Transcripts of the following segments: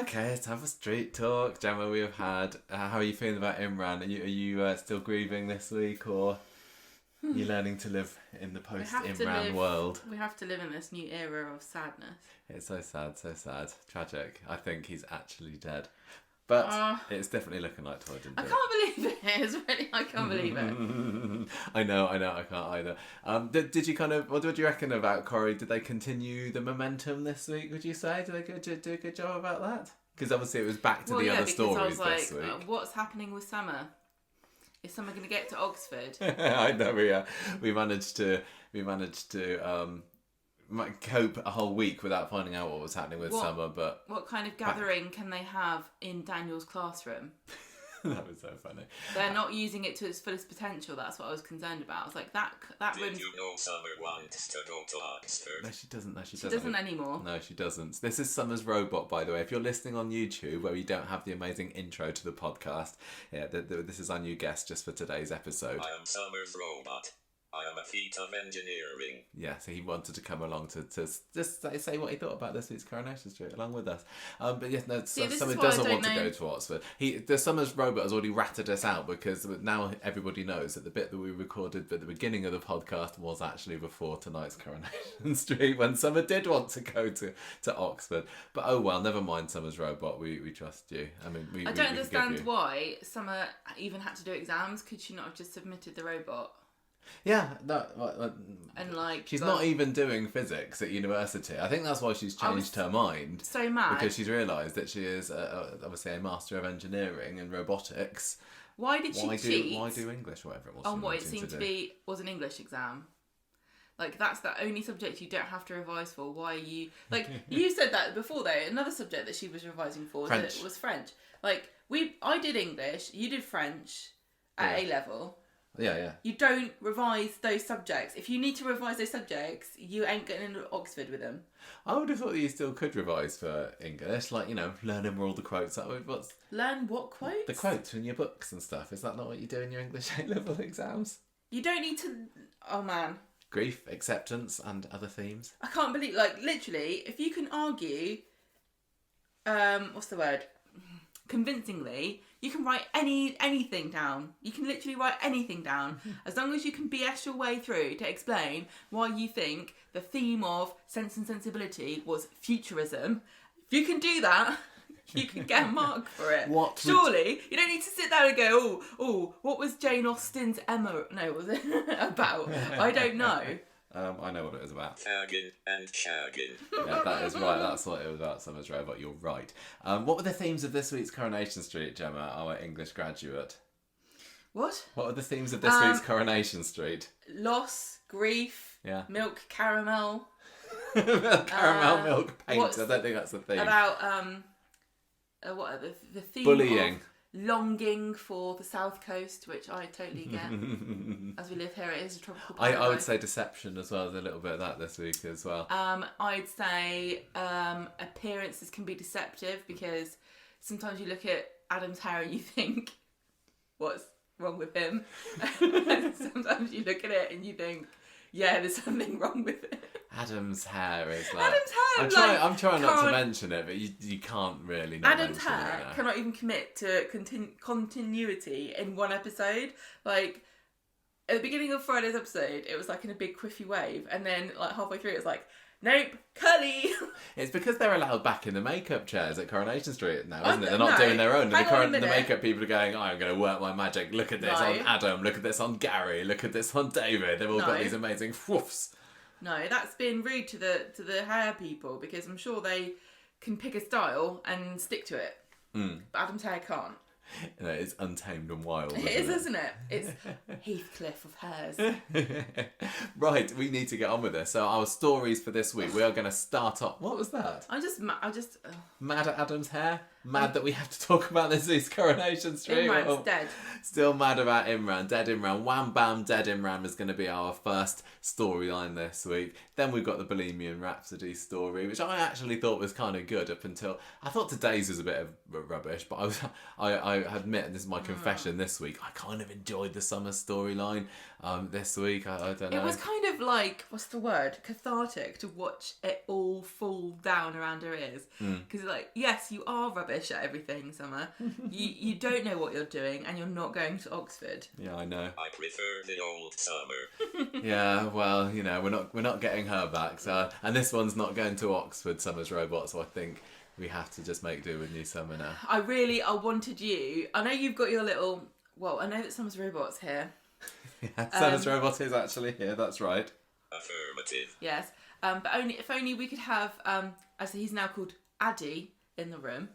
Okay, it's time for street talk. Gemma, we have had... how are you feeling about Imran? Are you still grieving this week, or are you learning to live in the post-Imran world? We have to live in this new era of sadness. It's so sad. Tragic. I think he's actually dead. But it's definitely looking like Toyah didn't do it. I can't believe it. It's really, I can't believe it. I know, I can't either. Did you what do you reckon about Corrie? Did they continue the momentum this week, would you say? Did they do a good job about that? Because obviously it was back to the other stories this week. What's happening with Summer? Is Summer going to get to Oxford? I know, we managed to cope a whole week without finding out what was happening with Summer, but... What kind of gathering can they have in Daniel's classroom? That was so funny. They're not using it to its fullest potential. That's what I was concerned about. I was like, that room... Did you know Summer wants to go to Oxford? No, she doesn't. She doesn't anymore. No, she doesn't. This is Summer's robot, by the way. If you're listening on YouTube, where we don't have the amazing intro to the podcast, this is our new guest just for today's episode. I am Summer's robot. I am a feat of engineering. Yeah, so he wanted to come along to just say what he thought about this week's Coronation Street along with us. But yes, no, Summer doesn't want to go to Oxford. The Summer's robot has already ratted us out because now everybody knows that the bit that we recorded at the beginning of the podcast was actually before tonight's Coronation Street when Summer did want to go to Oxford. But oh well, never mind Summer's robot. We trust you. I mean, I don't understand why Summer even had to do exams. Could she not have just submitted the robot? Yeah, and she's not even doing physics at university. I think that's why she's changed her mind. So mad because she's realised that she is obviously a master of engineering and robotics. Why did she cheat? Why do English or whatever it was? On what it seemed to be was an English exam. That's the only subject you don't have to revise for. Why are you you said that before though? Another subject that she was revising for was French. I did English, you did French at A level. Yeah. You don't revise those subjects. If you need to revise those subjects, you ain't getting into Oxford with them. I would have thought that you still could revise for English, learning where all the quotes are. Learn what quotes? The quotes in your books and stuff. Is that not what you do in your English A-level exams? You don't need to... Oh, man. Grief, acceptance, and other themes. I can't believe... literally, if you can argue... what's the word? Convincingly... You can write anything down. You can literally write anything down. As long as you can BS your way through to explain why you think the theme of Sense and Sensibility was futurism. If you can do that, you can get a mark for it. Surely, you don't need to sit there and go, oh, what was Jane Austen's Emma? No, was it about? I don't know. I know what it is about. Fagging and shagging. Yeah, that is right. That's what it was about, Summer's robot. You're right. What were the themes of this week's Coronation Street, Gemma, our English graduate? What? What were the themes of this week's Coronation Street? Loss, grief, milk, caramel. Milk, paint. I don't think that's the theme. About, what are the theme bullying. Longing for the South Coast, which I totally get. As we live here, it is a tropical paradise. I would say deception as well. There's a little bit of that this week as well. I'd say appearances can be deceptive because sometimes you look at Adam's hair and you think, what's wrong with him? And sometimes you look at it and you think, yeah, there's something wrong with it. Adam's hair is Adam's hair. I'm trying not to mention it, but you can't really. Not Adam's hair cannot even commit to continuity in one episode. At the beginning of Friday's episode, it was in a big quiffy wave, and then halfway through, it was nope, curly. It's because they're allowed back in the makeup chairs at Coronation Street now, isn't it? They're not doing their own. The makeup people are going, I'm going to work my magic. Look at this on Adam. Look at this on Gary. Look at this on David. They've all got these amazing whoofs. No, that's been rude to the hair people because I'm sure they can pick a style and stick to it. But Adam's hair can't. It's untamed and wild. It is, isn't it? It's Heathcliff of hairs. Right, we need to get on with this. So our stories for this week, we are going to start off. What was that? I just. Mad at Adam's hair? Mad that we have to talk about this week's Coronation Street. Imran's dead. Still mad about Imran. Dead Imran. Wham bam, dead Imran is going to be our first storyline this week. Then we've got the Bohemian Rhapsody story, which I actually thought was kind of good up until... I thought today's was a bit of rubbish, but I admit, and this is my confession this week, I kind of enjoyed the summer storyline this week. I don't know. It was kind of like, what's the word? Cathartic to watch it all fall down around her ears. Because like, yes, you are rubbish at everything, Summer. you don't know what you're doing, and you're not going to Oxford. Yeah, I know. I prefer the old Summer. Yeah, well, you know, we're not getting her back. So, and this one's not going to Oxford, Summer's robot. So I think we have to just make do with new Summer now. I wanted you. I know you've got your little. Well, I know that Summer's robot's here. Yeah, Summer's robot is actually here. That's right. Affirmative. Yes, but if only we could have, as he's now called Aadi in the room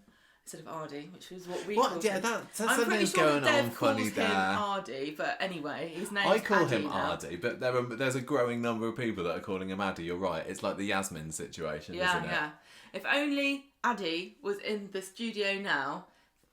instead of Aadi, which is what we called him. That's I'm pretty something's sure going Dev on calls funny him there. Aadi, but anyway, his name's I call Aadi him now. Aadi, but there's a growing number of people that are calling him Aadi. You're right. It's like the Yasmin situation, isn't it? Yeah. If only Aadi was in the studio now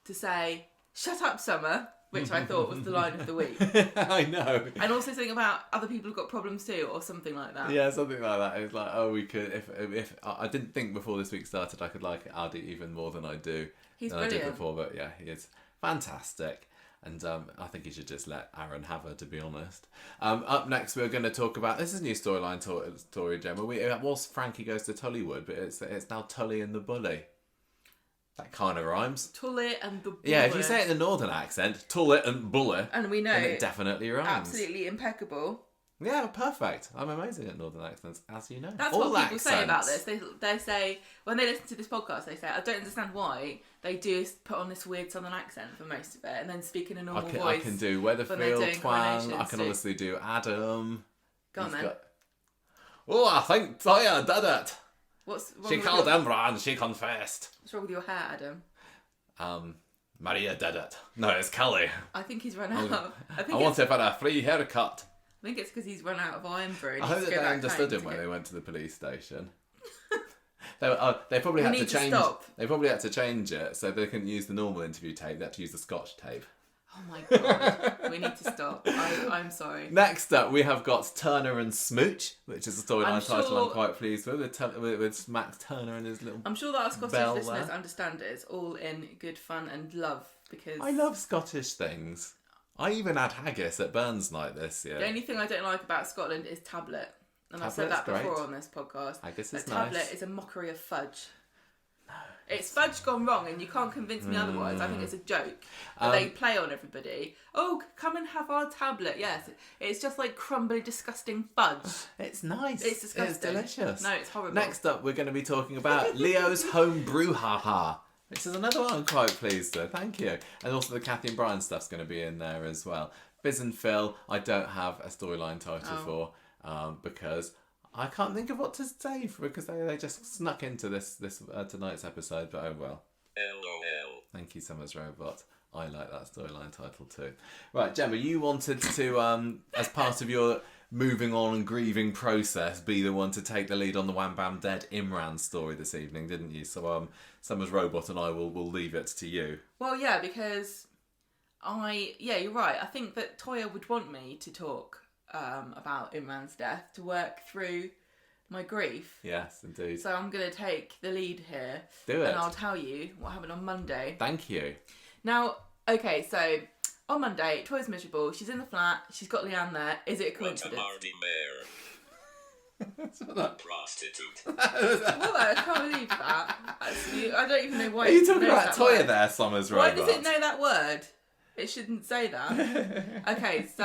to say, "Shut up, Summer," which I thought was the line of the week. I know. And also something about other people who've got problems too, or something like that. Yeah, something like that. It's like, we could. If I didn't think before this week started, I could like Aadi even more than I do. He's than brilliant. I did before, but yeah, he is fantastic. And I think you should just let Aaron have her, to be honest. Up next, we're going to talk about... This is a new storyline, Tory Gemma. It was Frankie Goes to Tullywood, but it's now Tully and the Bully. That kind of rhymes. Tully and the Bully. Yeah, if you say it in a northern accent, Tully and Bully, and we know then it definitely rhymes. Absolutely impeccable. Yeah, perfect. I'm amazing at northern accents, as you know. That's all what people say about accents. this. They say, when they listen to this podcast, they say, I don't understand why they do put on this weird southern accent for most of it and then speak in a normal voice. I can do Weatherfield twang. I can obviously do Adam. Go on then. Oh, I think Toyah did it. What's wrong She with called Imran and she confessed. What's wrong with your hair, Adam? Maria did it. No, it's Kelly. I think he's run out. I want to have a free haircut. I think it's because he's run out of iron brew. I hope that they understood him when they went to the police station. They probably had to change. They probably had to change it so they couldn't use the normal interview tape. They had to use the Scotch tape. Oh my god, we need to stop. I'm sorry. Next up, we have got Turner and Smooch, which is a storyline title I'm quite pleased with Max Turner and his little. I'm sure that our Scottish listeners understand it. It's all in good fun and love because I love Scottish things. I even had haggis at Burns night this year. The only thing I don't like about Scotland is tablet. And I've said that before on this podcast. Haggis is nice. Tablet is a mockery of fudge. No. It's fudge gone wrong and you can't convince me otherwise. I think it's a joke that they play on everybody. Oh, come and have our tablet. Yes, it's just like crumbly, disgusting fudge. It's nice. It's disgusting. It's delicious. No, it's horrible. Next up, we're going to be talking about Leo's home brew-ha-ha. Which is another one I'm quite pleased with. Thank you. And also the Kathy and Brian stuff's going to be in there as well. Biz and Phil, I don't have a storyline title for because I can't think of what to say because they just snuck into this tonight's episode. But oh well. LOL. Thank you, Summer's Robot. I like that storyline title too. Right, Gemma, you wanted to, as part of your moving on and grieving process, be the one to take the lead on the Wham Bam Dead Imran story this evening, didn't you? So Summer's Robot and I will leave it to you. Well, yeah, because you're right. I think that Toyah would want me to talk about Imran's death to work through my grief. Yes, indeed. So I'm going to take the lead here. Do it. And I'll tell you what happened on Monday. Thank you. Now, okay, so on Monday, Toyah's miserable. She's in the flat. She's got Leanne there. Is it a coincidence? Prostitute. Well, I can't believe that. I don't even know why. Are you talking about Toyah there, Summer's Robot? Why does it know that word? It shouldn't say that. Okay, so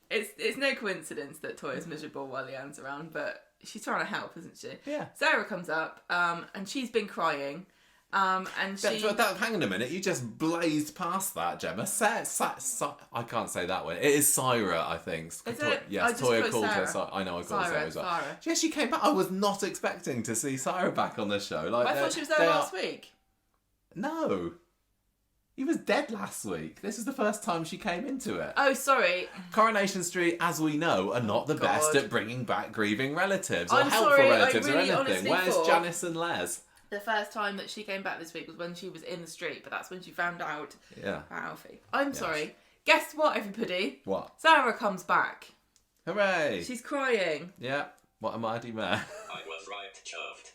it's no coincidence that Toyah's miserable while Leanne's around, but she's trying to help, isn't she? Yeah. Sarah comes up, and she's been crying. And she... hang on a minute, you just blazed past that, Gemma. I can't say that one. It is Syra, I think. Yes, Toyah called her. I know I called her Sarah. Yeah, she came back. I was not expecting to see Syra back on the show. I thought she was there last week. No. He was dead last week. This is the first time she came into it. Oh, sorry. Coronation Street, as we know, are not the best at bringing back grieving relatives or helpful relatives or anything. Where's Janice and Les? The first time that she came back this week was when she was in the street, but that's when she found out Yeah. about Alfie. I'm sorry. Guess what, everybody? What? Sarah comes back. Hooray! She's crying. Yeah. What a mighty man. I was right, chuffed.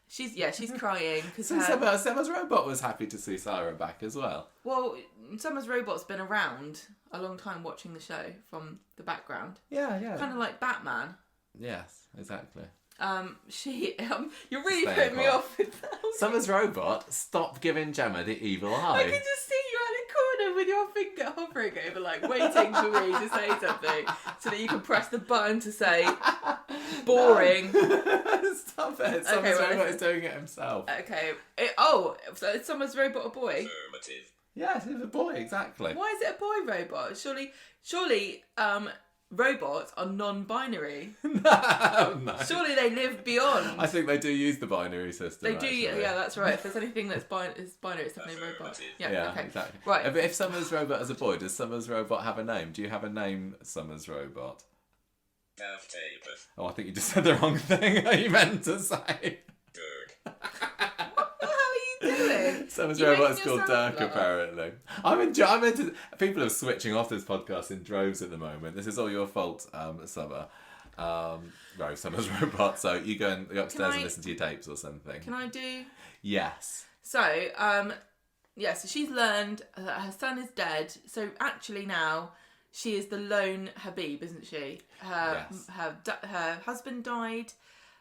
She's crying because So Summer's robot was happy to see Sarah back as well. well, Summer's robot's been around a long time watching the show from the background, Yeah. kind of like Batman. Yes, exactly. You're really Stay putting me quiet. off with that. Summer's robot, stop giving Gemma the evil eye. I can just see you at the corner with your finger hovering over, like waiting for me to say something, so that you can press the button to say boring. Stop it! Summer's well, robot is doing it himself. Okay. So is Summer's robot a boy? Affirmative. Yes, he's a boy, exactly. Why is it a boy robot? Surely, robots are non-binary. No. Surely they live beyond. I think they do use the binary system. They do, actually. yeah, that's right. If there's anything that's binary, it's definitely a robot. Affirmative. Yeah, Okay. exactly. Right. If Summer's robot is a boy, does Summer's robot have a name? Do you have a name, Summer's robot? Gaff taper. Oh, I think you just said the wrong thing. You meant to say. Dirk. What the hell are you doing? Summer's You're robot is making called yourself Dirk, laugh. apparently. I'm into. People are switching off this podcast in droves at the moment. This is all your fault, Summer. Summer's robot. So you go upstairs and listen to your tapes or something. Can I do? Yes. So, so she's learned that her son is dead. So actually now she is the lone Habib, isn't she? Yes. Her husband died,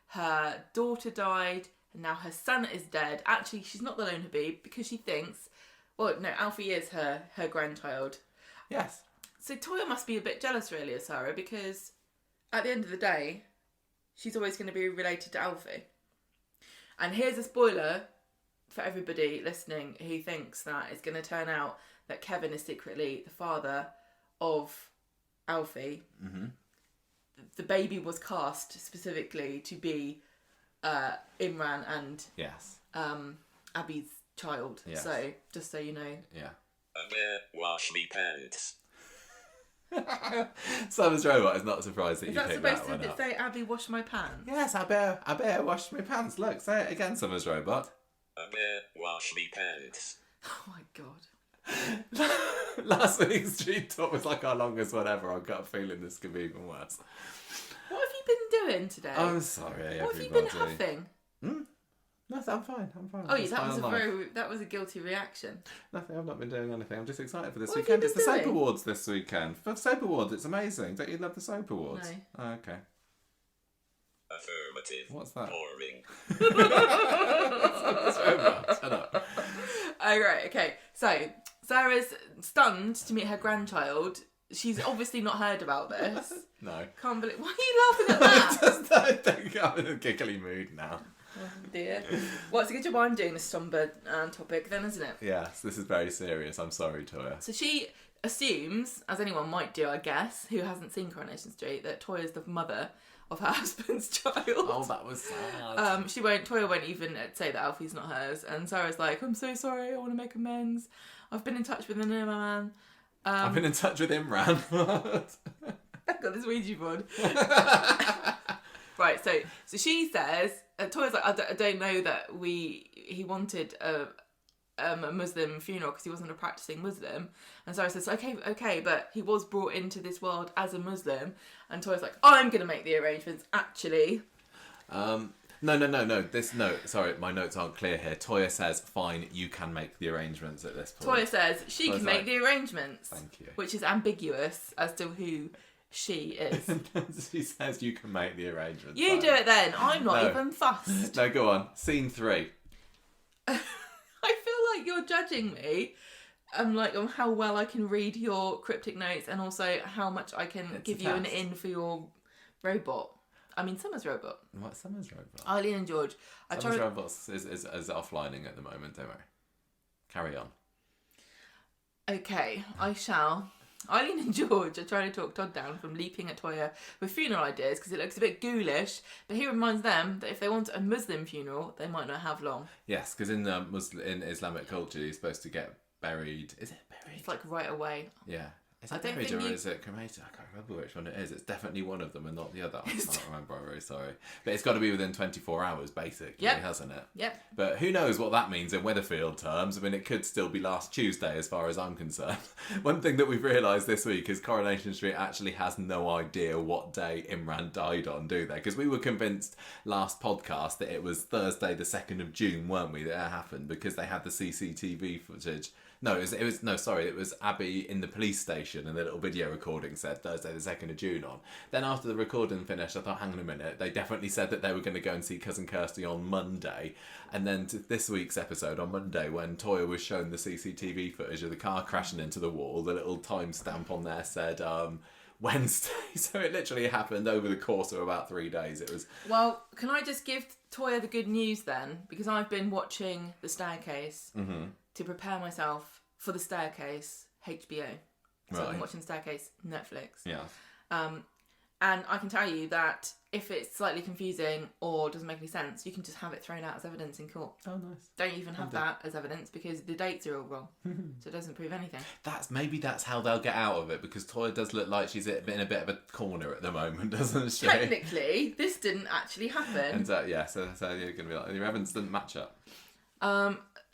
her daughter died, and now her son is dead. Actually, she's not the lone Habib because she thinks, well, no, Alfie is her grandchild. Yes. So Toyah must be a bit jealous, really, of Sarah, because at the end of the day, she's always going to be related to Alfie. And here's a spoiler for everybody listening who thinks that it's going to turn out that Kevin is secretly the father of Alfie. Mm-hmm. The baby was cast specifically to be Imran and Yes. Abby's child. Yes. So, just so you know. Yeah. Bear, wash me pants. Summer's robot is not surprised that Is you that picked that supposed one to up. say, Abby, wash my pants? Yes, I better wash my pants. Look, say it again, Summer's robot. Bear, wash me pants. Oh my god. Last week's street talk was like our longest one ever. I've got a feeling this could be even worse. What have you been doing today? I'm sorry, what have you everybody. been huffing? No, I'm fine. Oh, Just yeah, fine life. that was a guilty reaction. Nothing. I've not been doing anything. I'm just excited for this What have weekend. you It's been the Soap doing? Awards this weekend. For Soap Awards, it's amazing. Don't you love the Soap Awards? No. Oh, okay. Affirmative. What's that? Boring. Summer's robot. Shut up. Oh, right, okay. So, Sarah's stunned to meet her grandchild. She's obviously not heard about this. No. Can't believe... Why are you laughing at that? Just don't think I'm in a giggly mood now. Oh, dear. Well, it's a good job I'm doing this sombre topic then, isn't it? Yes, this is very serious. I'm sorry, Toyah. So she assumes, as anyone might do, I guess, who hasn't seen Coronation Street, that Toyah's the mother of her husband's child. Oh, that was sad. Toyah won't even say that Alfie's not hers, and Sarah's like, I'm so sorry, I want to make amends. I've been in touch with the man. I've been in touch with Imran. I've got this Ouija board. Right, so she says, Toyah's like, I don't know that he wanted a Muslim funeral because he wasn't a practicing Muslim. And Sarah says, okay, but he was brought into this world as a Muslim. And Toyah's like, I'm going to make the arrangements, actually. No. Sorry, my notes aren't clear here. Toyah says, fine, you can make the arrangements at this point. Toyah says she can make the arrangements. Thank you. Which is ambiguous as to who she is. She says you can make the arrangements. You do it then. I'm not even fussed. No, go on. Scene 3. I feel like you're judging me. On how well I can read your cryptic notes and also how much I can give you an in for your robot. I mean, Summer's robot. What, Summer's robot? Eileen and George. Summer's robot is offlining at the moment, don't worry. Carry on. Okay, I shall. Eileen and George are trying to talk Todd down from leaping at Toyah with funeral ideas because it looks a bit ghoulish, but he reminds them that if they want a Muslim funeral, they might not have long. Yes, because in Islamic culture, you're supposed to get buried. Is it buried? It's like right away. Yeah. Is it marriage or is it cremated? I can't remember which one it is. It's definitely one of them and not the other. I can't remember. I'm very sorry. But it's got to be within 24 hours, basically, hasn't it? Yep. But who knows what that means in Weatherfield terms. I mean, it could still be last Tuesday as far as I'm concerned. One thing that we've realised this week is Coronation Street actually has no idea what day Imran died on, do they? Because we were convinced last podcast that it was Thursday the 2nd of June, weren't we, that it happened, because they had the CCTV footage. No, it was Aadi in the police station and the little video recording said Thursday the 2nd of June on. Then after the recording finished, I thought, hang on a minute, they definitely said that they were going to go and see Cousin Kirsty on Monday. And then to this week's episode on Monday, when Toyah was shown the CCTV footage of the car crashing into the wall, the little timestamp on there said Wednesday. So it literally happened over the course of about 3 days. It was... Well, can I just give Toyah the good news then? Because I've been watching The Staircase to prepare myself for The Staircase, HBO. So I've been watching The Staircase, Netflix. Yeah. And I can tell you that if it's slightly confusing or doesn't make any sense, you can just have it thrown out as evidence in court. Oh, nice. Don't even have that as evidence because the dates are all wrong. So it doesn't prove anything. Maybe that's how they'll get out of it, because Toyah does look like she's in a bit of a corner at the moment, doesn't she? Technically, this didn't actually happen. And so you're going to be like, your evidence didn't match up.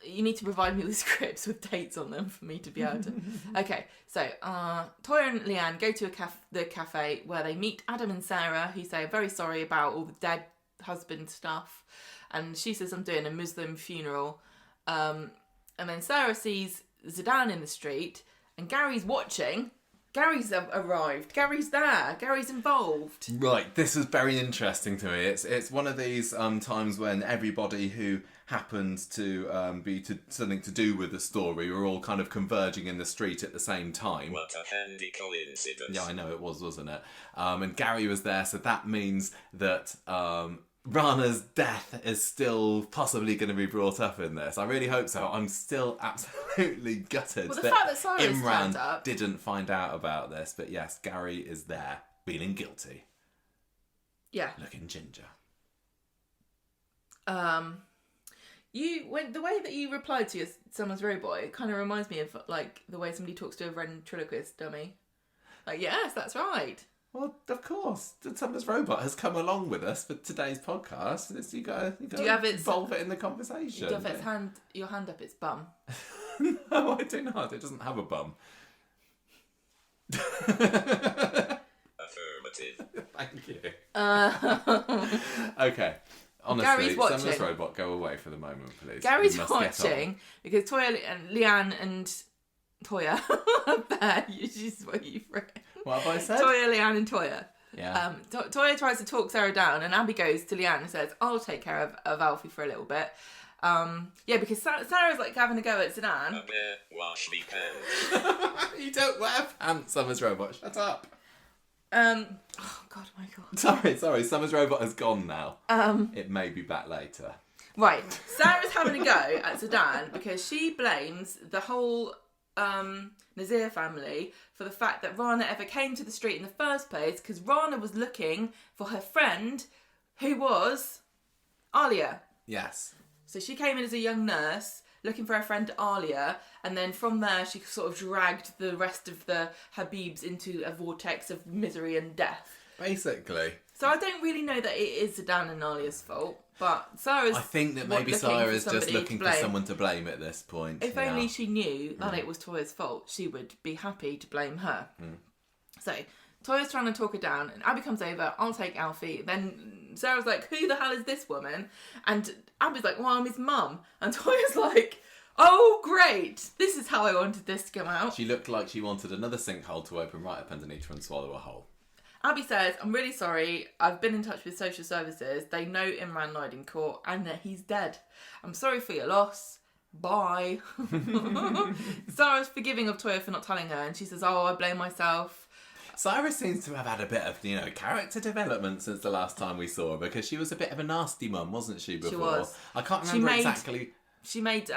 You need to provide me with scripts with dates on them for me to be able to... Okay, so Toyah and Leanne go to the cafe where they meet Adam and Sarah, who say, very sorry about all the dead husband stuff. And she says, I'm doing a Muslim funeral. And then Sarah sees Zidane in the street and Gary's watching. Gary's arrived. Gary's there. Gary's involved. Right, this is very interesting to me. It's one of these times when everybody who happens to be something to do with the story are all kind of converging in the street at the same time. What a handy coincidence. Yeah, I know it was, wasn't it? And Gary was there, so that means that Rana's death is still possibly going to be brought up in this. I really hope so. I'm still absolutely gutted well, the fact that Cyrus turned Imran up didn't find out about this. But yes, Gary is there, feeling guilty. Yeah. Looking ginger. The way that you replied to someone's robot, it kind of reminds me of like the way somebody talks to a ventriloquist dummy. Like, yes, that's right. Well, of course, Summer's robot has come along with us for today's podcast. You got to involve it in the conversation. Do you have your hand up its bum? No, I do not. It doesn't have a bum. Affirmative. Thank you. Okay. Honestly, Summer's robot, go away for the moment, please. Gary's watching because Leanne and Toyah are there. She's what you've written. What have I said? Toyah, Leanne and Toyah. Yeah. Toyah tries to talk Sarah down and Aadi goes to Leanne and says, I'll take care of Alfie for a little bit. Because Sarah's like having a go at Zidane. Wash me pants. You don't wear pants, Summer's robot. Shut up. Oh God, my God. Sorry. Summer's robot has gone now. It may be back later. Right. Sarah's having a go at Zidane because she blames the whole Nazir family for the fact that Rana ever came to the street in the first place, because Rana was looking for her friend who was Alia. Yes. So she came in as a young nurse looking for her friend Alia, and then from there she sort of dragged the rest of the Habibs into a vortex of misery and death. Basically. So I don't really know that it is Zidane and Alia's fault, but Sarah's... I think that maybe Sarah's just looking for someone to blame at this point. If only she knew that it was Toyah's fault, she would be happy to blame her. So Toyah's trying to talk her down, and Aadi comes over, I'll take Alfie. Then Sarah's like, who the hell is this woman? And Abby's like, well, I'm his mum. And Toyah's like, oh, great. This is how I wanted this to come out. She looked like she wanted another sinkhole to open right up underneath her and swallow a whole. Aadi says, I'm really sorry. I've been in touch with social services. They know Imran lied in court and that he's dead. I'm sorry for your loss. Bye. Sarah's forgiving of Toyah for not telling her, and she says, oh, I blame myself. Cyrus seems to have had a bit of, character development since the last time we saw her, because she was a bit of a nasty mum, wasn't she, before? She was. I can't remember exactly. She made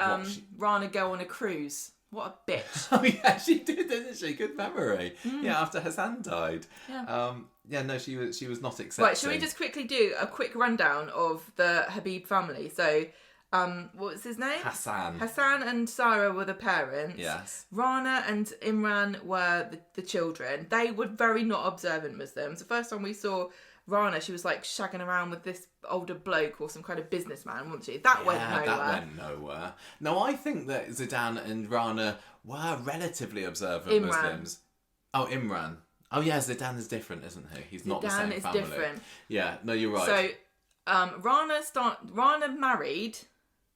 Rana go on a cruise. What a bitch. Oh, yeah, she did, didn't she? Good memory. Yeah, after Hassan died. Yeah. She was not accepting. Right, shall we just quickly do a quick rundown of the Habib family? So, what was his name? Hassan. Hassan and Sarah were the parents. Yes. Rana and Imran were the children. They were very not observant Muslims. The first time we saw Rana, she was like shagging around with this older bloke or some kind of businessman, wasn't she? That went nowhere. That went nowhere. No, I think that Zidane and Rana were relatively observant Muslims. Oh, Imran. Oh yeah, Zidane is different, isn't he? He's not the same family. Zidane is different. Yeah, no, you're right. So, Rana married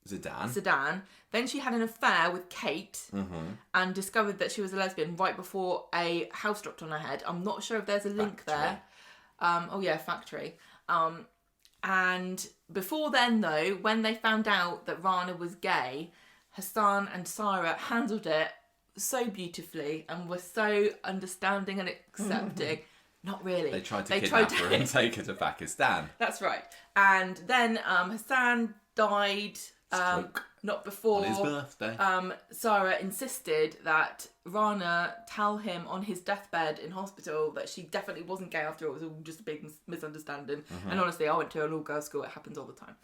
Zidane. Then she had an affair with Kate and discovered that she was a lesbian right before a house dropped on her head. I'm not sure if there's a link there. Factory. And before then, though, when they found out that Rana was gay, Hassan and Sarah handled it so beautifully and were so understanding and accepting. Not really. They tried to kidnap her and take her to Pakistan. That's right. And then Hassan died not before. On his birthday. Sarah insisted that Rana tell him on his deathbed in hospital that she definitely wasn't gay after all. It was all just a big misunderstanding. And honestly, I went to an all-girls school. It happens all the time.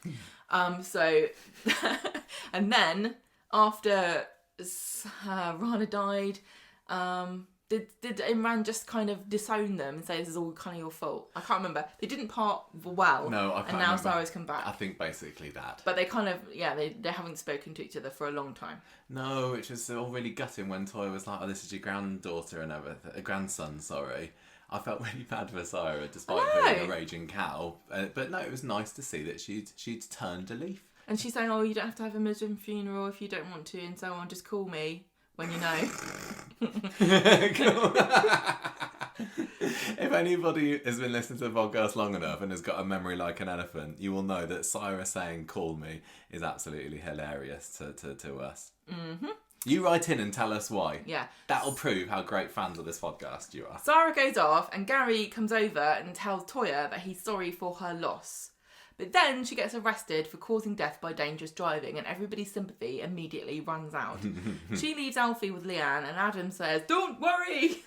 And then after Rana died, did Imran just kind of disown them and say this is all kind of your fault? I can't remember. They didn't part well. No, I can't And now remember. Sarah's come back. I think basically that. But they kind of, they haven't spoken to each other for a long time. No, which was all really gutting when Toyah was like, oh, this is your granddaughter and everything. A grandson, sorry. I felt really bad for Sarah, despite being a raging cow. But no, it was nice to see that she'd turned a leaf. And she's saying, oh, you don't have to have a Muslim funeral if you don't want to, and so on. Just call me when you know. If anybody has been listening to the podcast long enough and has got a memory like an elephant, you will know that Sarah saying "call me" is absolutely hilarious to us. You write in and tell us why. Yeah, that'll prove how great fans of this podcast you are. Sarah goes off and Gary comes over and tells Toyah that he's sorry for her loss. But then she gets arrested for causing death by dangerous driving and everybody's sympathy immediately runs out. She leaves Alfie with Leanne and Adam says, "Don't worry."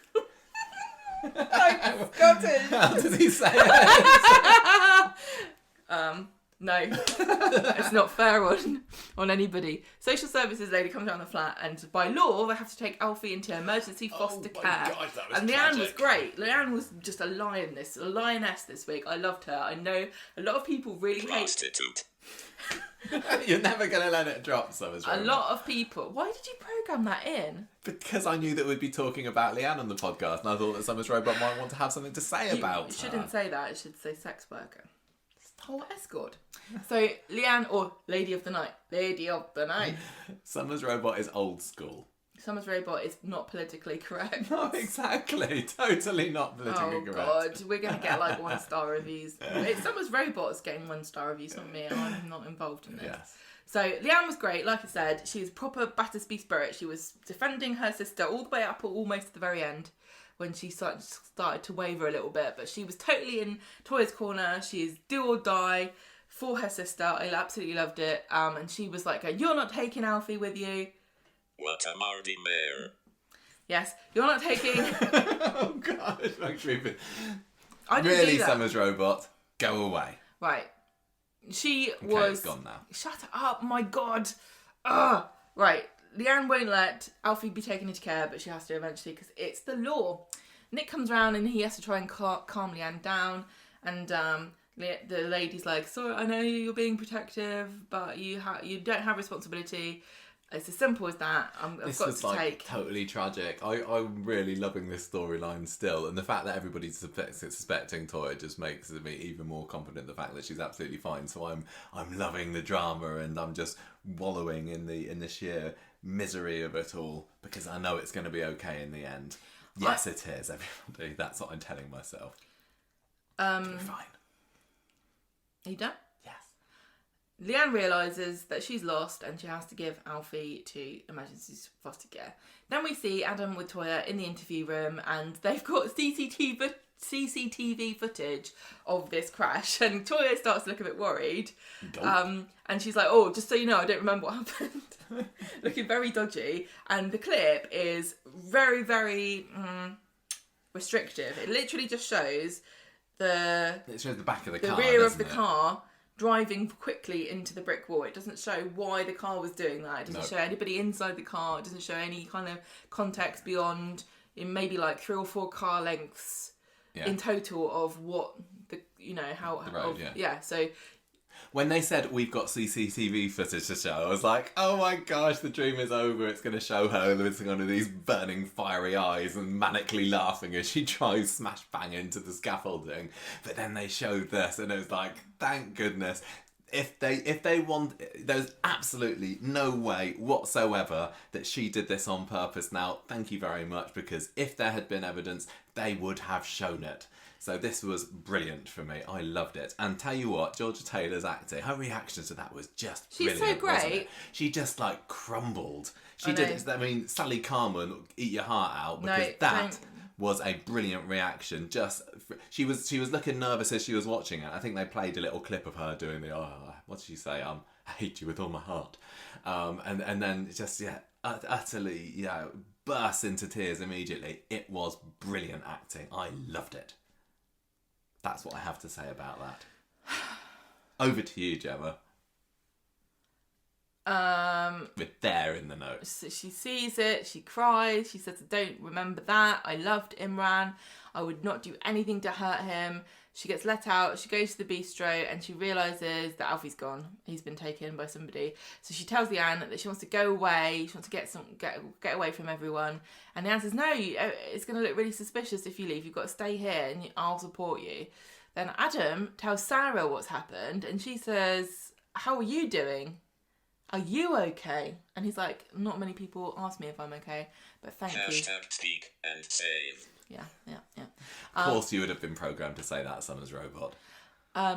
I got it. How does he say it? No, it's not fair on anybody. Social services lady comes down the flat and by law they have to take Alfie into emergency foster care. God, that was and tragic. Leanne was great. Leanne was just a lioness this week. I loved her. I know a lot of people really hate... Prostitute. You're never going to let it drop, Summers. A lot of people... Why did you program that in? Because I knew that we'd be talking about Leanne on the podcast and I thought that Summers Robot might want to have something to say about her. You shouldn't say that. It should say sex worker. Oh, escort. So, Leanne, or Lady of the Night. Summers Robot is old school. Summers Robot is not politically correct. No, exactly. Totally not politically correct. Oh, God. We're going to get like 1-star reviews. Summers Robot is getting 1-star reviews, not me. I'm not involved in this. Yes. So, Leanne was great. Like I said, she was proper Battersby spirit. She was defending her sister all the way up almost to the very end, when she started to waver a little bit. But she was totally in Toyah's corner. She is do or die for her sister. I absolutely loved it. And she was like, "You're not taking Alfie with you." What a Mardy Mayor. Yes, you're not taking... Oh, God. I didn't really, do that. Summers Robot, go away. Right. She Okay, was... it's gone now. Shut up, my God. Ugh. Right. Leanne won't let Alfie be taken into care, but she has to eventually because it's the law. Nick comes around and he has to try and calm Leanne down. And the lady's like, "Sorry, I know you're being protective, but you don't have responsibility." It's as simple as that. This was totally tragic. I'm really loving this storyline still, and the fact that everybody's suspecting Toyah just makes me even more confident in the fact that she's absolutely fine. So I'm loving the drama, and I'm just wallowing in the sheer misery of it all because I know it's going to be okay in the end. Yes, it is, everybody. That's what I'm telling myself. It's gonna be fine. Are you done? Yes. Leanne realises that she's lost and she has to give Alfie to emergency foster care. Then we see Adam with Toyah in the interview room and they've got CCTV footage of this crash, and Toyah starts to look a bit worried. And she's like, "Oh, just so you know, I don't remember what happened." Looking very dodgy. And the clip is very, very restrictive. It literally just shows the back of the car. The rear of the car driving quickly into the brick wall. It doesn't show why the car was doing that. It doesn't show anybody inside the car. It doesn't show any kind of context beyond maybe like 3 or 4 car lengths in total of what the, you know, how... The road, so... When they said, we've got CCTV footage to show, I was like, oh my gosh, the dream is over. It's going to show her with one of these burning, fiery eyes and manically laughing as she tries smash bang into the scaffolding. But then they showed this and it was like, thank goodness. If they want, there's absolutely no way whatsoever that she did this on purpose. Now, thank you very much, because if there had been evidence, they would have shown it. So this was brilliant for me. I loved it. And tell you what, Georgia Taylor's acting, her reaction to that was just brilliant. She's so great. Wasn't it? She just like crumbled. She did. I mean, Sally Carman, eat your heart out, because that was a brilliant reaction. She was looking nervous as she was watching it. I think they played a little clip of her doing the what did she say? I hate you with all my heart. And then just utterly burst into tears immediately. It was brilliant acting. I loved it. That's what I have to say about that. Over to you, Gemma. We're there in the notes. So she sees it, she cries, she says, I don't remember that. I loved Imran. I would not do anything to hurt him. She gets let out, she goes to the bistro and she realises that Alfie's gone. He's been taken by somebody. So she tells Leanne that she wants to go away, she wants to get away from everyone. And Leanne says, no, it's going to look really suspicious if you leave. You've got to stay here and I'll support you. Then Adam tells Sarah what's happened and she says, how are you doing? Are you okay? And he's like, not many people ask me if I'm okay, but thank you. #speak and save. Yeah. Of course you would have been programmed to say that, Summer's robot.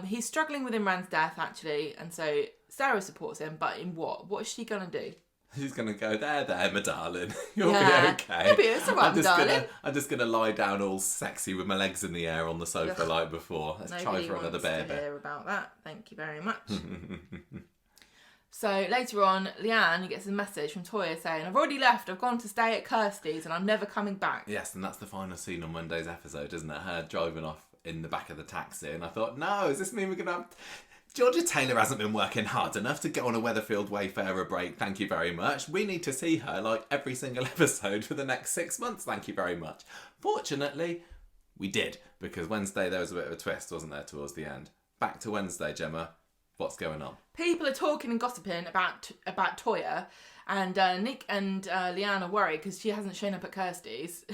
He's struggling with Imran's death, actually, and so Sarah supports him, but in what? What is she going to do? She's going to go, there, my darling. You'll be okay. It's all right, darling. I'm just going to lie down all sexy with my legs in the air on the sofa like before. Let's try for another baby. Nobody wants to hear about that. Thank you very much. So later on, Leanne gets a message from Toyah saying, I've already left, I've gone to stay at Kirsty's and I'm never coming back. Yes, and that's the final scene on Monday's episode, isn't it? Her driving off in the back of the taxi. And I thought, no, does this mean we're going to have... Georgia Taylor hasn't been working hard enough to go on a Weatherfield Wayfarer break, thank you very much. We need to see her like every single episode for the next 6 months, thank you very much. Fortunately, we did, because Wednesday there was a bit of a twist, wasn't there, towards the end. Back to Wednesday, Gemma. What's going on? People are talking and gossiping about Toyah, and Nick and Leanne are worried because she hasn't shown up at Kirsty's.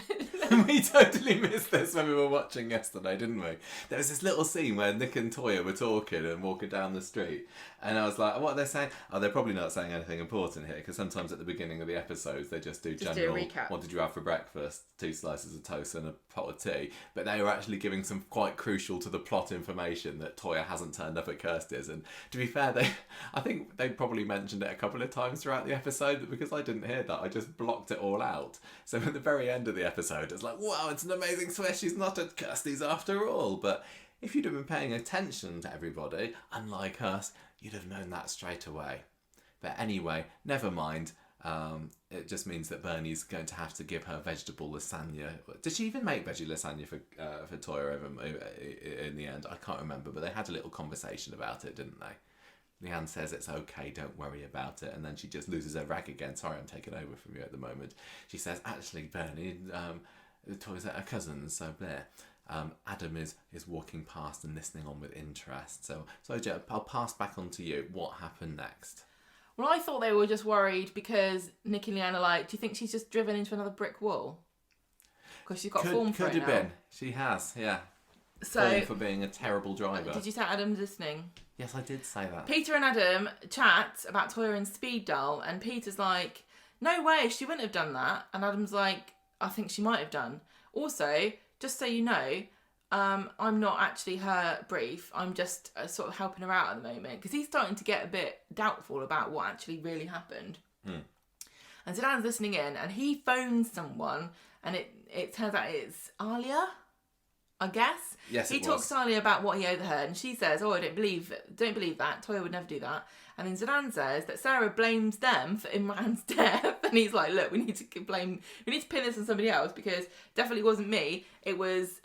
We totally missed this when we were watching yesterday, didn't we? There was this little scene where Nick and Toyah were talking and walking down the street, and I was like, what are they saying? Oh, they're probably not saying anything important here, because sometimes at the beginning of the episodes they just do general, do a recap. What did you have for breakfast? 2 slices of toast and a pot of tea. But they were actually giving some quite crucial to the plot information that Toyah hasn't turned up at Kirsty's. And to be fair, I think they probably mentioned it a couple of times throughout the episode, but because I didn't hear that, I just blocked it all out. So at the very end of the episode, it's like, wow, it's an amazing twist, she's not at Kirsty's after all. But if you'd have been paying attention to everybody, unlike us, you'd have known that straight away. But anyway, never mind. It just means that Bernie's going to have to give her vegetable lasagna. Did she even make veggie lasagna for Toyah in the end? I can't remember, but they had a little conversation about it, didn't they? Leanne says it's okay, don't worry about it, and then she just loses her rag again. Sorry, I'm taking over from you at the moment. She says, actually, Bernie, Toyah's at her cousin's, so there. Adam is walking past and listening on with interest. So Jo, I'll pass back on to you. What happened next? Well, I thought they were just worried because Nick and Leanne are like, do you think she's just driven into another brick wall? Because she's got form for it now. Could have been. She has, yeah. Form for being a terrible driver. Did you say Adam's listening? Yes, I did say that. Peter and Adam chat about Toyah and Speed Dial, and Peter's like, no way, she wouldn't have done that. And Adam's like, I think she might have done. Also, just so you know, I'm not actually her brief. I'm just sort of helping her out at the moment, because he's starting to get a bit doubtful about what actually really happened. And so Dan's listening in, and he phones someone, and it turns out it's Alia, I guess. Yes, he talks to Alia about what he overheard, and she says, "Oh, I don't believe that. Toyah would never do that." And then Zidane says that Sarah blames them for Imran's death, and he's like, "Look, we need to pin this on somebody else, because definitely wasn't me. It was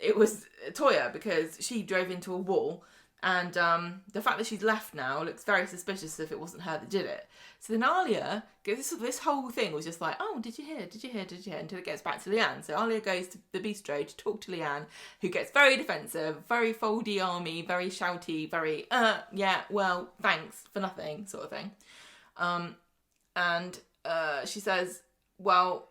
Toyah, because she drove into a wall, And the fact that she's left now looks very suspicious if it wasn't her that did it. So then Alia, this whole thing was just like, oh, did you hear, until it gets back to Leanne. So Alia goes to the bistro to talk to Leanne, who gets very defensive, very foldy army, very shouty, very, yeah, well, thanks for nothing sort of thing. And she says, well,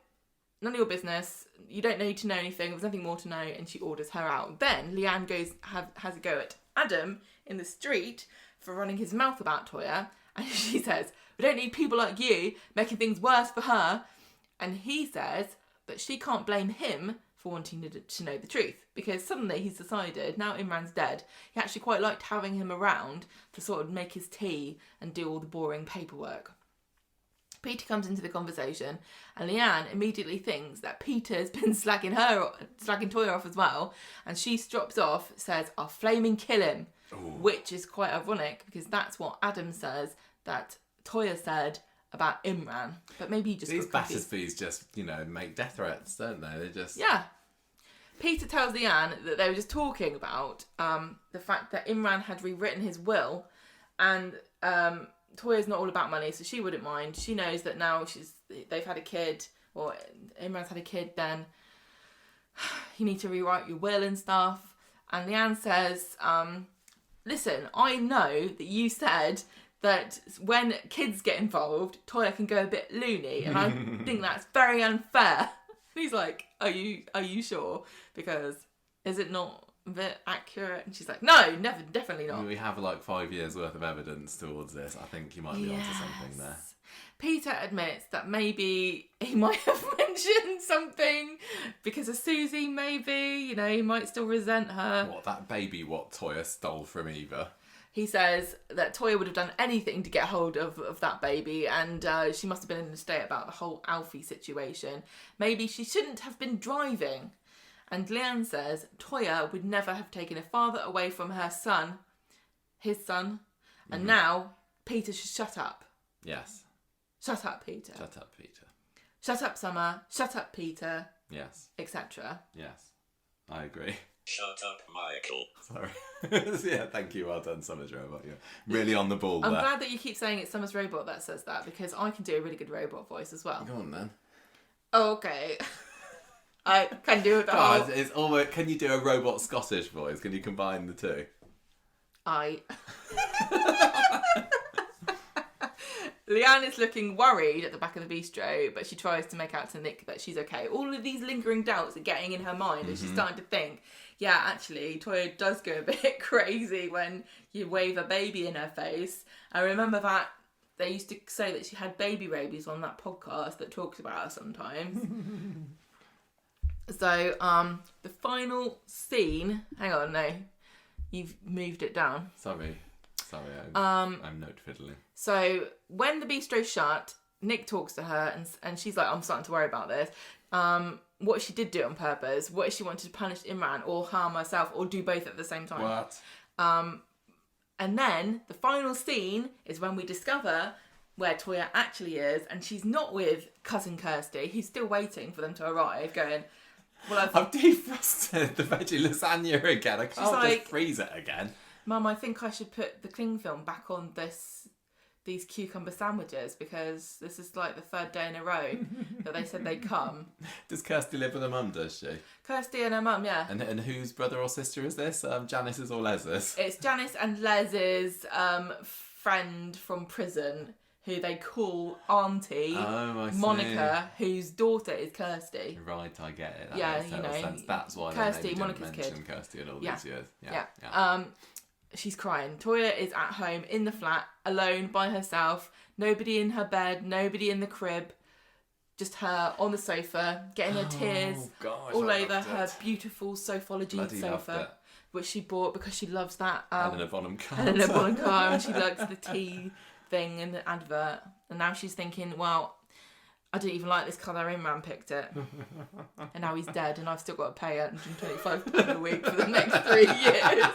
none of your business, you don't need to know anything, there's nothing more to know, and she orders her out. Then Leanne has a go at Adam in the street for running his mouth about Toyah, and she says, we don't need people like you making things worse for her. And he says that she can't blame him for wanting to know the truth, because suddenly he's decided, now Imran's dead, he actually quite liked having him around to sort of make his tea and do all the boring paperwork. Peter comes into the conversation, and Leanne immediately thinks that Peter's been slagging Toyah off as well, and she drops off, says, I'll flaming kill him. Ooh. Which is quite ironic, because that's what Adam says that Toyah said about Imran. But maybe he just these Battersbys just, make death threats, don't they? They just... Yeah. Peter tells Leanne that they were just talking about the fact that Imran had rewritten his will, and Toyah's not all about money, so she wouldn't mind. She knows that now they've had a kid, or Imran's had a kid, then you need to rewrite your will and stuff. And Leanne says, listen, I know that you said that when kids get involved, Toyah can go a bit loony, and I think that's very unfair. And he's like, are you sure? Because is it not a bit accurate? And she's like, no, never, definitely not. We have 5 years worth of evidence towards this. I think you might be onto something there. Peter admits that maybe he might have mentioned something because of Susie, maybe, he might still resent her. What, that baby Toyah stole from Eva? He says that Toyah would have done anything to get hold of that baby, and she must have been in a state about the whole Alfie situation. Maybe she shouldn't have been driving. And Leanne says Toyah would never have taken a father away from her son, his son, and now Peter should shut up. Yes. Shut up, Peter. Shut up, Peter. Shut up, Summer. Shut up, Peter. Yes. Etc. Yes. I agree. Shut up, Michael. Sorry. Yeah, thank you. Well done, Summer's Robot. You're really on the ball I'm there. glad that you keep saying it's Summer's Robot that says that, because I can do a really good robot voice as well. Go on, then. Okay. I can do it. It's almost. Can you do a robot Scottish voice? Can you combine the two? Leanne is looking worried at the back of the bistro, but she tries to make out to Nick that she's okay. All of these lingering doubts are getting in her mind, and she's starting to think, yeah, actually, Toyah does go a bit crazy when you wave a baby in her face. I remember that they used to say that she had baby rabies on that podcast that talks about her sometimes. So, the final scene... Hang on, no. You've moved it down. Sorry, I'm note fiddling. So when the bistro's shut, Nick talks to her and she's like, I'm starting to worry about this. What if she did do it on purpose? What if she wanted to punish Imran or harm herself or do both at the same time? What? And then the final scene is when we discover where Toyah actually is, and she's not with cousin Kirsty. He's still waiting for them to arrive, going, well, I've defrosted the veggie lasagna again. I can't just freeze it again. Mum, I think I should put the cling film back on these cucumber sandwiches, because this is like the third day in a row that they said they'd come. Does Kirsty live with her mum, does she? Kirsty and her mum, yeah. And whose brother or sister is this? Janice's or Les's? It's Janice and Les's friend from prison, who they call Auntie Monica, whose daughter is Kirsty. Right, I get it. That makes total sense. That's why Kirsty, they Monica's mention kid. Kirsty in all these years. Yeah. She's crying. Toyah is at home in the flat, alone by herself. Nobody in her bed, nobody in the crib. Just her on the sofa, getting her tears all over her beautiful Sofology sofa, which she bought because she loves that. Helena Bonham Carter. Helena Bonham Carter, and she likes the tea thing in the advert. And now she's thinking, well, I didn't even like this colour. Imran picked it. And now he's dead, and I've still got to pay £125 a week for the next 3 years.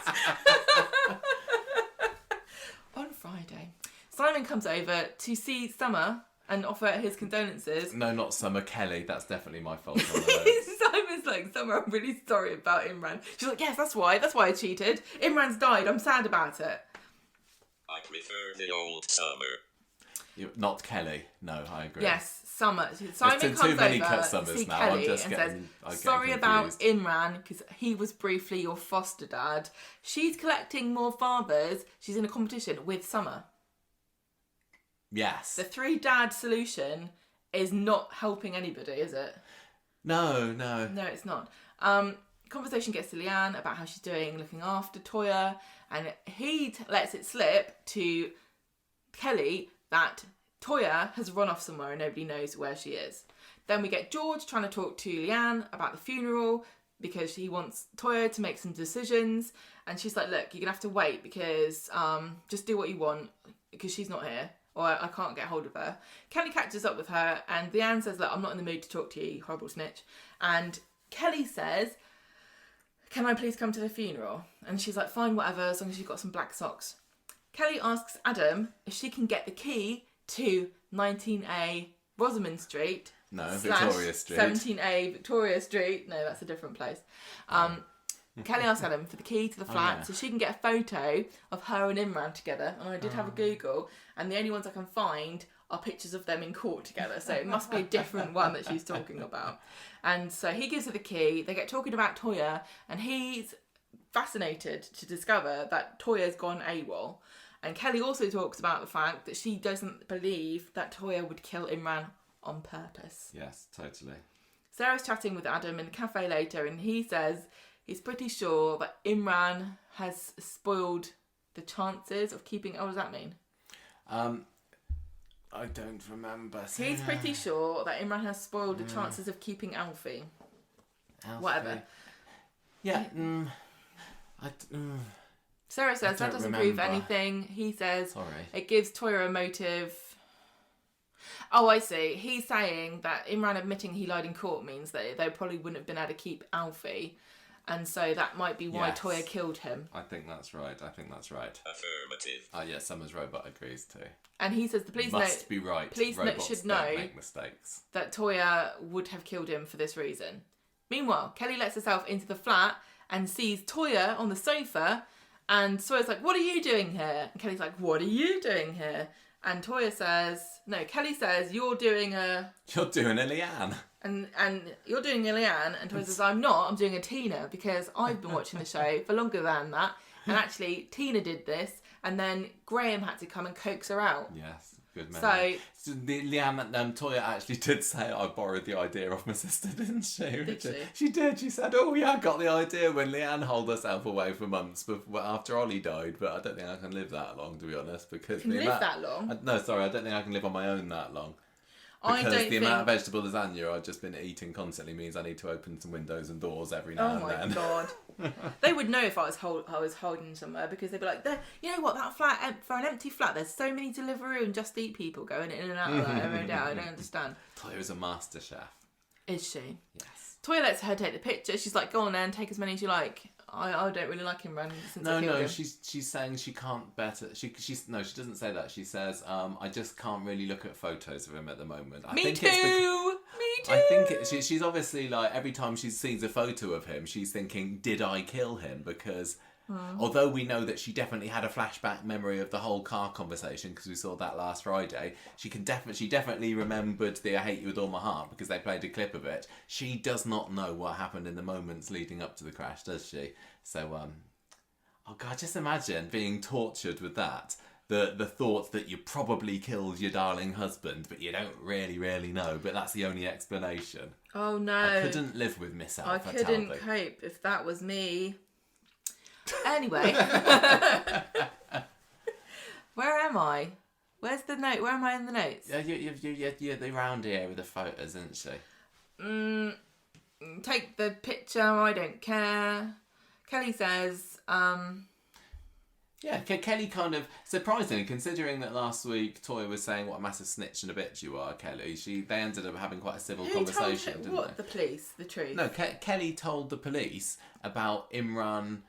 On Friday, Simon comes over to see Summer and offer his condolences. No, not Summer, Kelly. That's definitely my fault. Simon Summer's like, Summer, I'm really sorry about Imran. She's like, yes, that's why I cheated. Imran's died, I'm sad about it. I prefer the old Summer. Not Kelly. No, I agree. Yes, Summer. Simon There's comes too many over, Summers see now. Kelly, I'm just and getting, says, sorry about Imran, because he was briefly your foster dad. She's collecting more fathers. She's in a competition with Summer. Yes. The 3-dad solution is not helping anybody, is it? No. No, it's not. Conversation gets to Leanne about how she's doing, looking after Toyah, and he lets it slip to Kelly that Toyah has run off somewhere and nobody knows where she is. Then we get George trying to talk to Leanne about the funeral because he wants Toyah to make some decisions, and she's like, look, you're gonna have to wait because just do what you want because she's not here. Or I can't get hold of her. Kelly catches up with her and Leanne says, look, I'm not in the mood to talk to you, you horrible snitch. And Kelly says, can I please come to the funeral? And she's like, fine, whatever, as long as you've got some black socks. Kelly asks Adam if she can get the key to 19A Rosamond Street. No, Victoria Street. 17A Victoria Street. No, that's a different place. Kelly asked Adam for the key to the flat so she can get a photo of her and Imran together. And I did have a Google, and the only ones I can find are pictures of them in court together. So it must be a different one that she's talking about. And so he gives her the key. They get talking about Toyah, and he's fascinated to discover that Toyah's gone AWOL. And Kelly also talks about the fact that she doesn't believe that Toyah would kill Imran on purpose. Yes, totally. Sarah's chatting with Adam in the cafe later, and he says he's pretty sure that Imran has spoiled the chances of keeping... Oh, what does that mean? I don't remember. He's pretty sure that Imran has spoiled the chances of keeping Alfie. Whatever. Yeah. Sarah says that doesn't prove anything. He says it gives Toyah a motive. Oh, I see. He's saying that Imran admitting he lied in court means that they probably wouldn't have been able to keep Alfie. And so that might be why Toyah killed him. I think that's right. Affirmative. Yes, Summer's robot agrees too. And he says the police must be right. Police Robots should don't know make mistakes. that Toyah would have killed him for this reason. Meanwhile, Kelly lets herself into the flat and sees Toyah on the sofa, and Toyah's like, what are you doing here? And Kelly's like, what are you doing here? And Kelly says, you're doing a Leanne. And you're doing a Leanne, and Toyah says, I'm not, I'm doing a Tina, because I've been watching the show for longer than that, and actually Tina did this, and then Graham had to come and coax her out. Yes, good memory. So Leanne, Toyah actually did say, I borrowed the idea off my sister, didn't she? Did she? She did. She said, oh yeah, I got the idea when Leanne holed herself away for months after Ollie died, but I don't think I can live that long, to be honest. Because that long? I don't think I can live on my own that long. Because the amount of vegetable lasagna I've just been eating constantly means I need to open some windows and doors every now and then. Oh my god. They would know if I was holding somewhere, because they'd be like, you know what, that flat, for an empty flat, there's so many Deliveroo and Just Eat people going in and out of that every day. I don't understand. Toyah is a master chef. Is she? Yes. Toyah lets her take the picture. She's like, go on then, take as many as you like. I don't really like him running since I killed him. She's saying she can't better. She doesn't say that. She says, I just can't really look at photos of him at the moment. Me too. I think she's obviously like, every time she sees a photo of him, she's thinking, did I kill him? Because although we know that she definitely had a flashback memory of the whole car conversation, because we saw that last Friday, she definitely remembered the I hate you with all my heart because they played a clip of it. She does not know what happened in the moments leading up to the crash, does she? So, oh God, just imagine being tortured with that. The thought that you probably killed your darling husband, but you don't really know, but that's the only explanation. Oh no. I couldn't live with Miss Alpha. I couldn't cope if that was me. Anyway. Where am I? Where's the note? Where am I in the notes? You're around here with the photos, isn't she? Take the picture, I don't care. Kelly says, Yeah, Kelly kind of, surprisingly, considering that last week Toyah was saying what a massive snitch and a bitch you are, Kelly, they ended up having quite a civil conversation, didn't they? What, the police? The truth? No, Kelly told the police about Imran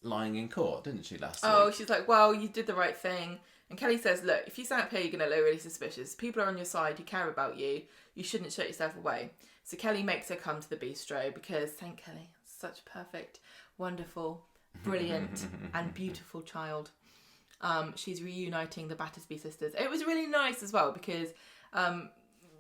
lying in court, didn't she, last week? Oh, she's like, well, you did the right thing. And Kelly says, look, if you stand up here, you're going to look really suspicious. People are on your side who care about you. You shouldn't shut yourself away. So Kelly makes her come to the bistro because, thank Kelly, such a perfect, wonderful, brilliant and beautiful child. She's reuniting the Battersby sisters. It was really nice as well because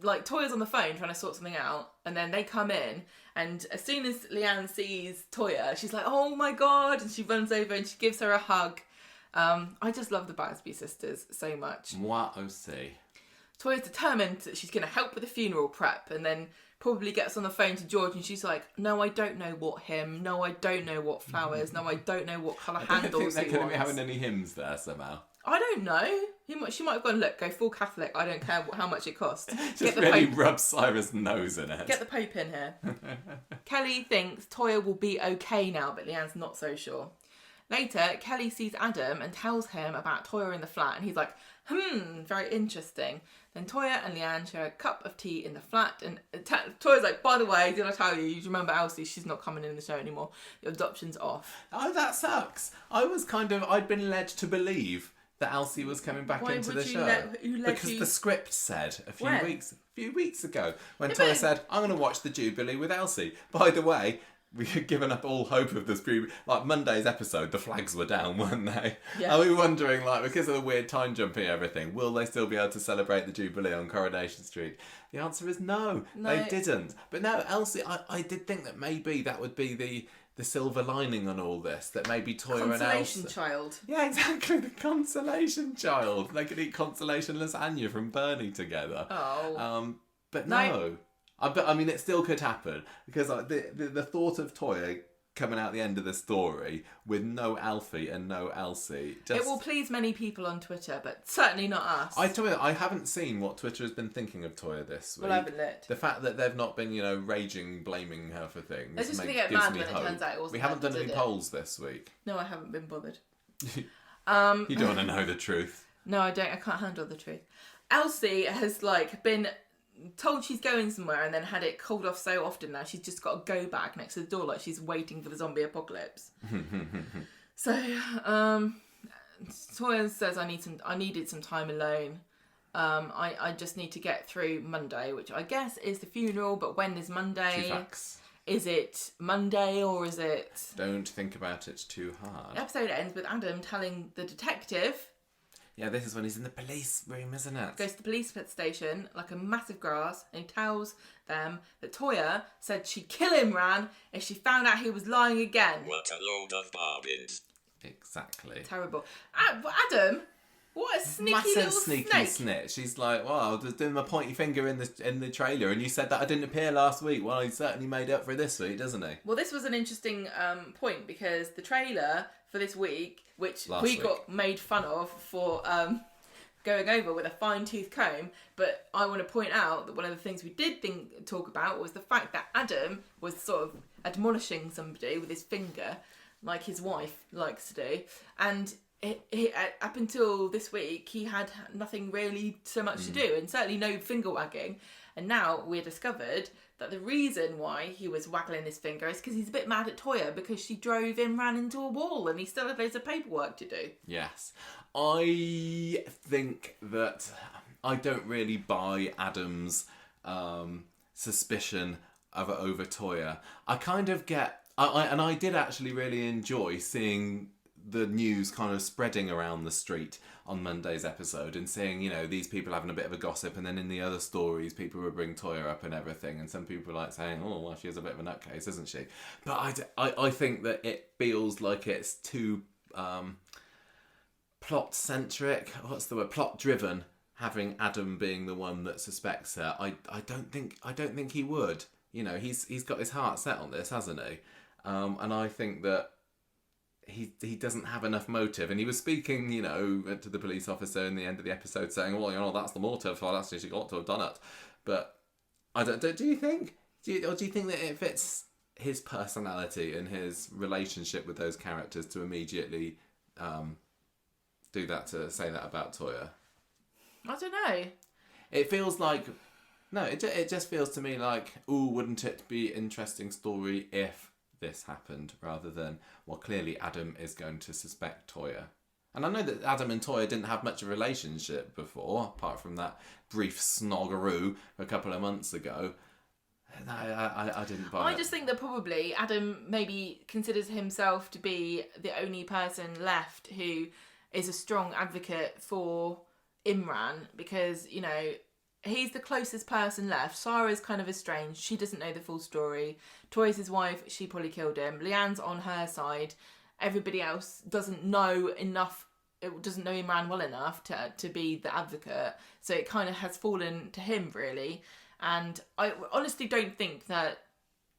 like Toyah's on the phone trying to sort something out, and then they come in, and as soon as Leanne sees Toyah, she's like, oh my god, and she runs over and she gives her a hug. I just love the Battersby sisters so much. Moi aussi. Toyah's determined that she's going to help with the funeral prep, and then probably gets on the phone to George, and she's like, no, I don't know what hymn, no, I don't know what flowers, no, I don't know what colour handles he wants. I don't think they're going to be having any hymns there somehow. I don't know. She might have gone, look, go full Catholic, I don't care how much it costs. Just really rub Cyrus' nose in it. Get the Pope in here. Kelly thinks Toyah will be okay now, but Leanne's not so sure. Later, Kelly sees Adam and tells him about Toyah in the flat, and he's like, very interesting. Then Toyah and Leanne share a cup of tea in the flat, and Toyah's like, by the way, did I tell you, you remember Elsie, she's not coming in the show anymore. The adoption's off. Oh, that sucks. I'd been led to believe that Elsie was coming back into the show. Because the script said a few weeks ago, when Toyah said, I'm going to watch the Jubilee with Elsie. By the way, we had given up all hope of this. Like Monday's episode, the flags were down, weren't they? Yeah. Are we wondering, like, because of the weird time jumping and everything, will they still be able to celebrate the Jubilee on Coronation Street? The answer is no, they didn't. But no, Elsie, I did think that maybe that would be the silver lining on all this, that maybe Toyah and Elsie... Consolation child. Yeah, exactly, the consolation child. They could eat consolation lasagna from Bernie together. Oh. But no. I mean, it still could happen, because like, the thought of Toyah coming out the end of the story with no Alfie and no Elsie. It will please many people on Twitter, but certainly not us. I haven't seen what Twitter has been thinking of Toyah this week. Well, I haven't looked. The fact that they've not been, raging, blaming her for things. They're just going to get mad when it turns out it wasn't. We haven't done any polls this week. No, I haven't been bothered. You don't want to know the truth. No, I don't. I can't handle the truth. Elsie has been told she's going somewhere and then had it called off so often now she's just got a go bag next to the door like she's waiting for the zombie apocalypse. So Toyah says I needed some time alone. I just need to get through Monday, which I guess is the funeral, but when is Monday? 2 facts. Is it Monday or is it... Don't think about it too hard. The episode ends with Adam telling the detective... Yeah, this is when he's in the police room, isn't it? Goes to the police station like a massive grass, and he tells them that Toyah said she'd kill him, Ran, if she found out he was lying again. What a load of bargains. Exactly. Terrible. Adam, what a sneaky little snake. Snitch. She's like, well, I was doing my pointy finger in the trailer, and you said that I didn't appear last week. Well, he certainly made up for it this week, doesn't he? Well, this was an interesting point, because the trailer for this week, which got made fun of for going over with a fine-tooth comb, but I want to point out that one of the things we did talk about was the fact that Adam was sort of admonishing somebody with his finger, like his wife likes to do, and he up until this week he had nothing really so much to do, and certainly no finger wagging. And now we're discovered that the reason why he was waggling his finger is because he's a bit mad at Toyah because she drove him, ran into a wall, and he still had loads of paperwork to do. Yes. I think that I don't really buy Adam's suspicion over Toyah. I kind of get... I did actually really enjoy seeing the news kind of spreading around the street on Monday's episode and seeing, these people having a bit of a gossip, and then in the other stories people would bring Toyah up and everything, and some people were saying, oh, well, she is a bit of a nutcase, isn't she? But I think that it feels like it's too plot-centric, plot-driven, having Adam being the one that suspects her. I don't think he would. He's got his heart set on this, hasn't he? And I think that he doesn't have enough motive, and he was speaking, to the police officer in the end of the episode, saying, "Well, that's the motive. Well, that's she got to have done it." But I don't. Do you think? Do you think that it fits his personality and his relationship with those characters to immediately do that, to say that about Toyah? I don't know. It feels like it just feels to me like, ooh, wouldn't it be an interesting story if this happened, rather than, well, clearly Adam is going to suspect Toyah. And I know that Adam and Toyah didn't have much of a relationship before, apart from that brief snoggeroo a couple of months ago. I didn't buy it. I just think that probably Adam maybe considers himself to be the only person left who is a strong advocate for Imran, because, you know, he's the closest person left. Sarah's kind of estranged. She doesn't know the full story. Toyah's his wife. She probably killed him. Leanne's on her side. Everybody else doesn't know enough. It doesn't know Imran well enough to be the advocate. So it kind of has fallen to him, really. And I honestly don't think that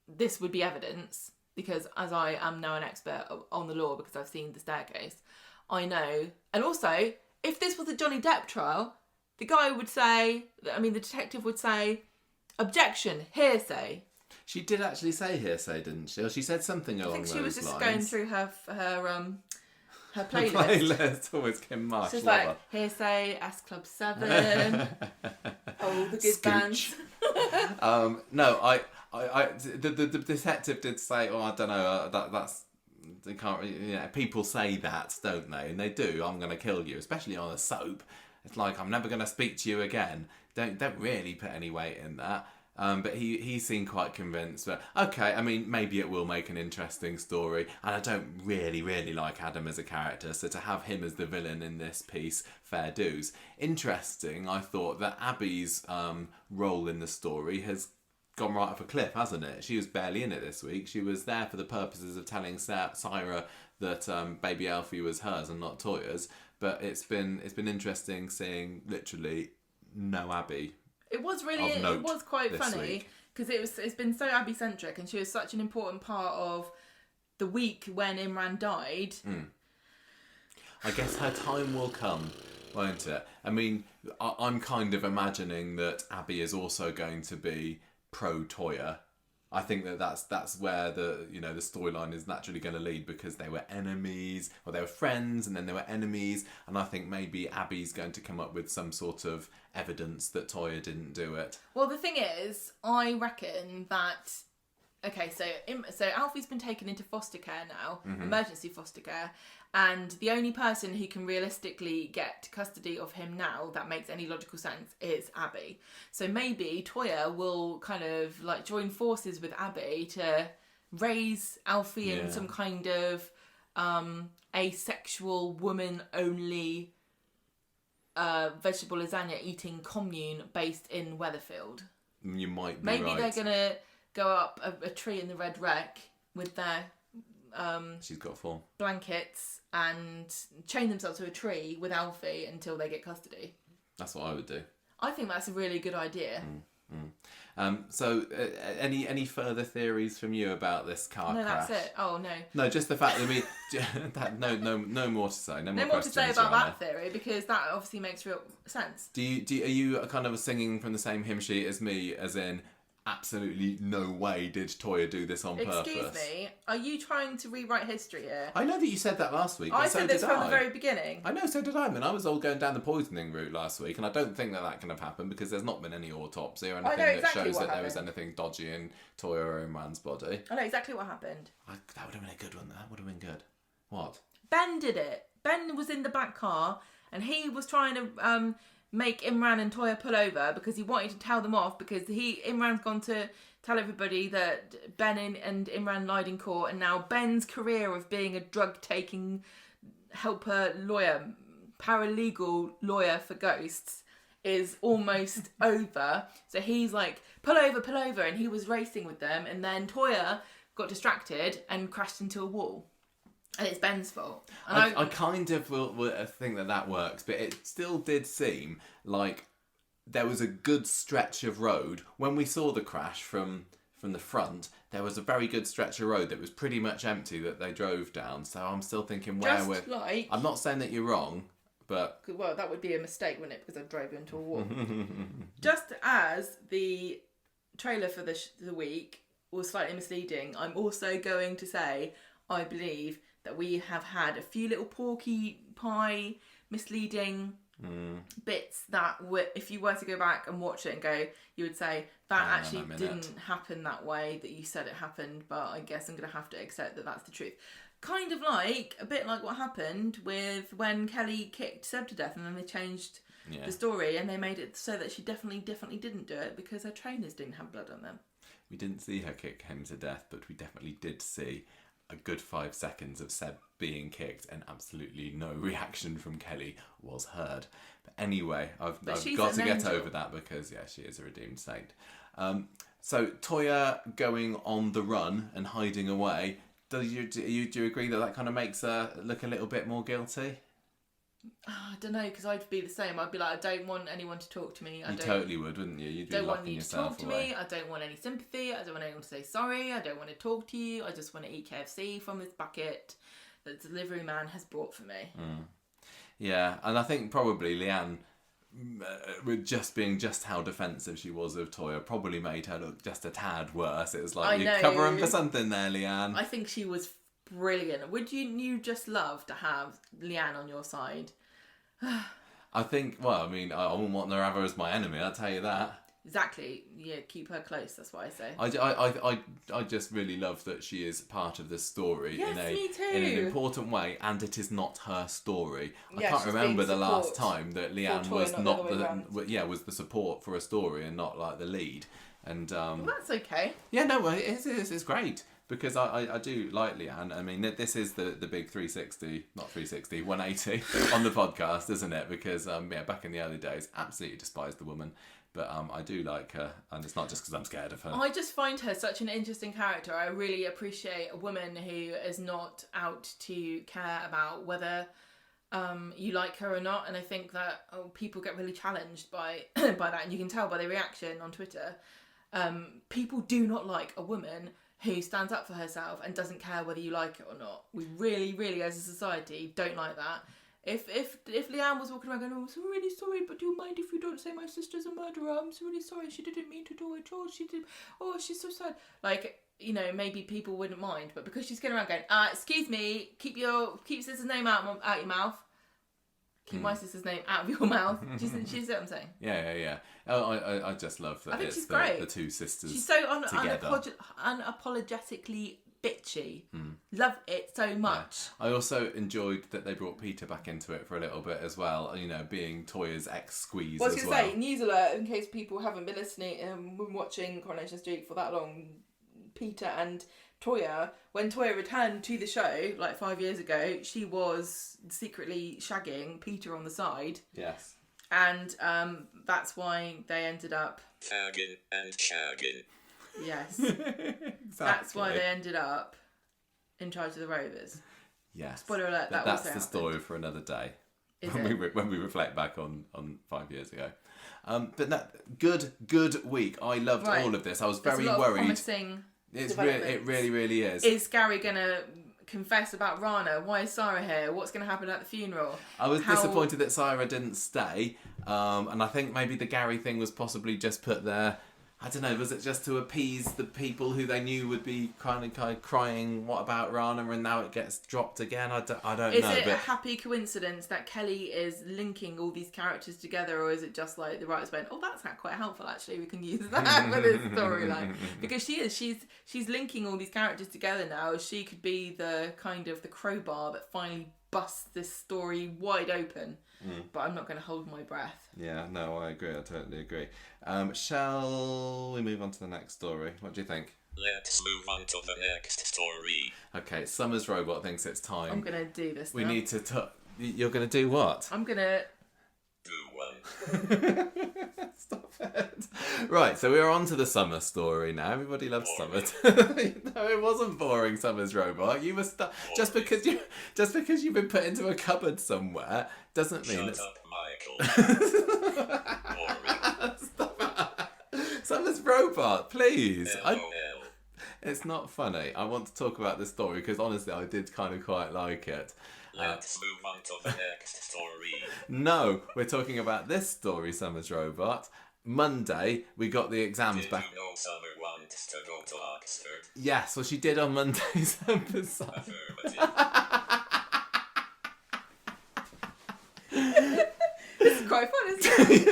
this would be evidence, because as I am now an expert on the law because I've seen the staircase, I know. And also, if this was a Johnny Depp trial, the guy would say, I mean, the detective would say, objection, hearsay. She did actually say hearsay, didn't she? Or she said something along those lines. I think she was just going through her playlist. Playlist, always Kim Marsh. She's like, hearsay, S Club 7, all the good bands. No, the detective did say, oh, I don't know, that's, they can't really, you know, people say that, don't they? And they do, I'm going to kill you, especially on a soap. It's like, I'm never going to speak to you again. Don't really put any weight in that. But he seemed quite convinced. But okay, I mean, maybe it will make an interesting story. And I don't really like Adam as a character, so to have him as the villain in this piece, fair dues. Interesting, I thought that Abby's role in the story has gone right off a cliff, hasn't it? She was barely in it this week. She was there for the purposes of telling Syra that baby Alfie was hers and not Toyah's. But it's been interesting seeing literally no Abby. It was quite funny because it's been so Abby centric, and she was such an important part of the week when Imran died. I guess her time will come, won't it? I mean, I'm kind of imagining that Abby is also going to be pro Toyah. I think that's where the storyline is naturally going to lead, because they were enemies, or they were friends and then they were enemies, and I think maybe Abby's going to come up with some sort of evidence that Toyah didn't do it. Well, the thing is, I reckon that so Alfie's been taken into foster care now, emergency foster care, and the only person who can realistically get custody of him now that makes any logical sense is Abby. So maybe Toyah will kind of like join forces with Abby to raise Alfie in some kind of asexual woman-only vegetable lasagna eating commune based in Weatherfield. You might be maybe right. They're going to go up a tree in the Red Wreck with their she's got 4 blankets and chain themselves to a tree with Alfie until they get custody. That's what I would do. I think that's a really good idea. So any further theories from you about this car crash? No, that's it. Oh no. No, just the fact that no more to say. No more to say about that theory, because that obviously makes real sense. Are you kind of singing from the same hymn sheet as me, as in absolutely no way did Toyah do this on purpose? Excuse me, are you trying to rewrite history here? I know that you said that last week, but I said this from the very beginning. I know, so did I. I mean, I was all going down the poisoning route last week, and I don't think that can have happened, because there's not been any autopsy or anything that shows that there was anything dodgy in Toyah or Imran's body. I know exactly what happened. That would have been a good one. That would have been good. What? Ben did it. Ben was in the back car, and he was trying to make Imran and Toyah pull over because he wanted to tell them off, because Imran's gone to tell everybody that Ben and Imran lied in court, and now Ben's career of being a drug-taking helper lawyer, paralegal lawyer for ghosts, is almost over. So he's like, pull over, and he was racing with them, and then Toyah got distracted and crashed into a wall. And it's Ben's fault. And I kind of will think that works, but it still did seem like there was a good stretch of road. When we saw the crash from the front, there was a very good stretch of road that was pretty much empty that they drove down. So I'm still thinking I'm not saying that you're wrong, but... Well, that would be a mistake, wouldn't it? Because I drove into a wall. Just as the trailer for the week was slightly misleading, I'm also going to say I believe that we have had a few little porky pie misleading bits that if you were to go back and watch it and go, you would say that didn't happen that way that you said it happened, but I guess I'm going to have to accept that that's the truth. Kind of like, a bit like what happened with when Kelly kicked Seb to death and then they changed the story and they made it so that she definitely didn't do it because her trainers didn't have blood on them. We didn't see her kick him to death, but we definitely did see a good 5 seconds of Seb being kicked and absolutely no reaction from Kelly was heard. But anyway, I've got to get over that because, she is a redeemed saint. So Toyah going on the run and hiding away, do you agree that kind of makes her look a little bit more guilty? I don't know, because I'd be the same. I'd be like, I don't want anyone to talk to me. You totally would, wouldn't you? You'd be don't want you to yourself talk to away. me. I don't want any sympathy. I don't want anyone to say sorry. I don't want to talk to you. I just want to eat KFC from this bucket that the delivery man has brought for me. Yeah, and I think probably Leanne, with just being just how defensive she was of Toyah, probably made her look just a tad worse. It was like, you're covering for something there, Leanne. I think she was brilliant. Would you just love to have Leanne on your side? I think, I wouldn't want to have her as my enemy, I'll tell you that. Exactly. Yeah, keep her close, that's what I say. I just really love that she is part of this story me too. in an important way, and it is not her story. I Yeah, can't remember the support last time that Leanne Toyah, was not the other way was the support for a story and not like the lead. And well, that's okay. Yeah, no, it's great. Because I do like Leanne. I mean, this is the big 360, not 360, 180 on the podcast, isn't it? Because, back in the early days, absolutely despised the woman. But I do like her, and it's not just because I'm scared of her. I just find her such an interesting character. I really appreciate a woman who is not out to care about whether you like her or not. And I think that people get really challenged by that, and you can tell by the reaction on Twitter. People do not like a woman who stands up for herself and doesn't care whether you like it or not. We really, really, as a society, don't like that. If Leanne was walking around going, I'm so really sorry, but do you mind if you don't say my sister's a murderer? I'm so really sorry, she didn't mean to do it. Oh, she did. Oh, she's so sad. Like, maybe people wouldn't mind, but because she's going around going, excuse me, keep sister's name out your mouth. Keep my sister's name out of your mouth. Do you see what I'm saying? Yeah. Oh, I just love that. I think it's she's great. The two sisters. She's so unapologetically bitchy. Love it so much. Yeah. I also enjoyed that they brought Peter back into it for a little bit as well. Being Toyah's ex-squeeze. Well, I was going to say, news alert, in case people haven't been listening and been watching Coronation Street for that long. Peter and Toyah, when Toyah returned to the show like 5 years ago, she was secretly shagging Peter on the side. Yes. And that's why they ended up fagging and shagging. Yes. Exactly. That's why they ended up in charge of the Rovers. Yes. Spoiler alert, that's the story for another day. When we reflect back on 5 years ago. But that good week. I loved all of this. I was very worried. It really, really is. Is Gary going to confess about Rana? Why is Sarah here? What's going to happen at the funeral? I was disappointed that Sarah didn't stay. And I think maybe the Gary thing was possibly just put there. I don't know, was it just to appease the people who they knew would be kind of crying, what about Rana, and now it gets dropped again? I don't know. Is it a happy coincidence that Kelly is linking all these characters together, or is it just like the writers went, that's not quite helpful actually, we can use that for this storyline? Because she's linking all these characters together now. She could be the kind of the crowbar that finally busts this story wide open. But I'm not going to hold my breath. Yeah, no, I agree. I totally agree. Shall we move on to the next story? What do you think? Let's move on to the next story. Okay, Summer's robot thinks it's time. I'm going to do this We now. need to... You're going to do what? I'm going to... Do one. Stop it. Right, so we're on to the Summer story now. Everybody loves Boring. Summer. No, it wasn't boring, Summer's robot. You were just because you've been put into a cupboard somewhere doesn't mean Shut up, Michael. Boring. Stop it. Summer's robot, please. LOL. It's not funny. I want to talk about this story because honestly, I did kind of quite like it. Let's move on to the next story. No, we're talking about this story, Summer's robot. Monday, we got the exams back. Did you know Summer wants to go to Oxford? Yes, well, she did on Monday's episode. Affirmative. This is quite fun, isn't it?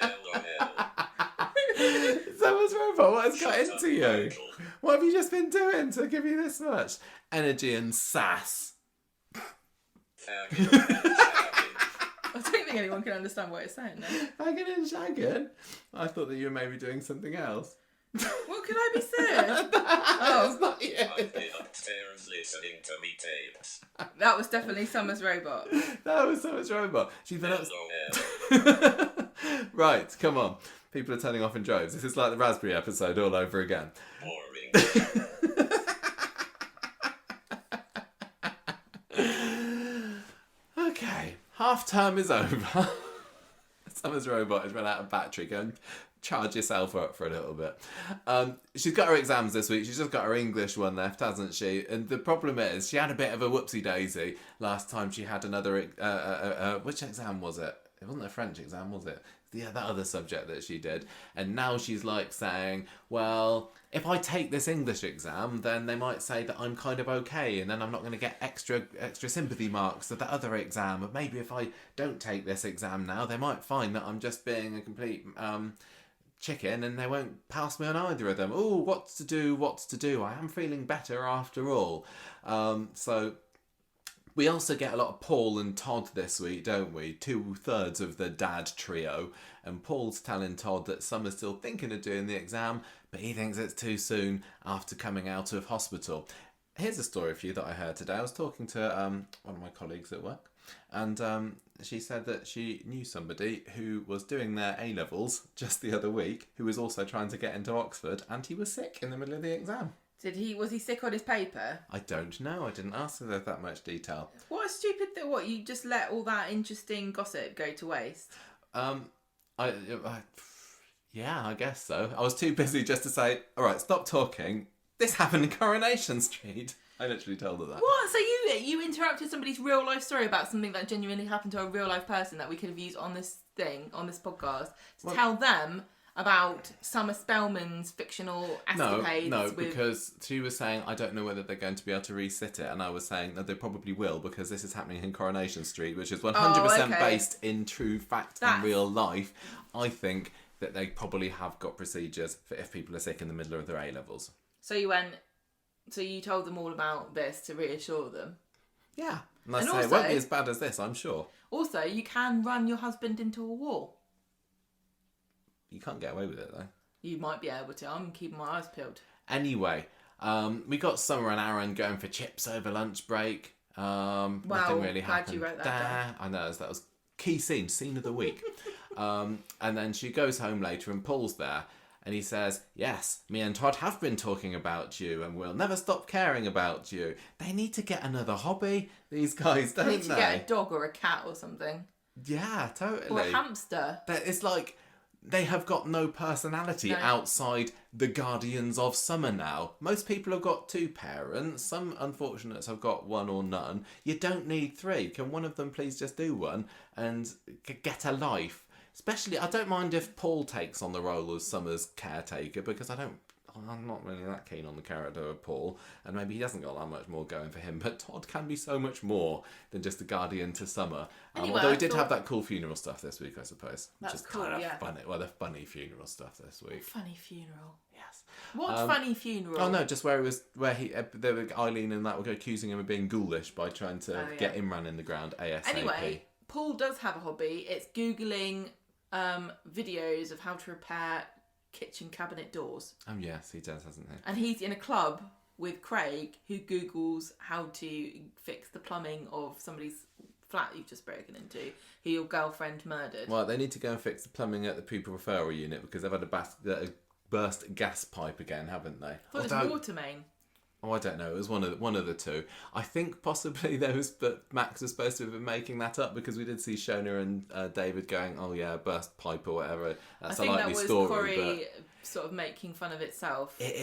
LOL. Summer's robot, what has got Shut into up, you? Michael. What have have you just been doing to give you this much energy and sass? I don't think anyone can understand what it's saying then. Fagging and shagging? I thought that you were maybe doing something else. What could I be saying? That's not you. I've been upstairs listening to me tapes. That was definitely Summer's robot. That was so much robot. She's been up. Hello. Right, come on. People are turning off in droves. This is like the Raspberry episode all over again. Boring. Okay, half term is over. Summer's robot has run out of battery. Go and charge yourself up for a little bit. She's got her exams this week. She's just got her English one left, hasn't she? And the problem is, she had a bit of a whoopsie daisy last time. She had another. Which exam was it? It wasn't a French exam, was it? Yeah, that other subject that she did. And now she's like saying, well, if I take this English exam, then they might say that I'm kind of okay, and then I'm not going to get extra sympathy marks for the other exam. And maybe if I don't take this exam now, they might find that I'm just being a complete chicken, and they won't pass me on either of them. Oh, what's to do? I am feeling better after all. So we also get a lot of Paul and Todd this week, don't we? 2/3 of the dad trio. And Paul's telling Todd that Summer's still thinking of doing the exam, but he thinks it's too soon after coming out of hospital. Here's a story for you that I heard today. I was talking to one of my colleagues at work, and she said that she knew somebody who was doing their A-levels just the other week, who was also trying to get into Oxford, and he was sick in the middle of the exam. Was he sick on his paper? I don't know. I didn't ask her that much detail. What a stupid thing. What, you just let all that interesting gossip go to waste? Yeah, I guess so. I was too busy just to say, all right, stop talking. This happened in Coronation Street. I literally told her that. What? So you interrupted somebody's real life story about something that genuinely happened to a real life person that we could have used on this podcast, to tell them about Summer Spellman's fictional escapades. No, because she was saying, I don't know whether they're going to be able to resit it, and I was saying that they probably will, because this is happening in Coronation Street, which is 100% based in true fact and real life. I think that they probably have got procedures for if people are sick in the middle of their A-levels. So you told them all about this to reassure them? Yeah. And I say, it won't be as bad as this, I'm sure. Also, you can run your husband into a wall. You can't get away with it, though. You might be able to. I'm keeping my eyes peeled. Anyway, we got Summer and Aaron going for chips over lunch break. Nothing really happened. Glad you wrote that down. I know, that was key scene of the week. And then she goes home later and Paul's there. And he says, yes, me and Todd have been talking about you and we'll never stop caring about you. They need to get another hobby, these guys, don't they? They need to get a dog or a cat or something. Yeah, totally. Or a hamster. It's like they have got no personality outside the guardians of summer now. Most people have got 2 parents. Some unfortunates have got 1 or none. You don't need 3. Can one of them please just do one and get a life? Especially, I don't mind if Paul takes on the role of Summer's caretaker, because I'm not really that keen on the character of Paul, and maybe he hasn't got that much more going for him, but Todd can be so much more than just a guardian to Summer. Although he did have that cool funeral stuff this week, I suppose. That's which is cool, kind of yeah. funny. Well, the funny funeral stuff this week. Funny funeral. Yes. What funny funeral? Oh no, just where Eileen and that were accusing him of being ghoulish by trying to get Imran in the ground ASAP. Anyway, Paul does have a hobby. It's Googling videos of how to repair kitchen cabinet doors. Oh yes, he does, hasn't he? And he's in a club with Craig, who Googles how to fix the plumbing of somebody's flat you've just broken into, who your girlfriend murdered. Well, they need to go and fix the plumbing at the pupil referral unit, because they've had a burst gas pipe again, haven't they? I thought it was water main. Oh, I don't know. It was one of the 2. I think possibly but Max was supposed to have been making that up, because we did see Shona and David going, "Oh yeah, burst pipe or whatever." That's a likely story. I think that was Corrie sort of making fun of itself. It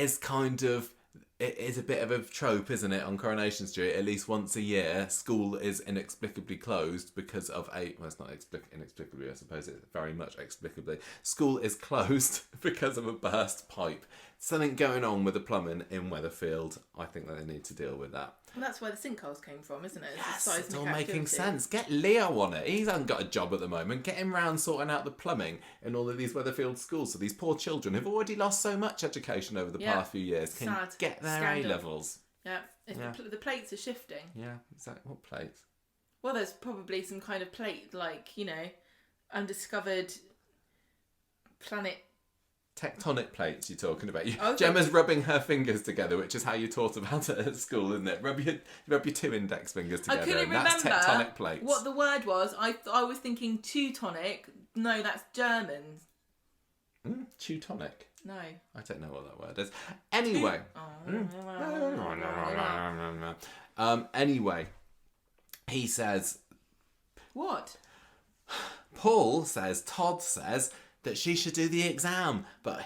is a bit of a trope, isn't it? On Coronation Street, at least once a year, school is inexplicably closed because of it's not inexplicably, I suppose it's very much explicably. School is closed because of a burst pipe. Something going on with the plumbing in Weatherfield. I think that they need to deal with that. Well, that's where the sinkholes came from, isn't it? Yes, it's all making sense. Get Leo on it. He hasn't got a job at the moment. Get him round sorting out the plumbing in all of these Weatherfield schools. So these poor children who've already lost so much education over the past few years can get their A-levels. Yeah, the plates are shifting. Yeah, exactly. What plates? Well, there's probably some kind of plate, like, undiscovered planet. Tectonic plates you're talking about. Gemma's rubbing her fingers together, which is how you taught about it at school, isn't it? Rub your two index fingers together. I couldn't remember that's tectonic plates. What the word was. I was thinking Teutonic. No, that's German. Teutonic? No. I don't know what that word is. Anyway. Anyway, he says... What? Todd says that she should do the exam, but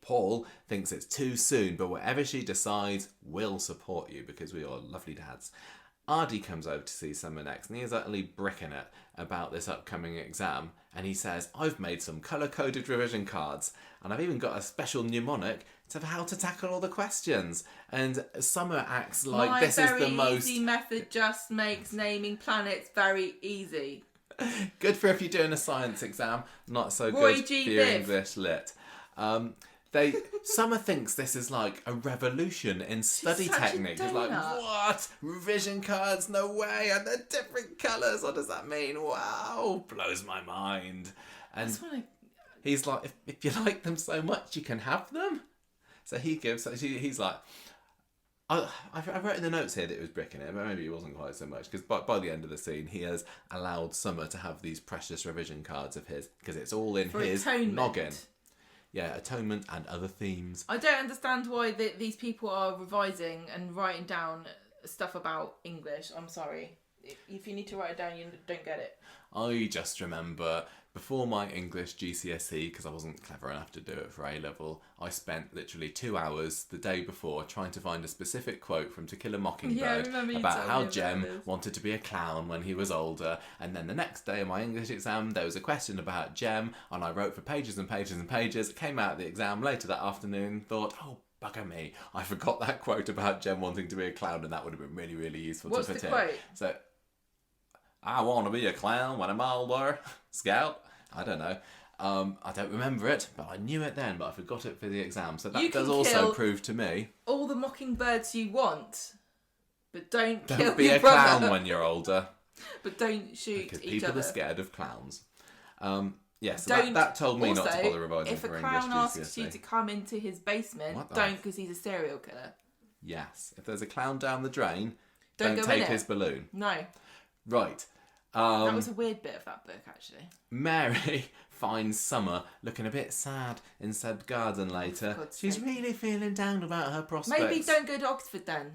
Paul, thinks it's too soon, but whatever she decides, we'll support you because we are lovely dads. Aadi comes over to see Summer next, and he is utterly bricking it about this upcoming exam, and he says, I've made some colour-coded revision cards, and I've even got a special mnemonic to how to tackle all the questions. And Summer acts like this is the most... My very easy method just makes naming planets very easy. Good for if you're doing a science exam, not so good for your English lit. Summer thinks this is like a revolution in study technique. It's like, what? Revision cards? No way. And they're different colours. What does that mean? Wow. Blows my mind. And he's like, if you like them so much, you can have them. So he's like, I wrote in the notes here that it was bricking it, but maybe it wasn't quite so much, because by the end of the scene, he has allowed Summer to have these precious revision cards of his, because it's all in his noggin. Yeah, atonement and other themes. I don't understand why these people are revising and writing down stuff about English. I'm sorry. If you need to write it down, you don't get it. I just remember before my English GCSE, because I wasn't clever enough to do it for A-level, I spent literally 2 hours the day before trying to find a specific quote from To Kill a Mockingbird about how Jem wanted to be a clown when he was older. And then the next day of my English exam, there was a question about Jem, and I wrote for pages and pages and pages. Came out of the exam later that afternoon, thought, oh, bugger me, I forgot that quote about Jem wanting to be a clown, and that would have been really, really useful to put in. What's the quote? So, I want to be a clown when I'm older. Scout? I don't know. I don't remember it, but I knew it then, but I forgot it for the exam. So that does also prove to me... all the mockingbirds you want, but don't kill your brother. Don't be a clown when you're older. But don't shoot each other. Because people are scared of clowns. Yes, that told me not to bother revising for English GCSE. If a clown asks you to come into his basement, don't, because he's a serial killer. Yes. If there's a clown down the drain, don't take his balloon. No. Right. That was a weird bit of that book, actually. Mary finds Summer looking a bit sad in said garden later. She's really feeling down about her prospects. Maybe don't go to Oxford then.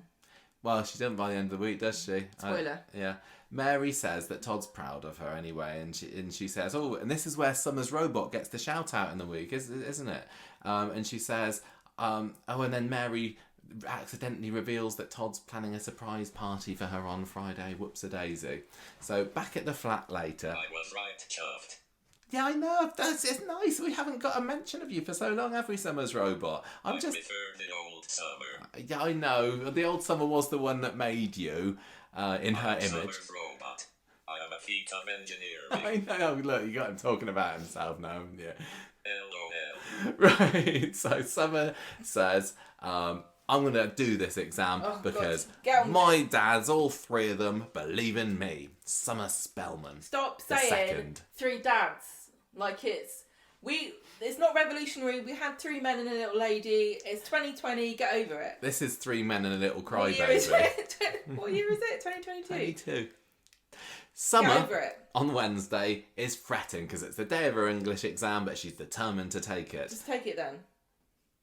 Well, she doesn't by the end of the week, does she? Spoiler. Yeah. Mary says that Todd's proud of her anyway, and she says, oh, and this is where Summer's robot gets the shout out in the week, isn't it? And she says, and then Mary accidentally reveals that Todd's planning a surprise party for her on Friday. Whoops-a-daisy. So back at the flat later. I was right, chuffed. Yeah, I know. It's nice. We haven't got a mention of you for so long, have we, Summer's robot? I prefer the old Summer. Yeah, I know. The old Summer was the one that made you in her image. Summer's robot. I am a feet-up engineer. I know. Look, you got him talking about himself now, haven't you? LOL. Right. So Summer says, I'm going to do this exam because my dads, all three of them, believe in me. Summer Spellman. Stop saying three dads like it's not revolutionary. We had 3 men and a little lady. It's 2020. Get over it. This is 3 men and a little crybaby. What year is it? 2022. 22. Summer on Wednesday is fretting because it's the day of her English exam, but she's determined to take it. Just take it then.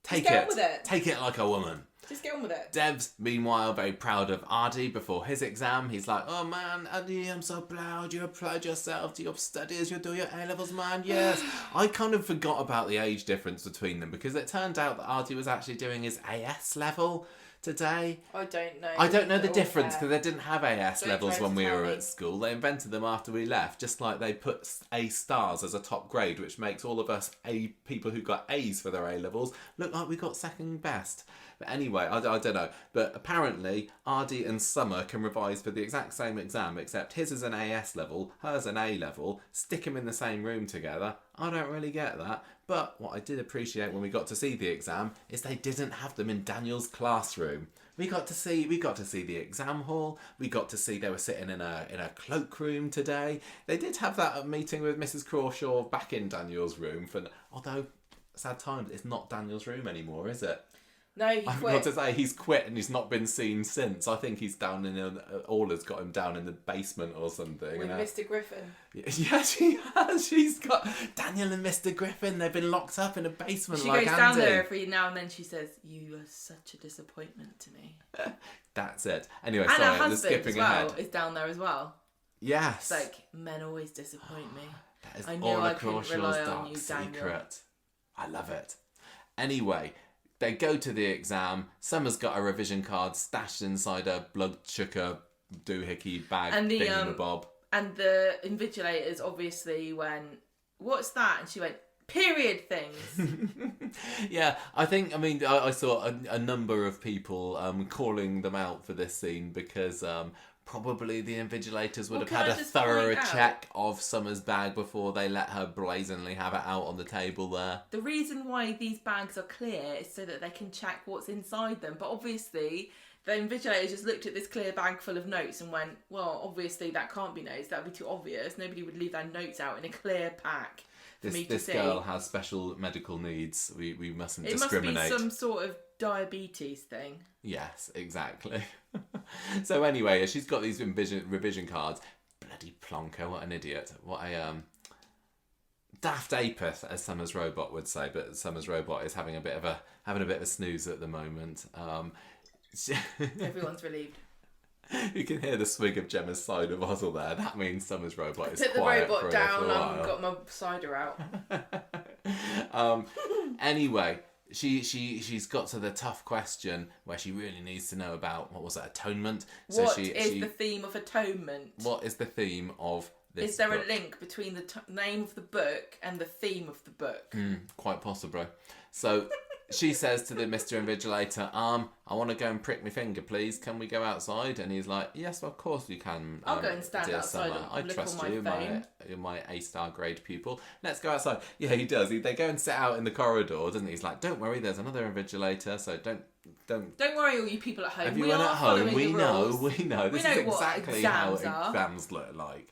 Take it. Take it like a woman. Just get on with it. Deb's, meanwhile, very proud of Aadi before his exam. He's like, oh man, Aadi, I'm so proud. You applied yourself to your studies. You'll do your A-levels, man. Yes. I kind of forgot about the age difference between them because it turned out that Aadi was actually doing his AS level today. I don't know the difference because they didn't have AS levels when we were at school. They invented them after we left, just like they put A stars as a top grade, which makes all of us people who got A's for their A levels look like we got second best. But anyway, I don't know. But apparently, Aadi and Summer can revise for the exact same exam, except his is an AS level, hers an A level. Stick them in the same room together. I don't really get that. But what I did appreciate when we got to see the exam is they didn't have them in Daniel's classroom. We got to see the exam hall. We got to see they were sitting in a cloakroom today. They did have that meeting with Mrs. Crawshaw back in Daniel's room. Although, sad times, it's not Daniel's room anymore, is it? No, he quit. I've got to say, he's quit and he's not been seen since. I think he's down in Orla's got him down in the basement or something. With Mr. Griffin. Yeah, she has. She's got Daniel and Mr. Griffin. They've been locked up in a basement. She like goes Andy. down there every now and then. She says, "You are such a disappointment to me." That's it. Anyway, and sorry, her I'm husband skipping as well ahead. is down there as well. Yes. It's like, men always disappoint me. That is I knew Orla I couldn't Crawshaw's rely on dark you, Daniel. secret. I love it. Anyway, they go to the exam. Summer's got a revision card stashed inside her blood sugar doohickey bag And the thingamabob. And the invigilators obviously went, "What's that?" And she went, "Period things." Yeah, I saw a number of people calling them out for this scene because probably the invigilators would have had a thorough check of Summer's bag before they let her brazenly have it out on the table there. The reason why these bags are clear is so that they can check what's inside them. But obviously, the invigilators just looked at this clear bag full of notes and went, well, obviously that can't be notes. That would be too obvious. Nobody would leave their notes out in a clear pack for me to see. This girl has special medical needs. We mustn't discriminate. It must be some sort of diabetes thing. Yes, exactly. So anyway, she's got these revision cards. Bloody plonker, what an idiot. What a daft apeth, as Summer's robot would say, but Summer's robot is having a bit of a snooze at the moment. Everyone's relieved. You can hear the swig of Gemma's cider bottle there. That means Summer's robot is Put the quiet robot for down. a while. I've got my cider out. Anyway, she's got to the tough question where she really needs to know about, what was it, atonement? What is the theme of atonement? What is the theme of this Is there book? a link between the name of the book and the theme of the book? Quite possibly. So she says to the Mr. Invigilator, I want to go and prick my finger, please. Can we go outside? And he's like, yes, of course you can. I'll go and stand dear outside Summer. and I look trust on you, my phone. my A-star grade pupil. Let's go outside. Yeah, he does. They go and sit out in the corridor, doesn't he? He's like, don't worry, there's another invigilator, so don't worry, all you people at home. Everyone at home, we know. This know is exactly how exams exams look like.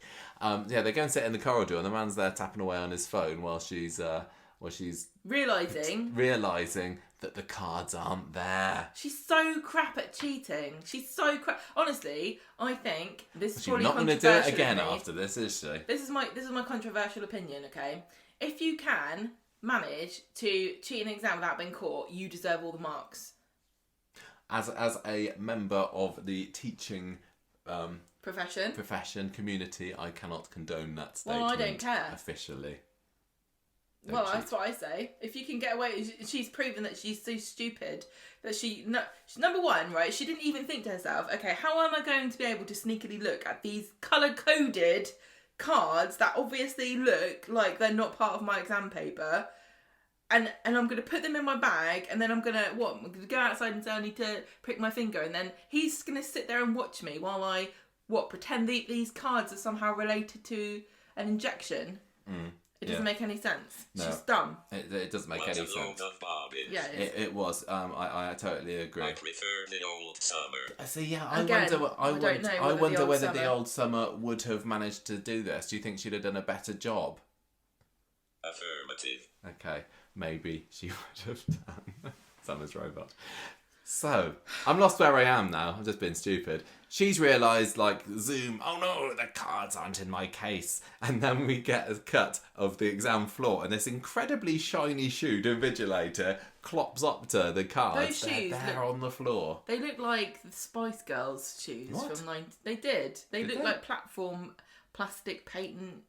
They go and sit in the corridor, and the man's there tapping away on his phone while she's realising that the cards aren't there. She's so crap at cheating. She's so crap. Honestly, I think this is She's probably not going to do it again of me. after this, is she? This is my controversial opinion. Okay, if you can manage to cheat an exam without being caught, you deserve all the marks. As a member of the teaching profession community, I cannot condone that statement. Well, I don't care officially. Well, that's what I say. If you can get away, she's proven that she's so stupid that she's number one, right? She didn't even think to herself, okay, how am I going to be able to sneakily look at these colour-coded cards that obviously look like they're not part of my exam paper, and I'm going to put them in my bag, and then I'm going to go outside and say I need to prick my finger, and then he's going to sit there and watch me while I pretend these cards are somehow related to an injection. It doesn't make any sense. No. She's dumb. It doesn't make any sense. Yeah, it was. I totally agree. I prefer the old Summer. So yeah, I wonder whether the old Summer would have managed to do this. Do you think she'd have done a better job? Affirmative. Okay, maybe she would have done. Summer's robot. So, I'm lost where I am now. I've just been stupid. She's realised, Zoom, oh no, the cards aren't in my case. And then we get a cut of the exam floor, and this incredibly shiny shoe invigilator clops up to the cards. Those shoes they're on the floor. They look like the Spice Girls shoes What? from 90. They did. They Did look they? like platform, plastic patent,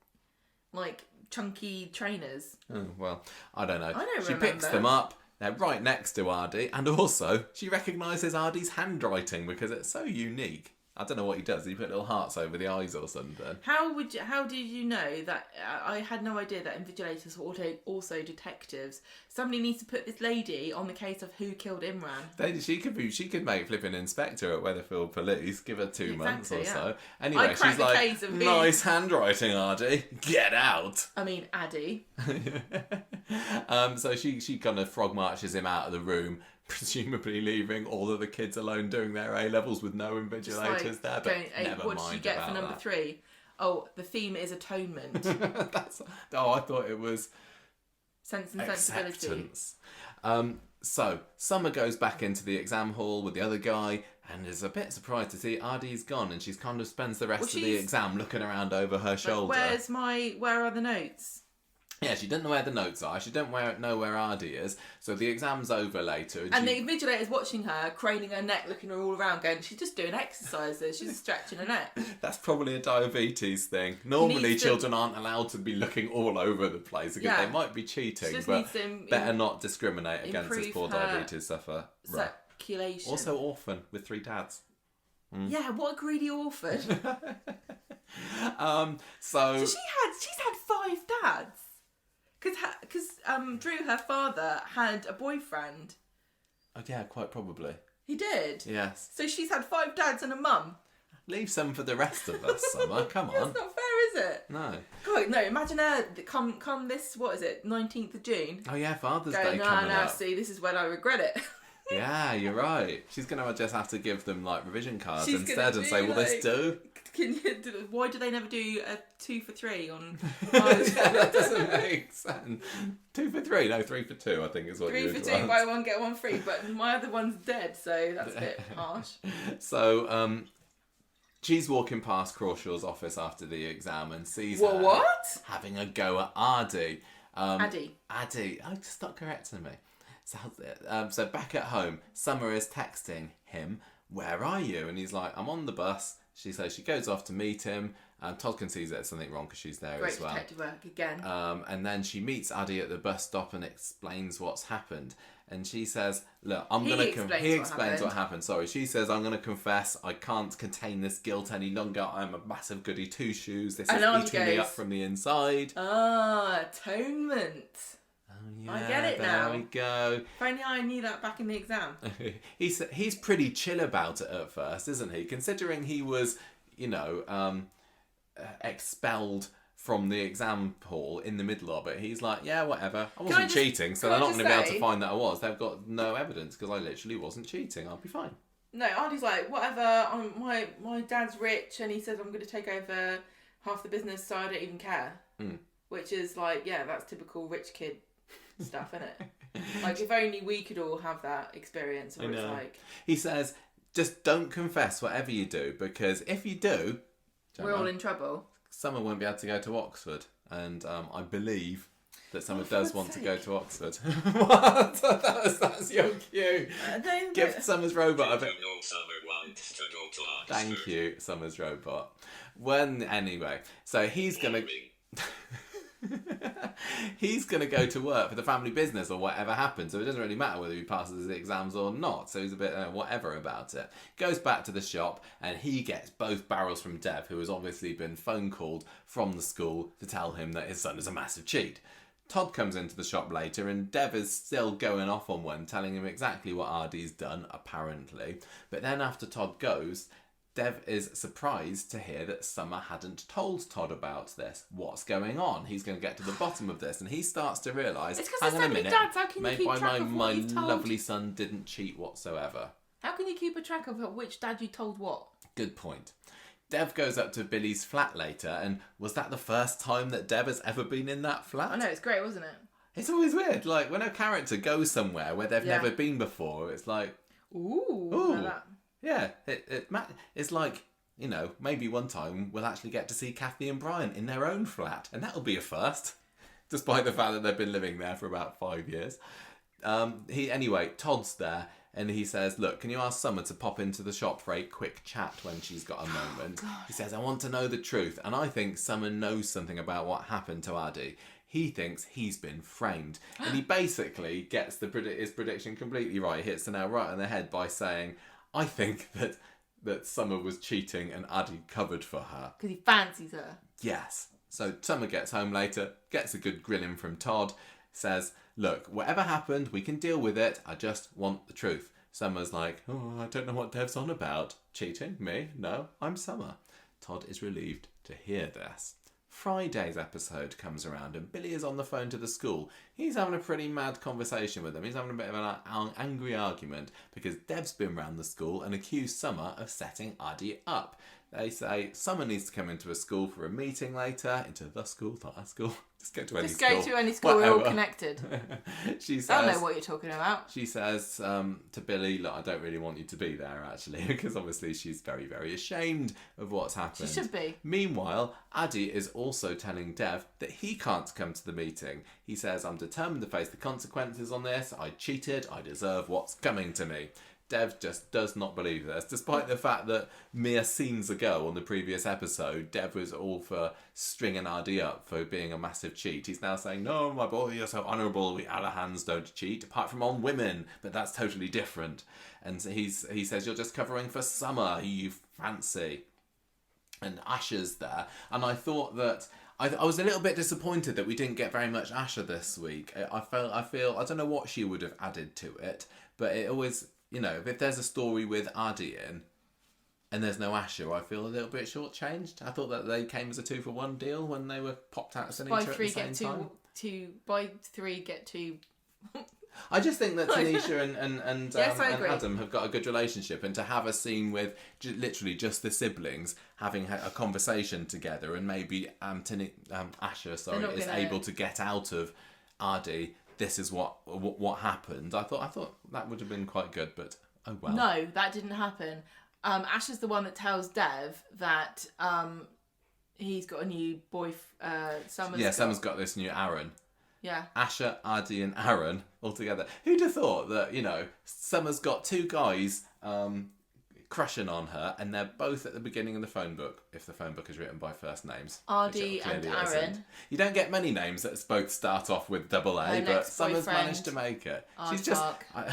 chunky trainers. Oh, well, I don't know. I don't She picks remember. them up. They're right next to Aadi, and also she recognises Aadi's handwriting because it's so unique. I don't know what he does. He put little hearts over the eyes or something. How did you know that? I had no idea that invigilators were also detectives. Somebody needs to put this lady on the case of who killed Imran. She could make flipping inspector at Weatherfield Police. Give her 2 months or so. I Anyway, cracked she's the like, case of nice handwriting, Aadi. Get out. I mean, Aadi. So she kind of frog marches him out of the room, presumably leaving all of the kids alone doing their A-levels with no invigilators there. But never what mind did you get about for number that. 3? Oh, the theme is atonement. I thought it was Sense and sensibility. acceptance. So Summer goes back into the exam hall with the other guy and is a bit surprised to see Aadi's gone, and she's kind of spends the rest of the exam looking around over her shoulder. Where are the notes? Yeah, she doesn't know where the notes are. She doesn't know where Aadi is. So the exam's over later. And the invigilator's watching her, craning her neck, looking her all around, going, she's just doing exercises. She's stretching her neck. That's probably a diabetes thing. Normally, children aren't allowed to be looking all over the place because they might be cheating, but better not discriminate against this poor diabetes sufferer. Circulation. Also orphan with 3 dads. Yeah, what a greedy orphan. So she's had 5 dads. Because Drew, her father, had a boyfriend. Oh yeah, quite probably. He did? Yes. So she's had 5 dads and a mum. Leave some for the rest of us, Summer. Come on. That's not fair, is it? No. God, no, imagine her come this, 19th of June. Oh yeah, Father's Day coming up. See, this is when I regret it. Yeah, you're right. She's going to just have to give them like revision cards instead and say, will this do? Why do they never do a 2 for 3 on... That doesn't make sense. 2 for 3? No, 3 for 2 I think is what 3 for 2, buy one, get one free. But my other one's dead, so that's a bit harsh. So, she's walking past Crawshaw's office after the exam and sees her what? having a go at Aadi. Aadi. Oh, stop correcting me. So back at home, Summer is texting him, where are you? And he's like, I'm on the bus. She says she goes off to meet him. Todd can see that there's something wrong because she's there as well. Great detective work again. And then she meets Aadi at the bus stop and explains what's happened. And she says, look, He explains what happened. Sorry. She says, I'm going to confess. I can't contain this guilt any longer. I'm a massive goody two-shoes. This is eating me up from the inside. Atonement. Yeah, I get it now. There we go. If only I knew that back in the exam. He's pretty chill about it at first, isn't he? Considering he was, expelled from the exam hall in the middle of it. He's like, yeah, whatever. I wasn't cheating, so they're not going to be able to find that I was. They've got no evidence because I literally wasn't cheating. I'll be fine. No, Aadi's like, whatever. My dad's rich, and he says I'm going to take over half the business, so I don't even care. Which is like, yeah, that's typical rich kid stuff, isn't it? Like, if only we could all have that experience. Where it's like, he says, just don't confess whatever you do, because if you do, we're all in trouble. Summer won't be able to go to Oxford, and I believe that Summer does want to go to Oxford. What? That's your cue. Give Summer's robot a bit. Thank you, Summer's robot. Anyway, so he's gonna. He's going to go to work for the family business or whatever happens, so it doesn't really matter whether he passes the exams or not, so he's a bit whatever about it. Goes back to the shop and he gets both barrels from Dev, who has obviously been phone called from the school to tell him that his son is a massive cheat. Todd comes into the shop later and Dev is still going off on one, telling him exactly what Aadi's done, apparently. But then after Todd goes, Dev is surprised to hear that Summer hadn't told Todd about this. What's going on? He's going to get to the bottom of this, and he starts to realise, hang on a minute, maybe my lovely son didn't cheat whatsoever. How can you keep a track of which dad you told what? Good point. Dev goes up to Billy's flat later, and was that the first time that Dev has ever been in that flat? I know, it's great, wasn't it? It's always weird, like when a character goes somewhere where they've never been before, it's like, ooh. Like that. Yeah, it's like, maybe one time we'll actually get to see Kathy and Brian in their own flat, and that'll be a first, despite the fact that they've been living there for about 5 years. Todd's there, and he says, look, can you ask Summer to pop into the shop for a quick chat when she's got a moment? He says, I want to know the truth, and I think Summer knows something about what happened to Aadi. He thinks he's been framed, and he basically gets his prediction completely right. He hits the nail right on the head by saying, I think that that Summer was cheating and Aadi covered for her. Because he fancies her. Yes. So Summer gets home later, gets a good grilling from Todd, says, look, whatever happened, we can deal with it. I just want the truth. Summer's like, oh, I don't know what Dev's on about. Cheating? Me? No, I'm Summer. Todd is relieved to hear this. Friday's episode comes around and Billy is on the phone to the school. He's having a pretty mad conversation with them. He's having a bit of an angry argument because Dev's been round the school and accused Summer of setting Aadi up. They say Summer needs to come into a school for a meeting later. Into the school, not a school. Just go to any school. Just go to any school. Whatever. We're all connected. She says, I don't know what you're talking about. She says to Billy, look, I don't really want you to be there, actually, because obviously she's very, very ashamed of what's happened. She should be. Meanwhile, Aadi is also telling Dev that he can't come to the meeting. He says, I'm determined to face the consequences on this. I cheated. I deserve what's coming to me. Dev just does not believe this, despite the fact that mere scenes ago on the previous episode, Dev was all for stringing Aadi up for being a massive cheat. He's now saying, no, my boy, you're so honourable, we Alahans don't cheat, apart from on women, but that's totally different. And so he says, you're just covering for Summer, who you fancy. And Asher's there, and I thought that I was a little bit disappointed that we didn't get very much Asher this week. I feel I don't know what she would have added to it, but it always, you know, if there's a story with Aadi in and there's no Asher, I feel a little bit shortchanged. I thought that they came as a 2-for-1 deal when they were popped out of Tanisha at the same time. Buy 3, get 2. I just think that Tanisha and yes, and Adam have got a good relationship, and to have a scene with literally just the siblings having a conversation together, and maybe Asher is able to get out of Aadi. This is what happened. I thought that would have been quite good, but oh well. No, that didn't happen. Asher's the one that tells Dev that he's got a new boyfriend. Summer's got this new Aaron. Yeah. Asher, Aadi and Aaron all together. Who'd have thought that, you know, Summer's got 2 guys crushing on her, and they're both at the beginning of the phone book, if the phone book is written by first names. Aadi and Aaron. You don't get many names that both start off with double A, but Summer's managed to make it. She's just... and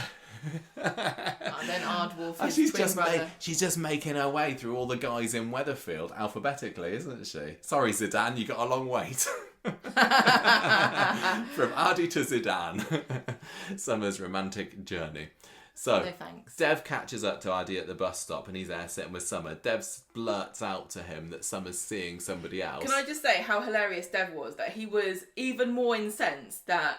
then Aardwolf, his twin brother. She's just making her way through all the guys in Weatherfield alphabetically, isn't she? Sorry, Zidane, you got a long wait. From Aadi to Zidane. Summer's romantic journey. So, no thanks. Dev catches up to Aadi at the bus stop and he's there sitting with Summer. Dev blurts out to him that Summer's seeing somebody else. Can I just say how hilarious Dev was? That he was even more incensed that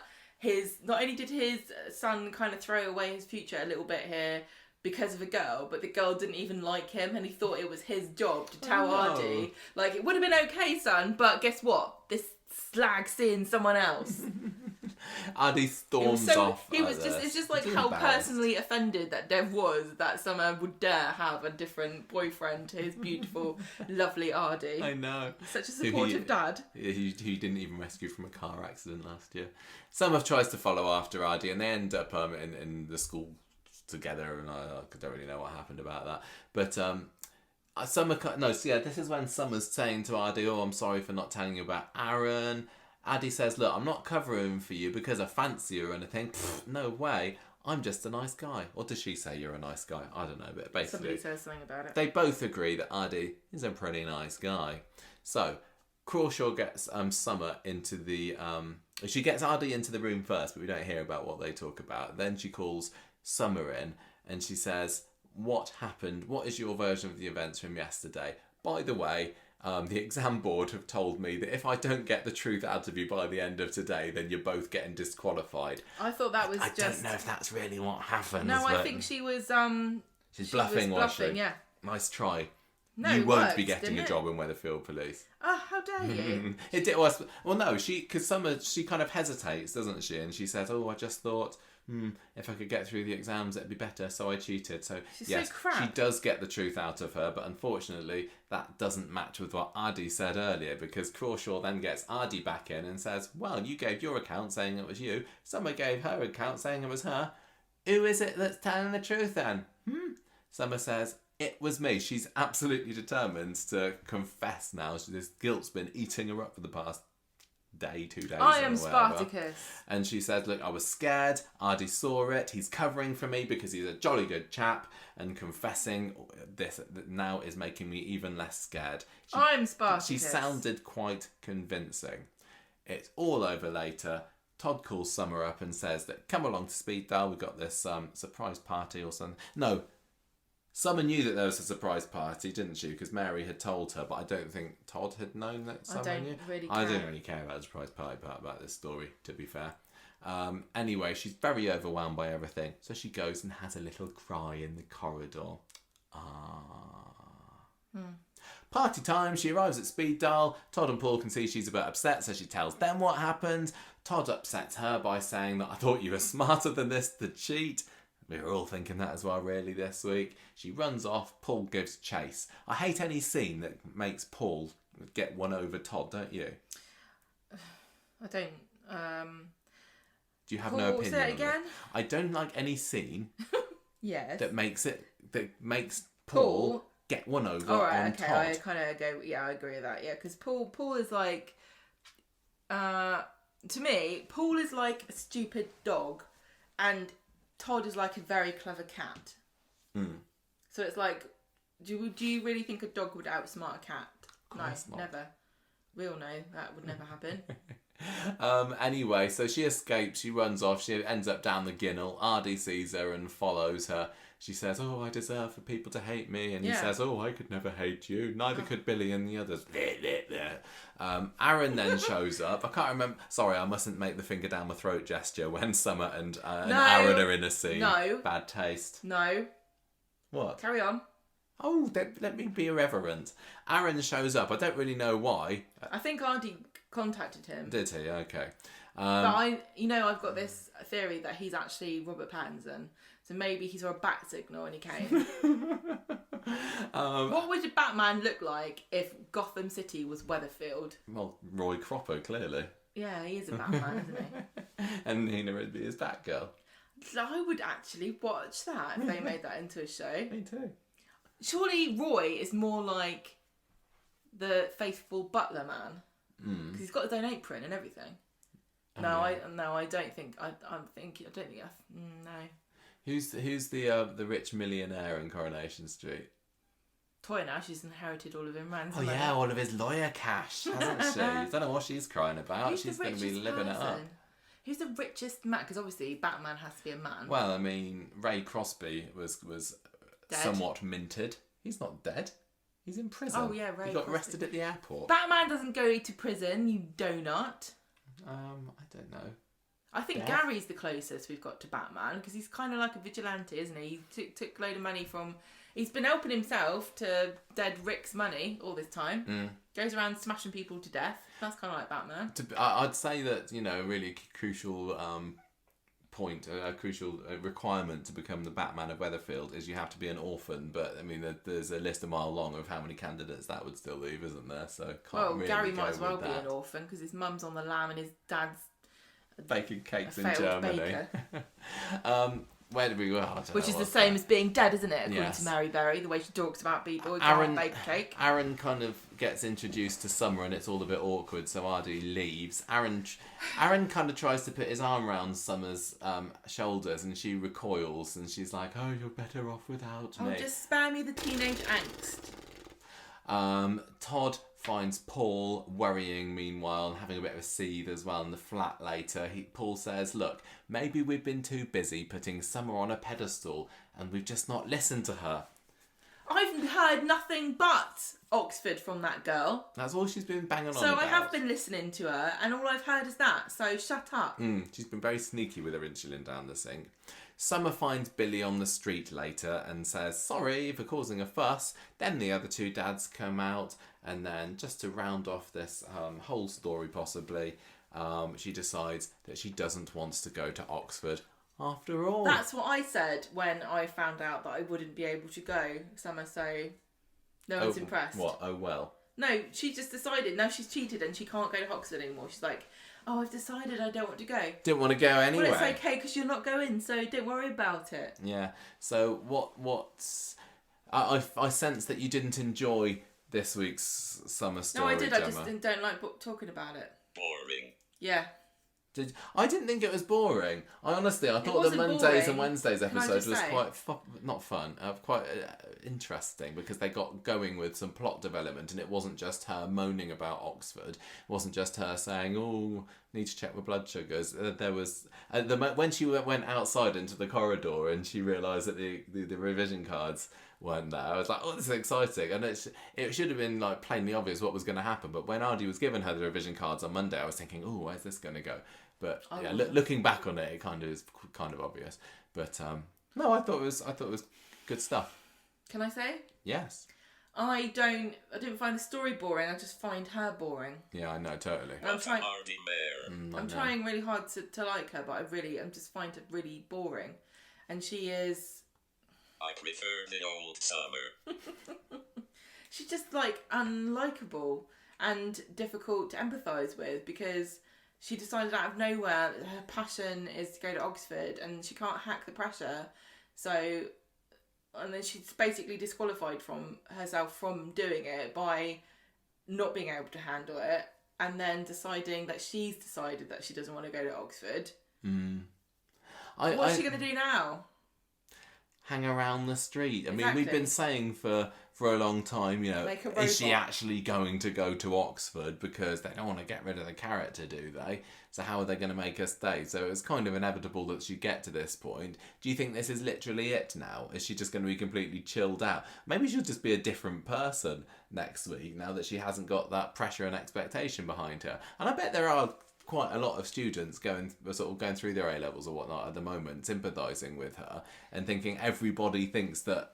not only did his son kind of throw away his future a little bit here because of a girl, but the girl didn't even like him and he thought it was his job to tell Aadi. Like, it would have been okay, son, but guess what? This slag's seeing someone else. Aadi storms off. It's just like how personally offended that Dev was that Summer would dare have a different boyfriend to his beautiful, lovely Aadi. I know. He's such a supportive dad. He didn't even rescue from a car accident last year. Summer tries to follow after Aadi and they end up in the school together, and I don't really know what happened about that. But this is when Summer's saying to Aadi, oh, I'm sorry for not telling you about Aaron. Aadi says, look, I'm not covering for you because I fancy you or anything. Pfft, no way. I'm just a nice guy. Or does she say you're a nice guy? I don't know, but basically... Somebody says something about it. They both agree that Aadi is a pretty nice guy. So, Crawshaw gets Summer into the... she gets Aadi into the room first, but we don't hear about what they talk about. Then she calls Summer in and she says, what happened? What is your version of the events from yesterday? By the way... the exam board have told me that if I don't get the truth out of you by the end of today, then you're both getting disqualified. I thought that was I don't know if that's really what happened. No, I think she was... She's bluffing, was she? Yeah. Nice try. No, you won't worked, be getting a job in Weatherfield Police. Oh, how dare you? It did. Well, no, because Summer, she kind of hesitates, doesn't she? And she says, oh, I just thought... if I could get through the exams, it'd be better, so I cheated. So, she's yes, so crap. She does get the truth out of her, but unfortunately, that doesn't match with what Aadi said earlier, because Crawshaw then gets Aadi back in and says, well, you gave your account saying it was you. Summer gave her account saying it was her. Who is it that's telling the truth then? Summer says, it was me. She's absolutely determined to confess now. This guilt's been eating her up for the past day, 2 days. I am or whatever. Spartacus. And she said, look, I was scared. Aadi saw it. He's covering for me because he's a jolly good chap. And confessing this now is making me even less scared. I'm Spartacus. She sounded quite convincing. It's all over later. Todd calls Summer up and says that come along to speed dial. We've got this surprise party or something. No, Summer knew that there was a surprise party, didn't she? Because Mary had told her, but I don't think Todd had known that Summer knew. I don't really care about the surprise party part about this story, to be fair. Anyway, she's very overwhelmed by everything, so she goes and has a little cry in the corridor. Party time. She arrives at speed dial. Todd and Paul can see she's a bit upset, so she tells them what happened. Todd upsets her by saying that I thought you were smarter than this to cheat. We were all thinking that as well, really, this week. She runs off. Paul gives chase. I hate any scene that makes Paul get one over Todd, don't you? I don't. Do you have no opinion? Say it again? I don't like any scene yes. that makes Paul get one over on Todd. I kind of go. Yeah, I agree with that. Yeah, because Paul is like, to me, Paul is like a stupid dog, and Todd is like a very clever cat. So it's like, do you really think a dog would outsmart a cat? No, never. We all know that would never happen. Anyway, so she escapes, she runs off, she ends up down the ginnel. Aadi sees her and follows her. She says, oh, I deserve for people to hate me. And he says, oh, I could never hate you. Neither could Billy and the others. Aaron then shows up. I can't remember. Sorry, I mustn't make the finger down my throat gesture when Summer and Aaron are in a scene. No. Bad taste. No. What? Carry on. Oh, let me be irreverent. Aaron shows up. I don't really know why. I think Aadi contacted him. Did he? Okay. But I've got this theory that he's actually Robert Pattinson. So maybe he saw a bat signal and he came. What would Batman look like if Gotham City was Weatherfield? Well, Roy Cropper, clearly. Yeah, he is a Batman, isn't he? And Nina Ridley is Batgirl. So I would actually watch that if they made that into a show. Me too. Surely Roy is more like the faithful butler man. Because he's got his own apron and everything. No, I don't think. No. Who's the rich millionaire in Coronation Street? Toyah now, she's inherited all of him. Oh yeah, all of his lawyer cash, hasn't she? I don't know what she's crying about. Who's she's going to be living it up. Who's the richest man? Because obviously Batman has to be a man. Well, I mean, Ray Crosby was dead. Somewhat minted. He's not dead. He's in prison. Oh yeah, Ray. He got arrested at the airport. Batman doesn't go to prison, you donut. I don't know. I think Gary's the closest we've got to Batman because he's kind of like a vigilante, isn't he? He took a load of money from. He's been helping himself to dead Rick's money all this time. Goes around smashing people to death. That's kind of like Batman. I'd say that a really crucial point, a crucial requirement to become the Batman of Weatherfield is you have to be an orphan. But I mean, there's a list a mile long of how many candidates that would still leave, isn't there? So Gary might as well be an orphan because his mum's on the lam and his dad's baking cakes in Germany. Where did we go? Which is the same as being dead, isn't it? According to Mary Berry, the way she talks about people who can't bake a cake. Aaron kind of gets introduced to Summer and it's all a bit awkward, so Aadi leaves. Aaron kind of tries to put his arm around Summer's shoulders and she recoils and she's like, oh, you're better off without me. Oh, just spare me the teenage angst. Todd finds Paul worrying meanwhile and having a bit of a seethe as well in the flat later. Paul says, look, maybe we've been too busy putting Summer on a pedestal and we've just not listened to her. I've heard nothing but Oxford from that girl. That's all she's been banging on so about. I have been listening to her and all I've heard is that, so shut up. She's been very sneaky with her insulin down the sink. Summer finds Billy on the street later and says, sorry for causing a fuss. Then the other two dads come out and then just to round off this whole story possibly, she decides that she doesn't want to go to Oxford after all. That's what I said when I found out that I wouldn't be able to go, Summer, so no one's impressed. What? Oh well. No, she just decided, now she's cheated and she can't go to Oxford anymore. She's like, oh, I've decided I don't want to go. Didn't want to go anyway. Well, it's okay because you're not going, so don't worry about it. Yeah. So what's... I sense that you didn't enjoy this week's summer story, No, I did. Gemma? I just don't like talking about it. Boring. Yeah. I didn't think it was boring. I thought the wasn't Mondays boring. and Wednesdays Can I episode just was say? quite not fun, quite interesting because they got going with some plot development, and it wasn't just her moaning about Oxford. It wasn't just her saying, "Oh, need to check my blood sugars." There was when she went outside into the corridor and she realised that the revision cards weren't there. I was like, "Oh, this is exciting!" And it should have been like plainly obvious what was going to happen. But when Aadi was giving her the revision cards on Monday, I was thinking, "Oh, where's this going to go?" But yeah, looking back on it, it kind of is kind of obvious. But no, I thought it was good stuff. Can I say? Yes. I didn't find the story boring. I just find her boring. Yeah, I know, totally. I'm trying. I'm trying really hard to like her, but I'm just find her really boring, and she is. I prefer the old summer. She's just like unlikable and difficult to empathise with because she decided out of nowhere that her passion is to go to Oxford and she can't hack the pressure. So, and then she's basically disqualified from herself from doing it by not being able to handle it, and then deciding that she's decided that she doesn't want to go to Oxford. What's she going to do now? Hang around the street. I mean, Exactly. we've been saying for a long time, is she actually going to go to Oxford? Because they don't want to get rid of the character, do they? So how are they going to make her stay? So it's kind of inevitable that she'd get to this point. Do you think this is literally it now? Is she just going to be completely chilled out? Maybe she'll just be a different person next week now that she hasn't got that pressure and expectation behind her. And I bet there are quite a lot of students going through their A-levels or whatnot at the moment, sympathising with her and thinking everybody thinks that,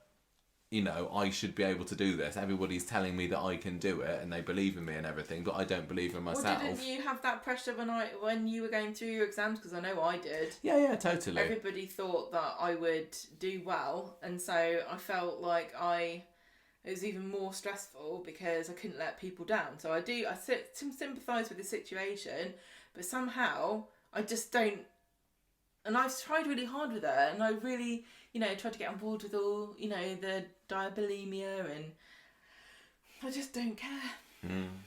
I should be able to do this. Everybody's telling me that I can do it and they believe in me and everything, but I don't believe in myself. Well, didn't you have that pressure when you were going through your exams? Because I know I did. Yeah, totally. Everybody thought that I would do well, and so I felt like it was even more stressful because I couldn't let people down. So I sympathise with the situation, but somehow I just don't. And I've tried really hard with her, and I really, tried to get on board with all, the diabulimia, and I just don't care.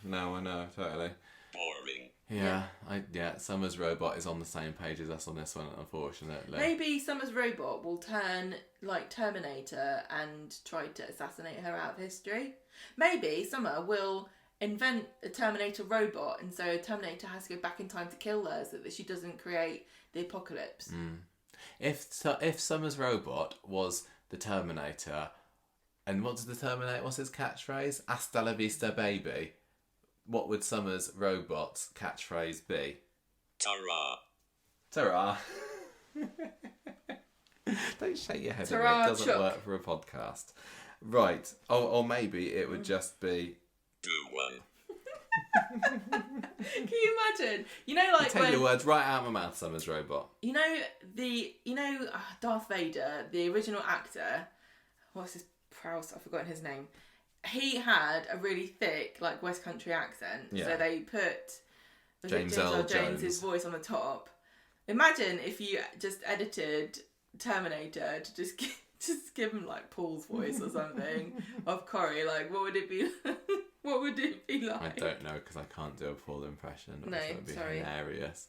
No, I know, totally. Boring. Yeah, Summer's robot is on the same page as us on this one, unfortunately. Maybe Summer's robot will turn like Terminator and try to assassinate her out of history. Maybe Summer will invent a Terminator robot, and so Terminator has to go back in time to kill her so that she doesn't create the apocalypse. If Summer's robot was the Terminator, and what's his catchphrase? Hasta la vista, baby. What would Summer's robot's catchphrase be? Ta-ra. Ta-ra. Don't shake your head at me. Ta-ra, It doesn't Chuck. work for a podcast. Right. Or maybe it would just be... Do one. Can you imagine? I take your words right out of my mouth, Summer's robot. Darth Vader, the original actor, what's his Prowse? I've forgotten his name. He had a really thick, West Country accent. Yeah. So they put James Earl Earl Jones' voice on the top. Imagine if you just edited Terminator to just give him Paul's voice or something of Corrie. What would it be? What would it be like? I don't know because I can't do a Paul impression. No, It would be sorry. hilarious.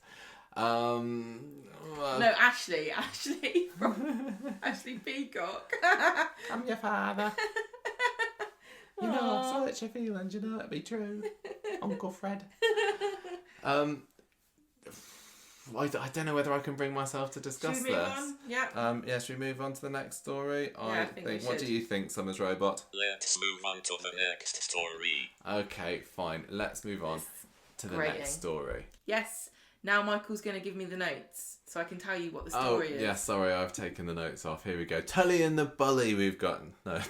No, Ashley from Ashley Peacock. I'm your father. You know, I saw that your feelings, it'd be true. Uncle Fred. I don't know whether I can bring myself to discuss Should we move this. on? Yeah. Should we move on to the next story? I think we What should. do you think, Summer's robot? Let's move on to the next story. Okay, fine. Let's move on to the Grating. next story. Yes. Now Michael's going to give me the notes so I can tell you what the story is. Yeah, sorry, I've taken the notes off. Here we go. Tully and the Bully we've got. No,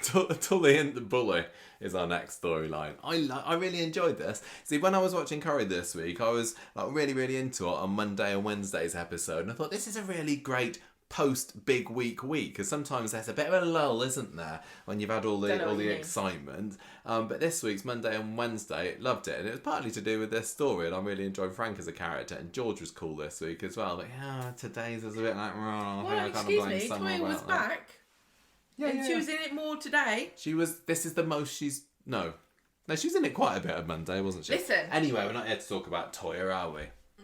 Tully and the Bully is our next storyline. I really enjoyed this. See, when I was watching Corrie this week, I was really, really into it on Monday and Wednesday's episode. And I thought, this is a really great post-big week, because sometimes there's a bit of a lull, isn't there, when you've had all the excitement. But this week's Monday and Wednesday, loved it, and it was partly to do with this story, and I really enjoyed Frank as a character, and George was cool this week as well. But today's was a bit Well, excuse me, Toyah was back. Yeah, and she was in it more today. This is the most she's... No. No, she's in it quite a bit on Monday, wasn't she? Listen. Anyway, we're not here to talk about Toyah, are we?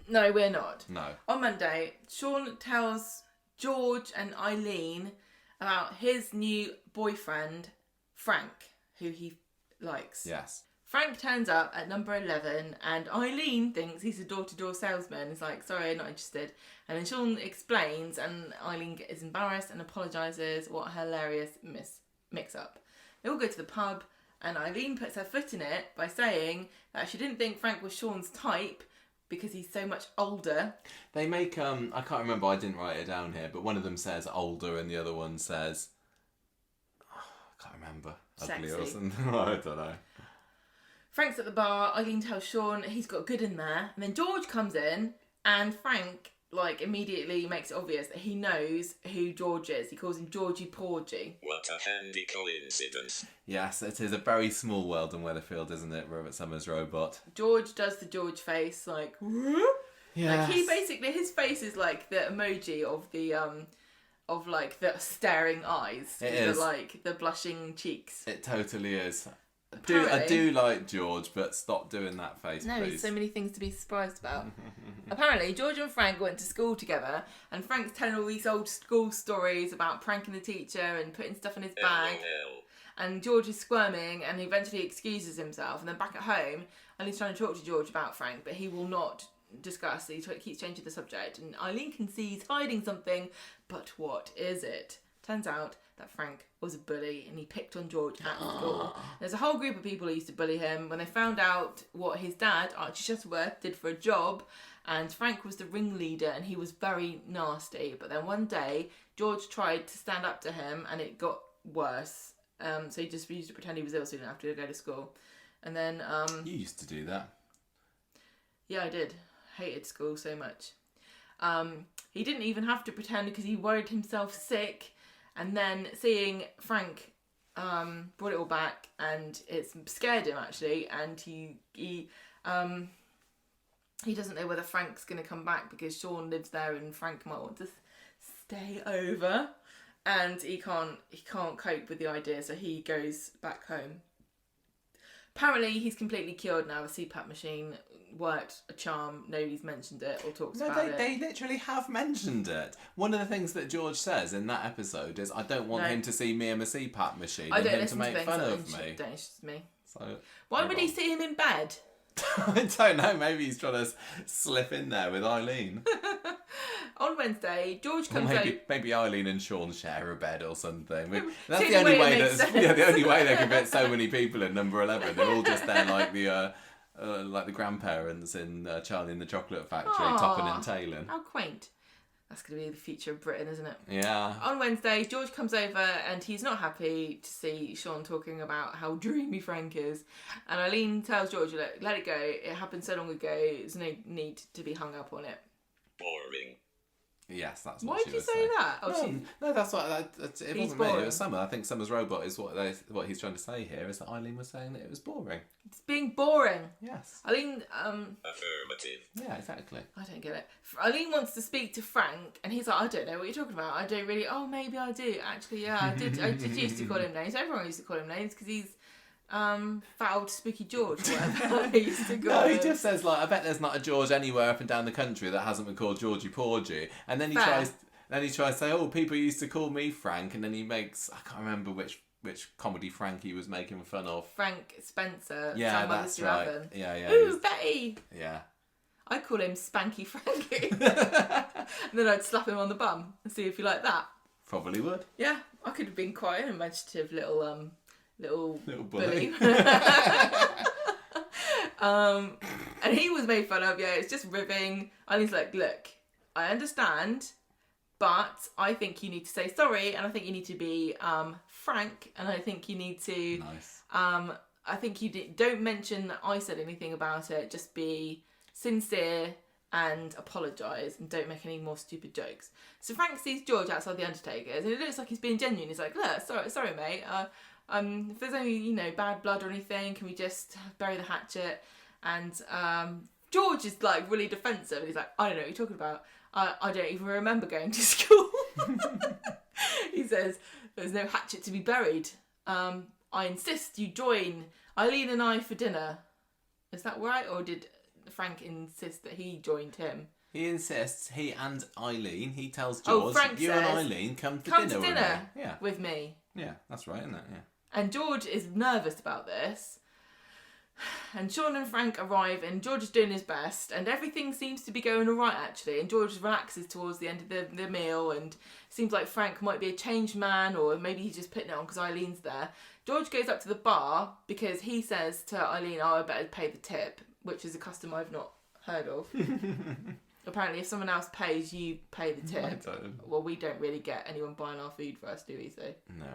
No, we're not. No. On Monday, Sean tells George and Eileen about his new boyfriend, Frank, who he likes. Yes. Frank turns up at number 11 and Eileen thinks he's a door-to-door salesman. He's like, sorry, not interested. And then Sean explains and Eileen is embarrassed and apologises. What a hilarious mix-up. They all go to the pub and Eileen puts her foot in it by saying that she didn't think Frank was Sean's type because he's so much older. They make, I can't remember, I didn't write it down here, but one of them says older and the other one says, I can't remember, ugly or something. I don't know. Frank's at the bar, Eileen tells Sean he's got good in there, and then George comes in, and Frank, immediately makes it obvious that he knows who George is. He calls him Georgie Porgy. What a handy coincidence. Yes, it is a very small world in Weatherfield, isn't it, Robert Summers' robot? George does the George face, Yes. he basically, his face is like the emoji of the, the staring eyes. It is. The blushing cheeks. It totally is. I do like George, but stop doing that face, no, please. there's so many things to be surprised about. Apparently, George and Frank went to school together, and Frank's telling all these old school stories about pranking the teacher and putting stuff in his bag. And George is squirming, and he eventually excuses himself. And then back at home, Eileen's trying to talk to George about Frank, but he will not discuss. He keeps changing the subject, and Eileen can see he's hiding something, but what is it? Turns out that Frank was a bully and he picked on George at school. There's a whole group of people who used to bully him. When they found out what his dad, Archie Shuttleworth, did for a job, and Frank was the ringleader and he was very nasty. But then one day, George tried to stand up to him and it got worse. So he just used to pretend he was ill so he didn't have to go to school. And then... You used to do that. Yeah, I did. Hated school so much. He didn't even have to pretend because he worried himself sick. And then seeing Frank brought it all back, and it scared him actually. And he doesn't know whether Frank's going to come back because Sean lives there, and Frank might want to stay over. And he can't cope with the idea, so he goes back home. Apparently, he's completely cured now. The CPAP machine worked a charm. Nobody's mentioned it or talks about it. They literally have mentioned it. One of the things that George says in that episode is, I don't want him to see me in a CPAP machine and him to make fun of me. Don't interest me. So, why would he see him in bed? I don't know. Maybe he's trying to slip in there with Eileen. On Wednesday, George comes out. Maybe Eileen and Sean share a bed or something. That's See the only way. the only way they can fit so many people in number 11. They're all just there like the grandparents in Charlie and the Chocolate Factory, topping and tailing. How quaint. That's going to be the future of Britain, isn't it? Yeah. On Wednesday, George comes over and he's not happy to see Sean talking about how dreamy Frank is. And Eileen tells George, let it go. It happened so long ago. There's no need to be hung up on it. Boring. Yes, that's what what she she was say. Why did you say that? Oh, no, that's what. It wasn't me. boring. It was Summer. I think Summer's robot is what he's trying to say here. Is that Eileen was saying that it was boring. It's being boring. Yes. Eileen, Affirmative. Yeah, exactly. I don't get it. Eileen wants to speak to Frank, and he's like, I don't know what you're talking about. I don't really. Oh, maybe I do. Actually, yeah, I did. I did used to call him names. Everyone used to call him names because he's fat old spooky George or whatever they used to call him. He just says I bet there's not a George anywhere up and down the country that hasn't been called Georgie Porgy. And then he tries to say, oh, people used to call me Frank, and then he makes, I can't remember which comedy Frank he was making fun of. Frank Spencer. Yeah, that's right. Yeah. Ooh, Betty. Yeah. I'd call him Spanky Frankie. And then I'd slap him on the bum and see if he liked that. Probably would. Yeah, I could have been quite an imaginative little bully. And he was made fun of. Yeah, it's just ribbing. And he's like, look, I understand, but I think you need to say sorry, and I think you need to be frank, and I think you need to Nice. I think you don't mention that I said anything about it. Just be sincere and apologise, and don't make any more stupid jokes. So Frank sees George outside the Undertaker's, and it looks like he's being genuine. He's like, look, sorry mate, if there's any, bad blood or anything, can we just bury the hatchet? And George is like really defensive, and he's like, I don't know what you're talking about. I don't even remember going to school. He says, there's no hatchet to be buried. I insist you join Eileen and I for dinner. Is that right? Or did Frank insist that he joined him? He insists, he and Eileen, he tells George, Frank you says, and Eileen come to dinner with me. Yeah. With me. Yeah, that's right, isn't it? Yeah. And George is nervous about this. And Sean and Frank arrive and George is doing his best and everything seems to be going alright actually. And George relaxes towards the end of the meal and it seems like Frank might be a changed man or maybe he's just putting it on because Eileen's there. George goes up to the bar because he says to Eileen, I better pay the tip, which is a custom I've not heard of. Apparently if someone else pays, you pay the tip. Well, we don't really get anyone buying our food for us, do we? So no.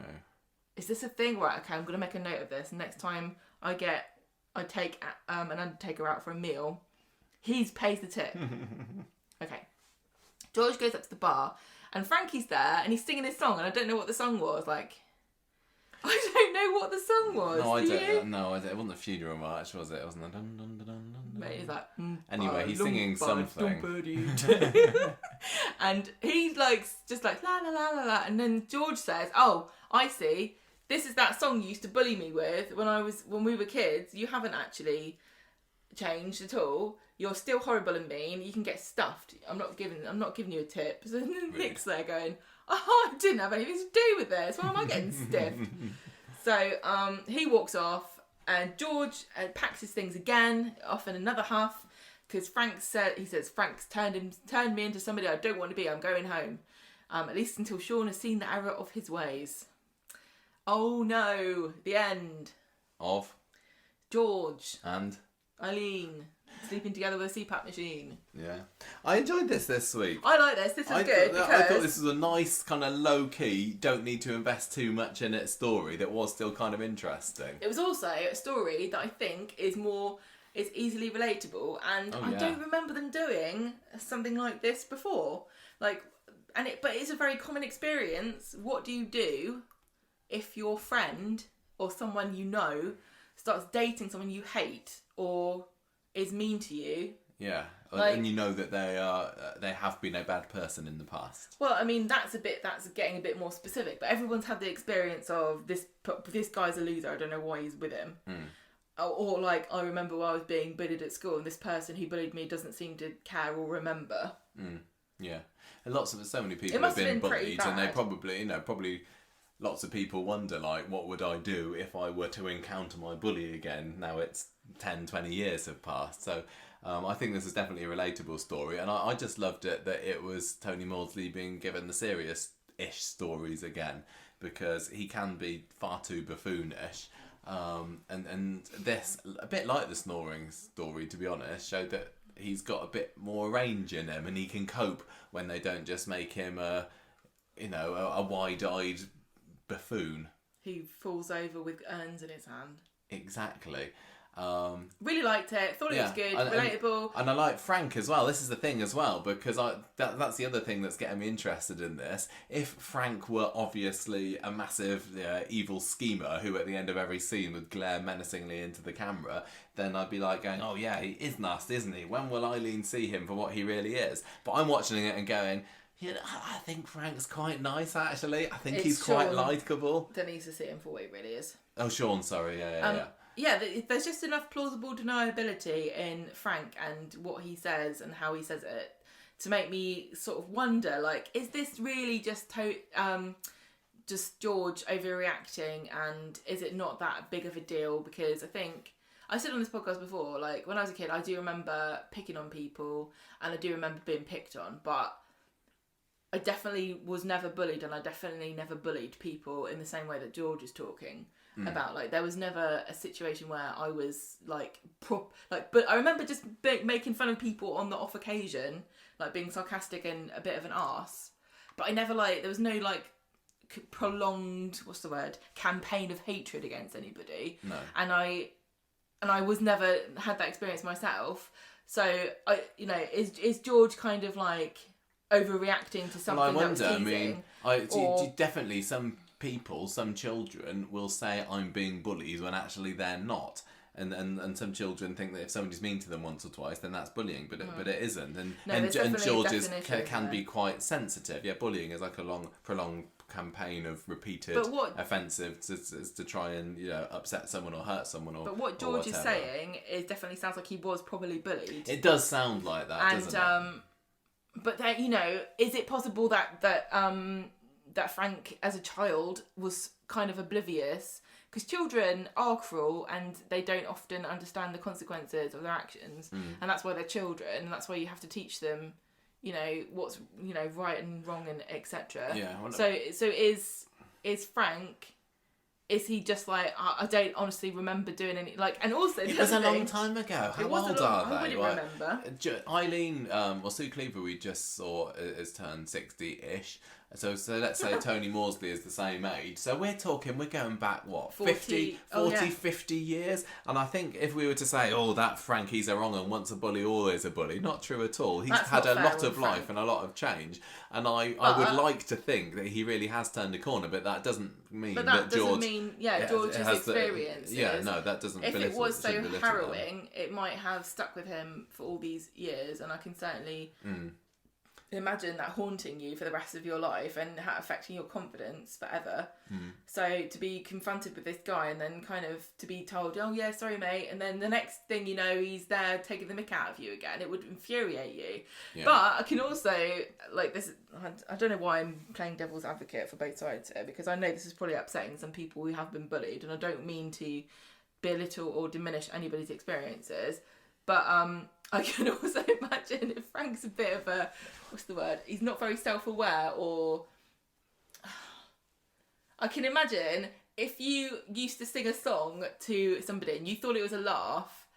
Is this a thing? Right, okay, I'm going to make a note of this. Next time I take an undertaker out for a meal, he pays the tip. Okay. George goes up to the bar and Frankie's there and he's singing his song and I don't know what the song was. Like, I don't know what the song was. No, I don't. No, it wasn't a funeral march, was it? It wasn't a dun dun dun dun dun. But he's like, anyway, he's singing something. And he's like, just like la la la la la. And then George says, "Oh, I see. This is that song you used to bully me with when we were kids. You haven't actually changed at all. You're still horrible and mean. You can get stuffed. I'm not giving you a tip." So Nick's there going, "Oh, I didn't have anything to do with this. Why am I getting stiffed?" So he walks off and George packs his things again, off in another huff, because Frank's turned me into somebody I don't want to be. I'm going home. At least until Sean has seen the error of his ways. Oh no, the end. Of? George. And? Eileen. Sleeping together with a CPAP machine. Yeah. I enjoyed this week. I like this. This was good because I thought this was a nice kind of low-key, don't need to invest too much in it story that was still kind of interesting. It was also a story that I think is easily relatable and I don't remember them doing something like this before. But it's a very common experience. What do you do if your friend or someone you know starts dating someone you hate or is mean to you? Yeah, and you know that they have been a bad person in the past. Well, I mean that's getting a bit more specific, but everyone's had the experience of this guy's a loser. I don't know why he's with him. Or like I remember when I was being bullied at school, and this person who bullied me doesn't seem to care or remember. Yeah, and so many people have been bullied, and they probably. Lots of people wonder, like, what would I do if I were to encounter my bully again? Now it's 10, 20 years have passed. So I think this is definitely a relatable story. And I just loved it that it was Tony Maudsley being given the serious-ish stories again, because he can be far too buffoonish. And this, a bit like the snoring story, to be honest, showed that he's got a bit more range in him and he can cope when they don't just make him a wide-eyed buffoon who falls over with urns in his hand. Exactly. Really liked it. Thought it was good, relatable. And I like Frank as well. This is the thing as well, because that's the other thing that's getting me interested in this. If Frank were obviously a massive evil schemer who at the end of every scene would glare menacingly into the camera, then I'd be like going, oh yeah, he is nasty, isn't he? When will Eileen see him for what he really is? But I'm watching it and going, I think Frank's quite nice, actually. I think he's quite likeable. That needs to see him for what he really is. Oh, Sean, sorry. Yeah. Yeah, there's just enough plausible deniability in Frank and what he says and how he says it to make me sort of wonder, like, is this really just George overreacting, and is it not that big of a deal? Because I think I said on this podcast before, like, when I was a kid, I do remember picking on people and I do remember being picked on, but I definitely was never bullied, and I definitely never bullied people in the same way that George is talking about. Like, there was never a situation where I was but I remember just making fun of people on the off occasion, like being sarcastic and a bit of an arse. But I never there was no prolonged campaign of hatred against anybody. No. And I was never had that experience myself. So is George kind of like overreacting to something that was teasing? Definitely some people, some children will say I'm being bullied when actually they're not. And some children think that if somebody's mean to them once or twice, then that's bullying, but it isn't. And George can be quite sensitive. Yeah, bullying is like a prolonged campaign of repeated But offensives to try and upset someone or hurt someone or. But what George is saying is definitely sounds like he was probably bullied. It does sound like that, doesn't it? But then, is it possible that Frank as a child was kind of oblivious? Because children are cruel and they don't often understand the consequences of their actions, and that's why they're children, and that's why you have to teach them, what's right and wrong and etc. Yeah. Well, so is Frank? Is he just like, I don't honestly remember doing any, like, and also... It was a long time ago. How old are they? I wouldn't remember. Eileen, Sue Cleaver we just saw has turned 60-ish. So let's say Tony Maudsley is the same age. So we're going back, what, 50 years? And I think if we were to say, that Frank, he's a wrong and once a bully, always a bully, not true at all. He's had a lot of life and a lot of change. And I would like to think that he really has turned a corner, but that doesn't mean that George... George's experiences. That doesn't... If it was so harrowing, it might have stuck with him for all these years, and I can certainly... imagine that haunting you for the rest of your life and affecting your confidence forever. So to be confronted with this guy and then kind of to be told, oh yeah, sorry mate, and then the next thing you know he's there taking the mick out of you again, it would infuriate you. But I can also, like this, I don't know why I'm playing devil's advocate for both sides here, because I know this is probably upsetting some people who have been bullied, and I don't mean to belittle or diminish anybody's experiences, but I can also imagine if Frank's a bit of a, he's not very self-aware, or I can imagine if you used to sing a song to somebody and you thought it was a laugh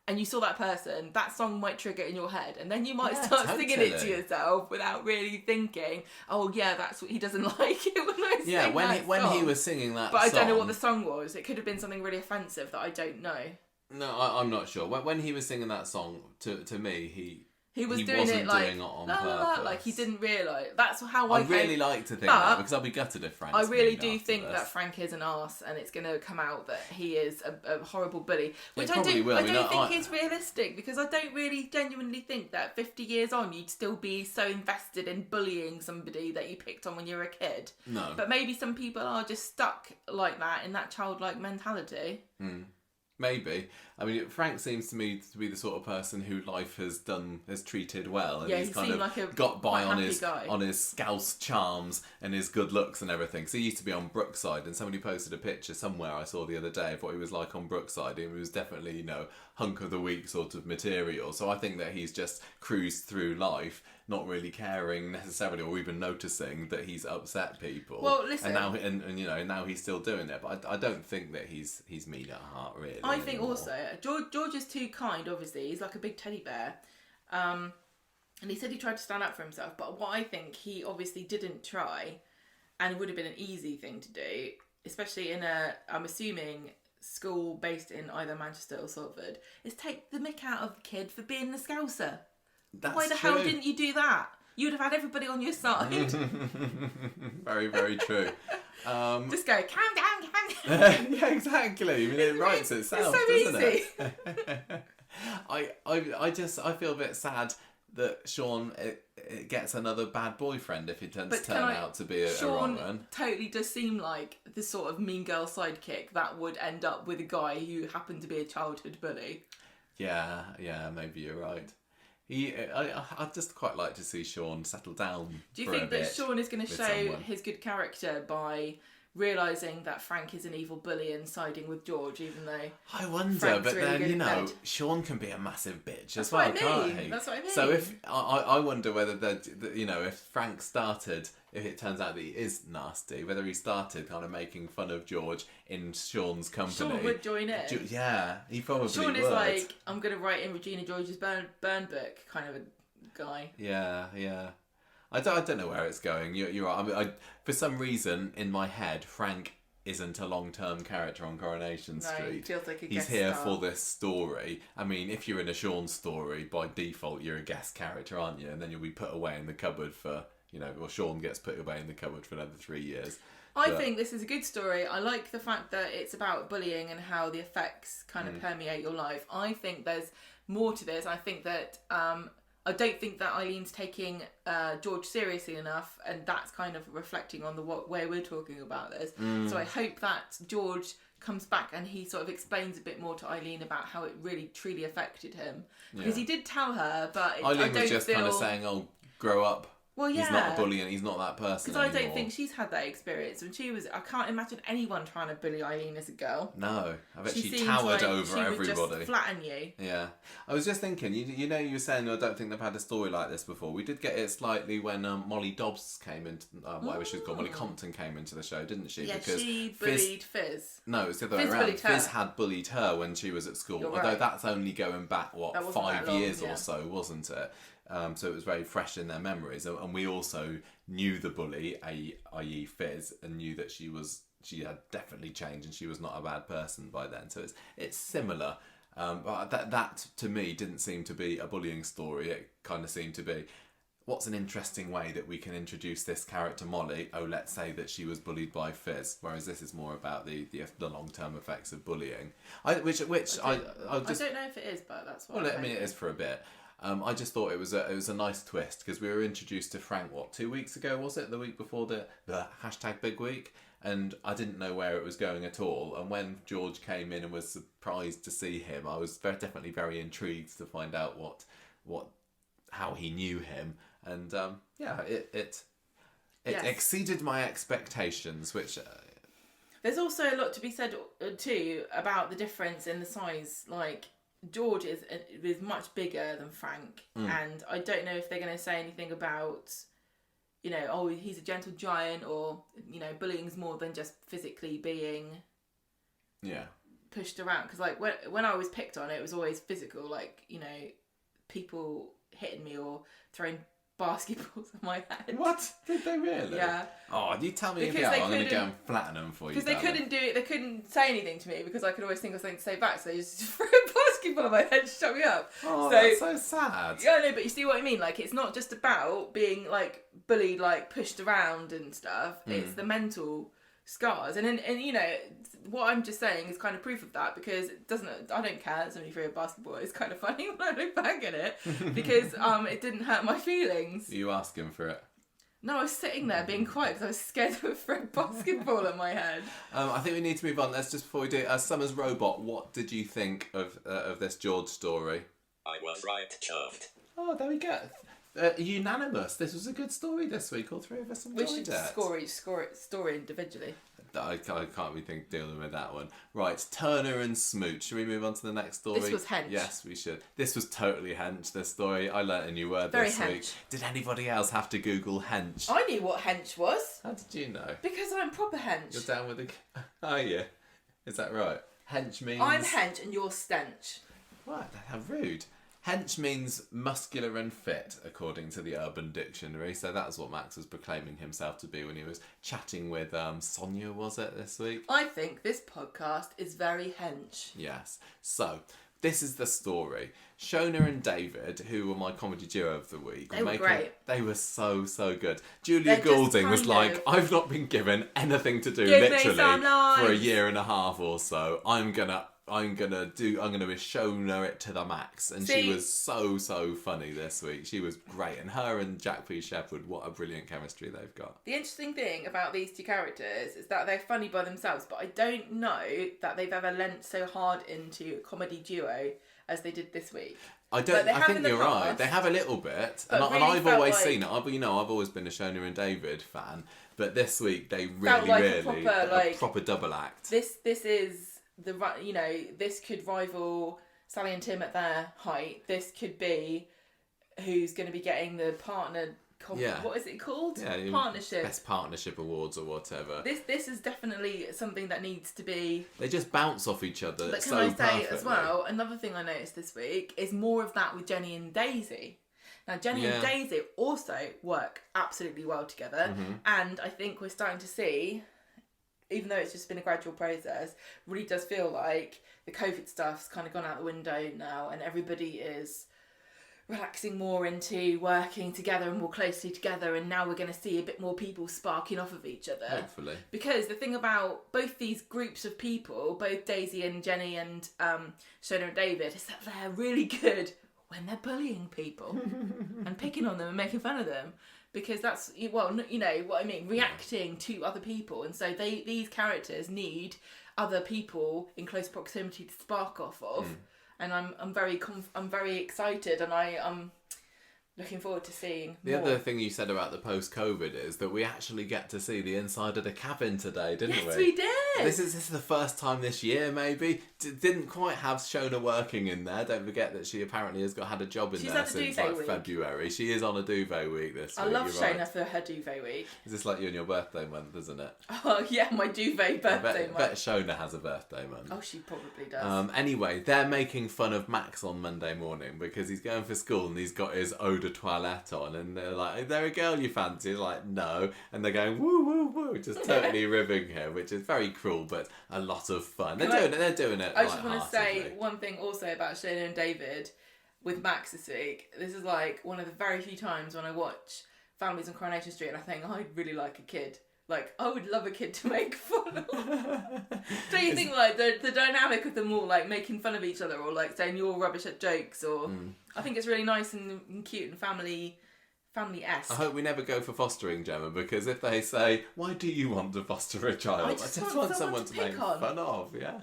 and you saw that person, that song might trigger in your head, and then you might start singing it to yourself without really thinking, oh yeah, that's what he doesn't like it when I sing when he was singing that but song. I don't know what the song was. It could have been something really offensive that I don't know. No, I'm not sure. When he was singing that song, to me, he was doing wasn't it like, doing it on purpose. Like he didn't realise. That's how I really like to think that, because I'll be gutted if Frank's I really do after think this. that Frank is an arse, and it's going to come out that he is a horrible bully, which I probably will. don't think is realistic, because I don't really genuinely think that 50 years on you'd still be so invested in bullying somebody that you picked on when you were a kid. No. But maybe some people are just stuck like that in that childlike mentality. Maybe. I mean, Frank seems to me to be the sort of person who life has treated well, and he's kind of like got by on his scouse charms and his good looks and everything. So he used to be on Brookside, and somebody posted a picture somewhere I saw the other day of what he was like on Brookside, and he was definitely, hunk of the week sort of material. So I think that he's just cruised through life, not really caring necessarily or even noticing that he's upset people. Well, listen, and now he's still doing it, but I don't think that he's mean at heart, really. I think also George is too kind. Obviously, he's like a big teddy bear, and he said he tried to stand up for himself. But what I think he obviously didn't try, and it would have been an easy thing to do, especially in I'm assuming, school based in either Manchester or Salford, is take the mick out of the kid for being the Scouser. Why the hell didn't you do that? You would have had everybody on your side. Very, very true. Just go, calm down. Yeah, exactly. I mean, it writes itself, it's so doesn't easy. it? I feel a bit sad that Sean it gets another bad boyfriend if he turn out to be a wrong one. Totally does seem like the sort of mean girl sidekick that would end up with a guy who happened to be a childhood bully. Yeah, maybe you're right. I'd just quite like to see Sean settle down. Do you think that Sean is going to show his good character by realising that Frank is an evil bully and siding with George, even though I wonder, Frank's but really then Sean can be a massive bitch as well, can't he? That's what I mean. So if I wonder whether if Frank started, if it turns out that he is nasty, whether he started kind of making fun of George in Sean's company. Sean would join in. Yeah, he probably would. Sean is like, I'm going to write in Regina George's burn book kind of a guy. Yeah. I don't know where it's going. You're right. I mean, for some reason in my head, Frank isn't a long-term character on Coronation Street. He feels like a He's guest here star. for this story. I mean, if you're in a Sean story, by default, you're a guest character, aren't you? And then you'll be put away in the cupboard for, or Sean gets put away in the cupboard for another 3 years. I think this is a good story. I like the fact that it's about bullying and how the effects kind of permeate your life. I think there's more to this. I think that I don't think that Eileen's taking George seriously enough, and that's kind of reflecting on the way we're talking about this. So I hope that George comes back and he sort of explains a bit more to Eileen about how it really truly affected him, because he did tell her, but Eileen was just kind of saying, "Oh, grow up." Well, yeah. He's not a bully and he's not that person Because I anymore. don't think she's had that experience. When she was, I can't imagine anyone trying to bully Eileen as a girl. No, I bet she seems towered like over she everybody. would just flatten you. Yeah. I was just thinking, you know, you were saying I don't think they've had a story like this before. We did get it slightly when Molly Dobbs came into, whatever she was called, Molly Compton came into the show, didn't she? Yeah, because she bullied Fizz. No, it's the other way around. Fizz had bullied her when she was at school. You're although right. that's only going back, 5 years long, or so, wasn't it? So it was very fresh in their memories. And we also knew the bully, i.e. Fizz, and knew that she had definitely changed and she was not a bad person by then. So it's similar. But that to me didn't seem to be a bullying story. It kind of seemed to be, what's an interesting way that we can introduce this character Molly? Oh, let's say that she was bullied by Fizz. Whereas this is more about the long-term effects of bullying. I don't know if it is, but that's what it is for a bit. I just thought it was a nice twist, because we were introduced to Frank 2 weeks ago, was it? The week before the #Big Week, and I didn't know where it was going at all. And when George came in and was surprised to see him, I was definitely very intrigued to find out how he knew him. And it exceeded my expectations, which. There's also a lot to be said too about the difference in the size. Like, George is much bigger than Frank, and I don't know if they're going to say anything about, he's a gentle giant, or bullying's more than just physically being pushed around. Because like when I was picked on, it was always physical, like people hitting me or throwing basketballs on my head. What? Did they really? Yeah. Oh, you tell me again. I'm going to go and flatten them for you. Because they couldn't do it. They couldn't say anything to me because I could always think of something to say back. So they just threw a basketball on my head to shut me up. Oh, that's so sad. Yeah, no, but you see what I mean. Like, it's not just about being like bullied, like pushed around and stuff. It's the mental scars, and what I'm just saying is kind of proof of that, because I don't care that somebody threw a basketball. It's kind of funny when I look back at it, because it didn't hurt my feelings. Are you asking for it? No, I was sitting there being quiet because I was scared to throw a basketball at my head. I think we need to move on. Let's just, before we do, Summer's Robot, what did you think of this George story? I was right chuffed. Oh, there we go. Unanimous. This was a good story this week. All three of us enjoyed it. We should score each story individually. I can't be dealing with that one. Right, Turner and Smooch. Should we move on to the next story? This was hench. Yes, we should. This was totally hench, this story. I learnt a new word Very this hench. week. Did anybody else have to Google hench? I knew what hench was. How did you know? Because I'm proper hench. You're down with the... Oh, yeah. Is that right? Hench means... I'm hench and you're stench. What? How rude. Hench means muscular and fit, according to the Urban Dictionary. So that's what Max was proclaiming himself to be when he was chatting with Sonia, was it, this week? I think this podcast is very hench. Yes. So, this is the story. Shona and David, who were my comedy duo of the week, They were great. They were so good. Julia Goulding was like, I've not been given anything to do literally for a year and a half or so. I'm gonna be Shona it to the max. And she was so funny this week. She was great. And her and Jack P. Shepherd, what a brilliant chemistry they've got. The interesting thing about these two characters is that they're funny by themselves, but I don't know that they've ever lent so hard into a comedy duo as they did this week. I think you're right. They have a little bit, and I've always seen it. I've always been a Shona and David fan, but this week they really a proper double act. This is this could rival Sally and Tim at their height. This could be who's going to be getting the partner. What is it called? Yeah, partnership. Best partnership awards or whatever. This is definitely something that needs to be. They just bounce off each other. But can I say as well? Another thing I noticed this week is more of that with Jenny and Daisy. Now, Jenny and Daisy also work absolutely well together, and I think we're starting to see, even though it's just been a gradual process, really does feel like the COVID stuff's kind of gone out the window now, and everybody is relaxing more into working together and more closely together, and now we're going to see a bit more people sparking off of each other. Hopefully. Because the thing about both these groups of people, both Daisy and Jenny and Shona and David, is that they're really good when they're bullying people and picking on them and making fun of them, because that's, well, you know what I mean, reacting to other people. And so these characters need other people in close proximity to spark off of. And I'm very excited, and I'm looking forward to seeing the more. Other thing you said about the post-COVID is that we actually get to see the inside of the cabin today, didn't we? Yes, we did. This is the first time this year, maybe. Didn't quite have Shona working in there. Don't forget that she apparently had a job in She's there had a since duvet like week. February. She is on a duvet week this week. I love Shona Shona for her duvet week. Is this like you and your birthday month, isn't it? Oh yeah, my duvet birthday I month. bet Shona has a birthday month. Oh, she probably does. Anyway, they're making fun of Max on Monday morning because he's going for school and he's got his eau de toilette on, and they're like, "Is there a girl you fancy?" He's like, "No," and they're going woo woo woo, just totally ribbing him, which is very cruel but a lot of fun. They're doing it. I just want to say one thing also about Shona and David with Max this week. This is like one of the very few times when I watch Families on Coronation Street and I think, I'd really like a kid. Like, I would love a kid to make fun of. Don't you think, like, the dynamic of them all, like, making fun of each other or, like, saying you're rubbish at jokes or... I think it's really nice and cute and family-esque. I hope we never go for fostering, Gemma, because if they say, "Why do you want to foster a child?" I just want someone to make pick on. fun of, yeah.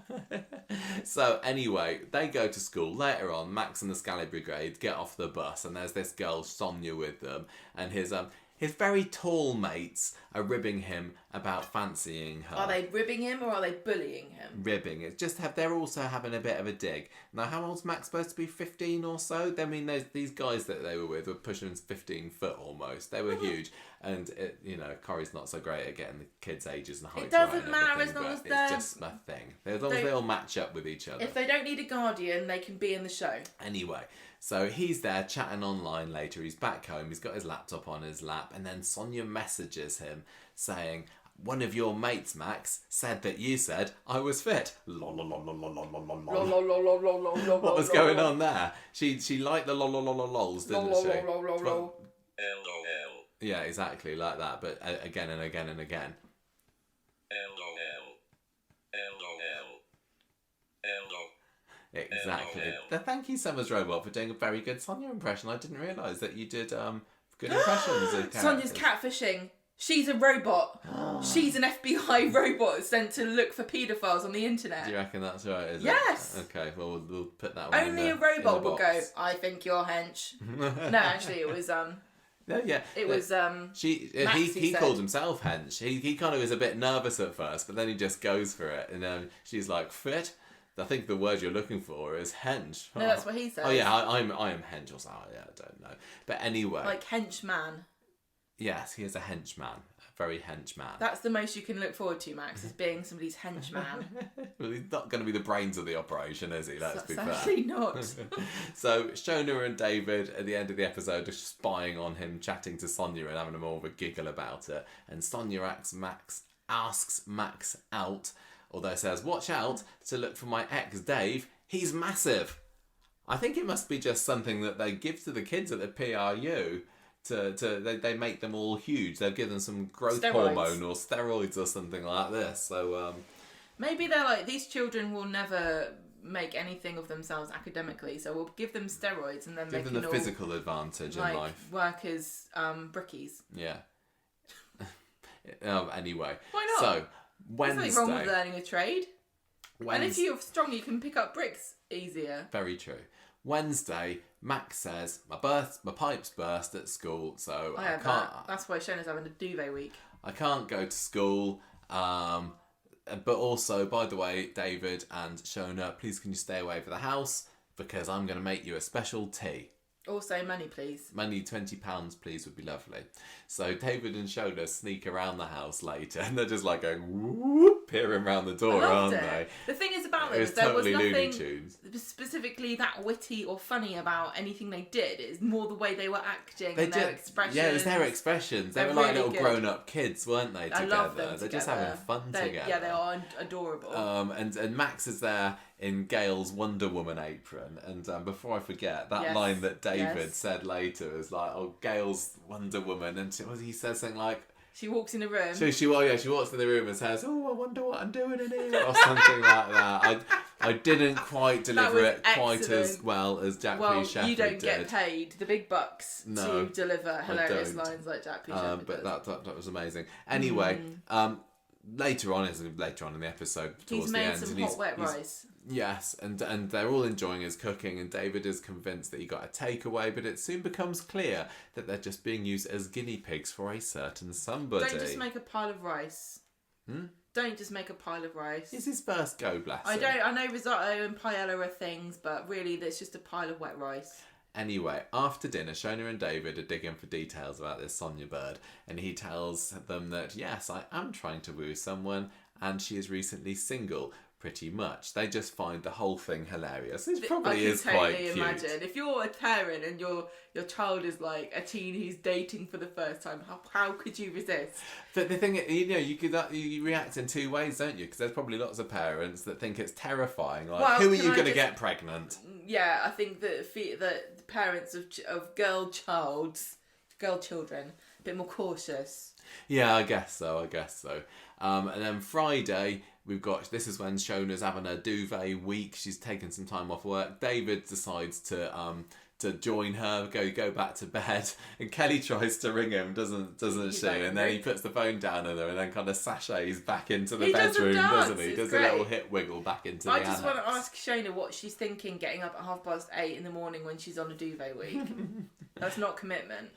So anyway, they go to school. Later on, Max and the Scally Brigade get off the bus, and there's this girl Sonia with them, and his very tall mates are ribbing him about fancying her. Are they ribbing him or are they bullying him? Ribbing. It's just they're also having a bit of a dig. Now, how old's Max supposed to be? 15 or so? I mean, these guys that they were with were pushing 15 foot almost. They were huge. And, Corrie's not so great at getting the kids' ages and heights. It doesn't right and matter everything, as long as but they're... it's just a thing. As long as they all match up with each other. If they don't need a guardian, they can be in the show. Anyway, so he's there chatting online later. He's back home. He's got his laptop on his lap. And then Sonia messages him saying, "One of your mates, Max, said that you said I was fit." What was going on there? She liked the lols, didn't she? LOL. Yeah, exactly, like that, but again and again and again. LOL. Exactly. Thank you so much, Robot, for doing a very good Sonia impression. I didn't realise that you did good impressions of characters. Sonia's catfishing. She's a robot. She's an FBI robot sent to look for paedophiles on the internet. Do you reckon that's right, is Yes. it? Okay, well, we'll put that one Only in a robot will box. go, "I think you're hench." No, actually, it was No, yeah. It was Max, he called himself hench. He kind of was a bit nervous at first, but then he just goes for it. And she's like, "Fit." I think the word you're looking for is hench. No, that's what he says. Oh yeah, I am hench or something. Yeah, I don't know. But anyway, like henchman. yes, he is a henchman, a very henchman. That's the most you can look forward to, Max, is being somebody's henchman. Well, he's not going to be the brains of the operation, is he? Let's be fair. Actually not. So Shona and David at the end of the episode are spying on him, chatting to Sonia and having a more of a giggle about it. And Sonia asks Max out, although says, "Watch out to look for my ex Dave. He's massive." I think it must be just something that they give to the kids at the PRU. They make them all huge. They'll give them some growth hormone or steroids or something like this. So maybe they're like, these children will never make anything of themselves academically, so we'll give them steroids and then give them the physical advantage in life. Work as brickies. Yeah. Anyway. Why not? So Wednesday. There's nothing wrong with learning a trade. And if you're strong, you can pick up bricks easier. Very true. Wednesday, Max says, my pipes burst at school, so I can't. That's why Shona's having a duvet week. I can't go to school. But also, by the way, David and Shona, please can you stay away for the house because I'm going to make you a special tea. Also, money, please. Money, £20, please, would be lovely. So David and Shona sneak around the house later, and they're just like going whoop, peering around the door, aren't they? The thing is about them, there was nothing specifically that witty or funny about anything they did. It's more the way they were acting and their expressions. Yeah, it was their expressions. They were like little grown-up kids, weren't they? Together, I love them they're just having fun together. Yeah, they are adorable. And Max is there in Gail's Wonder Woman apron, and before I forget, that line that David said later is like, "Oh, Gail's Wonder Woman," and he says something like, she walks in the room. She walks in the room and says, "Oh, I wonder what I'm doing in here," or something like that. I didn't quite deliver it quite excellent. as well as Jack P. Well, Shepherd you don't did. get paid the big bucks No, to deliver hilarious don't. lines like Jack P. Shepherd But does. that was amazing. Anyway, later on in the episode, towards He's the made end, some and hot wet rice. Yes, and they're all enjoying his cooking, and David is convinced that he got a takeaway, but it soon becomes clear that they're just being used as guinea pigs for a certain somebody. Don't just make a pile of rice. Don't just make a pile of rice. It's his first go, bless him. I know risotto and paella are things, but really there's just a pile of wet rice. Anyway, after dinner, Shona and David are digging for details about this Sonia bird, and he tells them that, yes, I am trying to woo someone, and she is recently single, pretty much. They just find the whole thing hilarious. It probably is quite cute. I can totally imagine. If you're a parent and your child is like a teen who's dating for the first time, how could you resist? But the thing, you react in two ways, don't you? Because there's probably lots of parents that think it's terrifying. Like, who are you going to get pregnant? Yeah, I think that the parents of girl children, a bit more cautious. Yeah, I guess so. And then Friday, this is when Shona's having a duvet week. She's taken some time off work. David decides to join her, go back to bed, and Kelly tries to ring him, doesn't she? And then he puts the phone down on her, and then kind of sachets back into the bedroom, doesn't he? Does a little hip wiggle back into the annex. I just want to ask Shona what she's thinking getting up at 8:30 in the morning when she's on a duvet week. That's not commitment.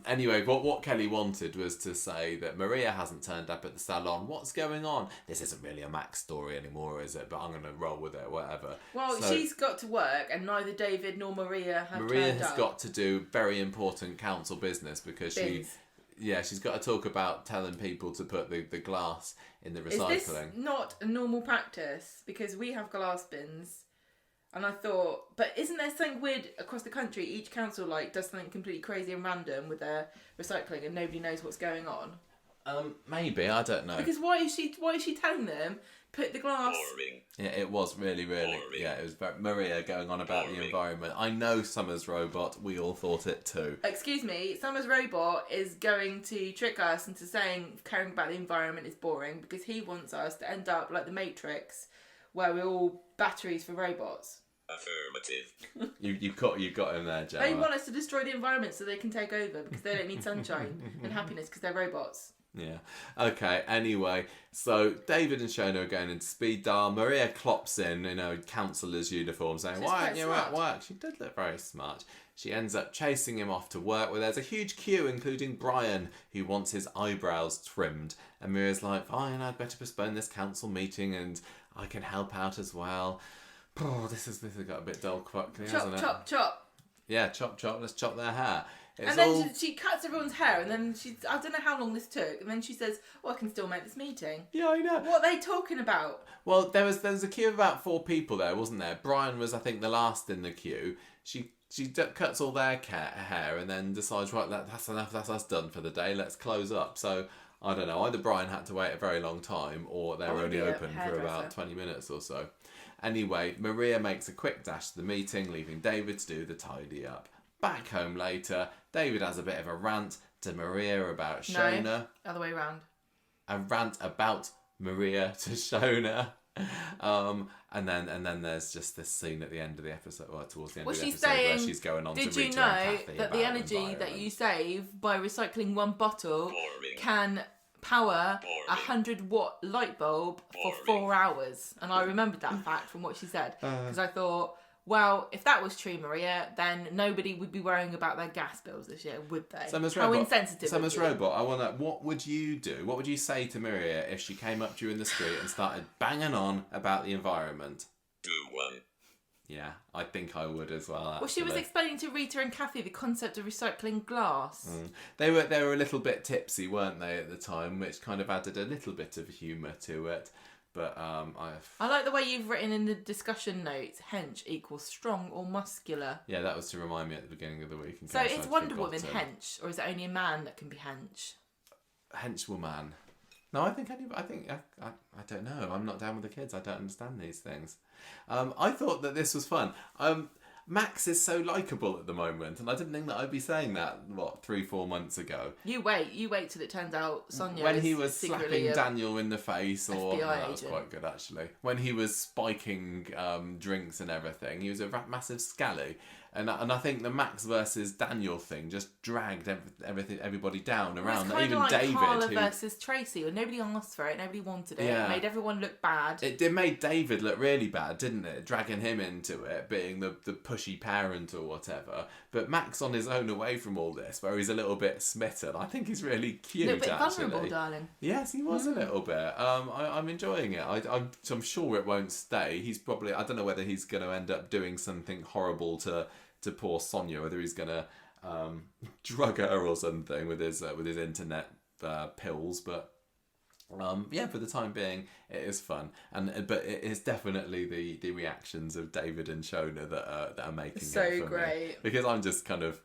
Anyway, what Kelly wanted was to say that Maria hasn't turned up at the salon. What's going on? This isn't really a Max story anymore, is it? But I'm going to roll with it, whatever. Well, she's got to work, and neither David nor Maria have Maria turned has up. got to do very important council business because she's got to talk about telling people to put the glass in the recycling. Is this not a normal practice? Because we have glass bins. And I thought, but isn't there something weird across the country? Each council does something completely crazy and random with their recycling, and nobody knows what's going on. Maybe, I don't know. Because why is she telling them put the glass? Boring. Yeah, it was really. Boring. Yeah, it was Maria going on about the environment. I know Summer's robot. We all thought it too. Excuse me, Summer's robot is going to trick us into saying caring about the environment is boring because he wants us to end up like the Matrix, where we're all batteries for robots. Affirmative. You got him there, Gemma. They want us to destroy the environment so they can take over because they don't need sunshine and happiness because they're robots. Yeah. Okay, anyway, so David and Shona are going into speed dial. Maria clops in, councillor's uniform, saying, why aren't you at work? She did look very smart. She ends up chasing him off to work where there's a huge queue, including Brian, who wants his eyebrows trimmed. And Maria's like, fine, I'd better postpone this council meeting and I can help out as well. Oh, this has got a bit dull quickly, hasn't it? Chop. Yeah, chop. Let's chop their hair. And then she cuts everyone's hair, and then I don't know how long this took, and then she says, I can still make this meeting. Yeah, I know. What are they talking about? Well, there was a queue of about 4 people there, wasn't there? Brian was, I think, the last in the queue. She cuts all their hair and then decides, right, that's enough, that's us done for the day, let's close up. So, I don't know, either Brian had to wait a very long time, or they were only open for about 20 minutes or so. Anyway, Maria makes a quick dash to the meeting, leaving David to do the tidy up. Back home later, David has a bit of a rant to Maria about Shona. No, other way around. A rant about Maria to Shona. And then there's just this scene at the end of the episode, or towards the end of the episode, where she's going on to Rita and Kathy. Did you know that the energy that you save by recycling one bottle Boring. can power a 100-watt light bulb for 4 hours? And I remembered that fact from what she said, because I thought, well, if that was true, Maria, then nobody would be worrying about their gas bills this year, would they? How insensitive. Summer's robot, I want to. What would you do? What would you say to Maria if she came up to you in the street and started banging on about the environment? Do one. Yeah, I think I would as well. Well, she was explaining to Rita and Kathy the concept of recycling glass. They were a little bit tipsy, weren't they, at the time, which kind of added a little bit of humour to it. But I like the way you've written in the discussion notes, hench equals strong or muscular. Yeah, that was to remind me at the beginning of the week. So it's Wonder Woman hench, or is it only a man that can be hench? Henchwoman. No, I don't know. I'm not down with the kids. I don't understand these things. I thought that this was fun. Max is so likeable at the moment, and I didn't think that I'd be saying that 3-4 months ago. You wait till it turns out Sonia when is he was secretly slapping a Daniel in the face, or FBI that was agent. quite good actually. When he was spiking drinks and everything, he was a massive scally. And I think the Max versus Daniel thing just dragged everybody down around. It's kind Even of like David, Carla versus Tracy, where nobody asked for it, nobody wanted it. Yeah. It made everyone look bad. It made David look really bad, didn't it? Dragging him into it, being the pushy parent or whatever. But Max on his own away from all this, where he's a little bit smitten, I think he's really cute. A little bit actually. vulnerable, darling. Yes, he was a little bit. I'm enjoying it. I'm sure it won't stay. He's probably, I don't know whether he's going to end up doing something horrible to poor Sonia, whether he's going to drug her or something with his internet pills, but yeah, for the time being, it is fun, but it is definitely the reactions of David and Shona that are making So it for great. me, because I'm just kind of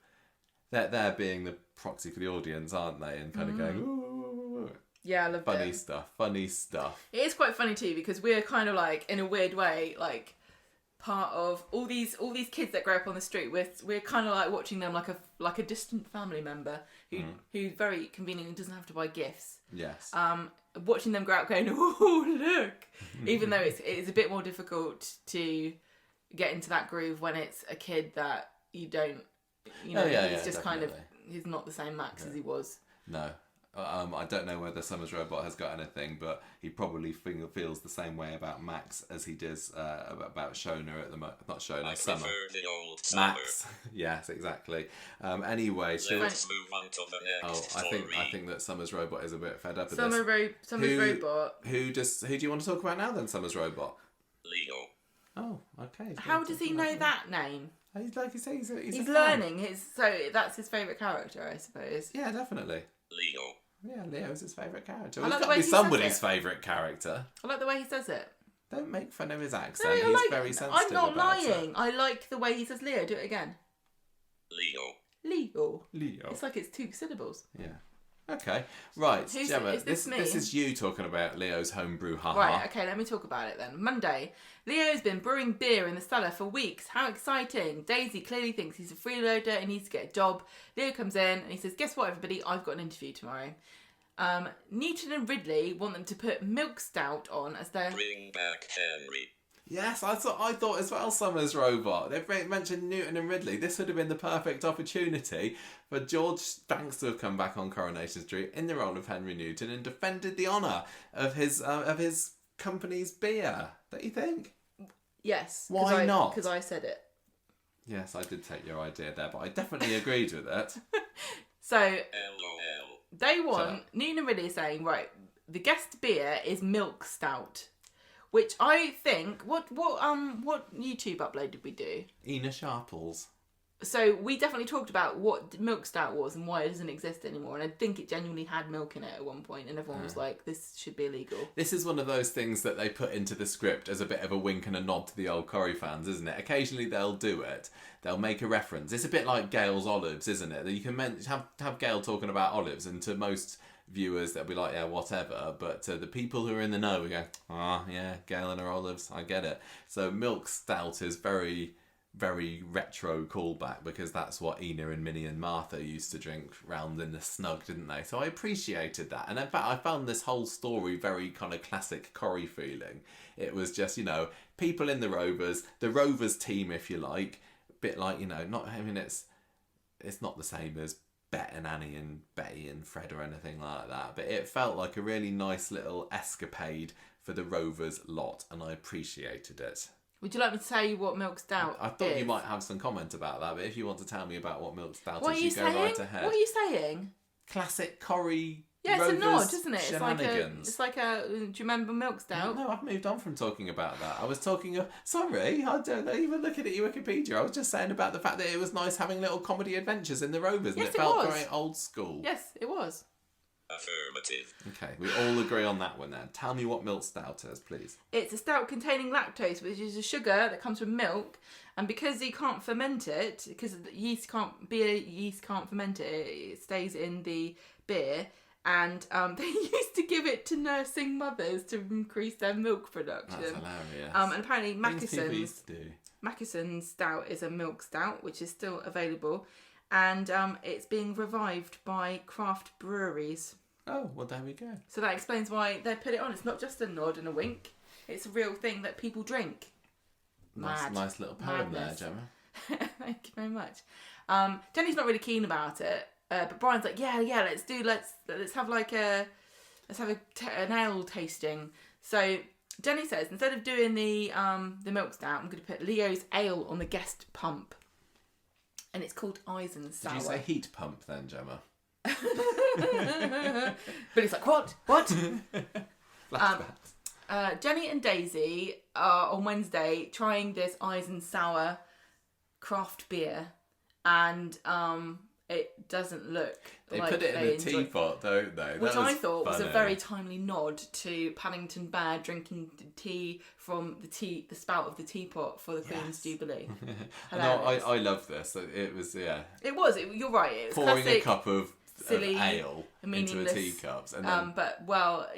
they're being the proxy for the audience, aren't they? And kind of going, ooh. Yeah, I love it. Funny stuff. It is quite funny too, because we're kind of like, in a weird way, like part of all these kids that grow up on the street. We're kind of like watching them like a distant family member who very conveniently doesn't have to buy gifts. Yes. Watching them grow up, going, oh look, even though it's a bit more difficult to get into that groove when it's a kid that you don't, he's just definitely. kind of, he's not the same Max as he was. No. I don't know whether Summers Robot has got anything, but he probably feels the same way about Max as he does about Shona at the moment. Not Shona, I Summer. prefer the old Summer. Max. Yes, exactly. Anyway, so Let's move on to the next story. I think that Summers Robot is a bit fed up with Summer's this. Robot. Who do you want to talk about now then, Summers Robot? Leo. Oh, okay. How does he know that name? He's like you say, he's He's a learning so that's his favourite character, I suppose. Yeah, definitely. Leo. Yeah, Leo's his favourite character. I Well, like it's the got way to be he says somebody's it. favourite character. I like the way he says it. Don't make fun of his accent. No, He's very sensitive. I'm not about lying. it. I like the way he says Leo. Do it again. Leo. Leo. It's like it's 2 syllables. Yeah. Okay. Right, Gemma. Is this me? This is you talking about Leo's home brew-ha-ha. Right, okay, let me talk about it then. Monday. Leo's been brewing beer in the cellar for weeks. How exciting. Daisy clearly thinks he's a freeloader and needs to get a job. Leo comes in and he says, guess what, everybody? I've got an interview tomorrow. Newton and Ridley want them to put milk stout on as their... Bring back Henry. Yes, I thought as well, Summers Robot. They've mentioned Newton and Ridley. This would have been the perfect opportunity for George Banks to have come back on Coronation Street in the role of Henry Newton and defended the honour of his company's beer. Don't you think? Yes. Why not? Because I said it. Yes, I did take your idea there, but I definitely agreed with it. So... LOL. They want, Newton and Ridley saying, right, the guest beer is milk stout. Which I think, what YouTube upload did we do? Ina Sharples. So we definitely talked about what milk stout was and why it doesn't exist anymore. And I think it genuinely had milk in it at one point, and everyone was like, this should be illegal. This is one of those things that they put into the script as a bit of a wink and a nod to the old Corrie fans, isn't it? Occasionally they'll do it. They'll make a reference. It's a bit like Gail's olives, isn't it? That you can have Gail talking about olives, and to most viewers they'll be like, yeah, whatever, but to the people who are in the know, we go, yeah, Gail and her olives, I get it. So milk stout is very, very retro callback, because that's what Ina and Minnie and Martha used to drink round in the snug, didn't they? So I appreciated that, and in fact I found this whole story very kind of classic Corrie feeling. It was just, people in the Rovers team, if you like, a bit like, it's not the same as Bet and Annie and Betty and Fred or anything like that, but it felt like a really nice little escapade for the Rovers lot, and I appreciated it. Would you like me to tell you what milk stout I thought is? you might have some comment about that, but if you want to tell me about what milk stout What is, are you go saying? right ahead. What are you saying? Classic Corrie. Yeah, it's Rovers a nod, isn't it? Shenanigans. It's like a. Do you remember milk stout? No, I've moved on from talking about that. I was talking of... Sorry, I don't even looking at your Wikipedia. I was just saying about the fact that it was nice having little comedy adventures in the Rovers, and Yes, it it felt was. very old school. Yes, it was. Affirmative. Okay, we all agree on that one then. Tell me what milk stout is, please. It's a stout containing lactose, which is a sugar that comes from milk, and because you can't ferment it, because yeast can't ferment it, it stays in the beer. And they used to give it to nursing mothers to increase their milk production. That's hilarious. And apparently Things people used to do. Mackeson Stout is a milk stout, which is still available. And it's being revived by craft breweries. Oh, well, there we go. So that explains why they put it on. It's not just a nod and a wink. It's a real thing that people drink. Nice little poem there, Gemma. Thank you very much. Jenny's not really keen about it, but Brian's like, yeah, let's have like an ale tasting. So Jenny says, instead of doing the milk stout, I'm going to put Leo's ale on the guest pump. And it's called Eisen Sour. Did you say heat pump then, Gemma? But it's like, what? Flashbacks. Jenny and Daisy are on Wednesday trying this Eisen Sour craft beer. And it doesn't look they like put it in a teapot, don't they? Which I thought was a very timely nod to Paddington Bear drinking tea from the spout of the teapot for the Queen's Jubilee. No, I love this. It was, yeah. It was. You're right. It was pouring classic, a cup of silly, ale into a teacup. And then, but, well,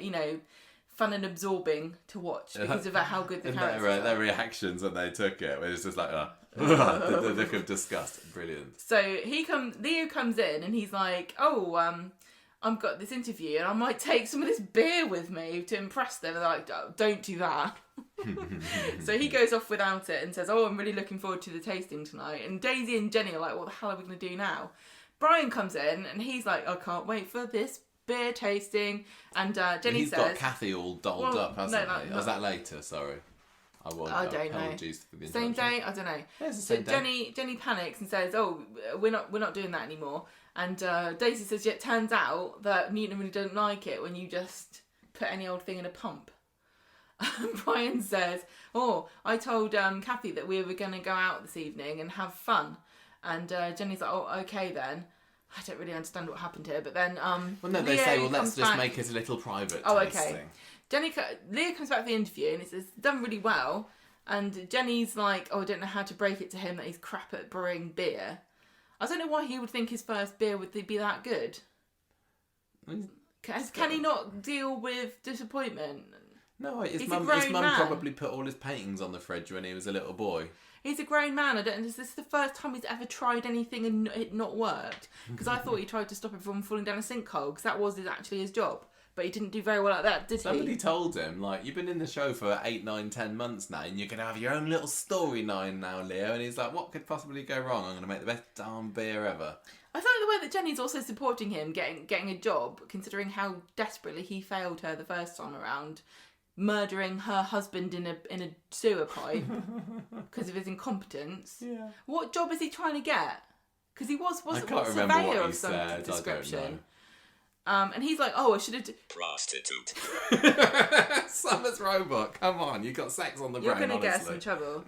fun and absorbing to watch because of how good the characters are. Their reactions when they took it, where it's just like, the look of disgust. Brilliant. So Leo comes in and he's like, I've got this interview and I might take some of this beer with me to impress them. And they're like, don't do that. So he goes off without it and says, I'm really looking forward to the tasting tonight. And Daisy and Jenny are like, what the hell are we going to do now? Brian comes in and he's like, I can't wait for this beer tasting. And Jenny He's says... got Kathy all dolled up, hasn't he? Or was that later? Sorry. I don't know. Apologies for the same day? I don't know. Yeah, so Jenny panics and says, we're not doing that anymore. And Daisy says, it turns out that Newton really don't like it when you just put any old thing in a pump. Brian says, I told Kathy that we were going to go out this evening and have fun. And Jenny's like, okay then. I don't really understand what happened here, but then they say, let's just make it a little private tasting. Okay. Leo comes back for the interview and it's done really well. And Jenny's like, I don't know how to break it to him that he's crap at brewing beer. I don't know why he would think his first beer would be that good. Can he not deal with disappointment? No, his mum probably put all his paintings on the fridge when he was a little boy. He's a grown man. This is the first time he's ever tried anything and it not worked. Because I thought he tried to stop everyone falling down a sinkhole because that was actually his job. But he didn't do very well at that, did he? Somebody told him, you've been in the show for 8, 9, 10 months now and you're going to have your own little storyline now, Leo. And he's like, what could possibly go wrong? I'm going to make the best damn beer ever. I feel like the way that Jenny's also supporting him getting a job, considering how desperately he failed her the first time around, murdering her husband in a sewer pipe because of his incompetence. Yeah. What job is he trying to get? Because he was a surveyor of some description. And he's like, I should have... Prostitute. Summer's robot. Come on, you got sex on the brain, You're going to get us in trouble.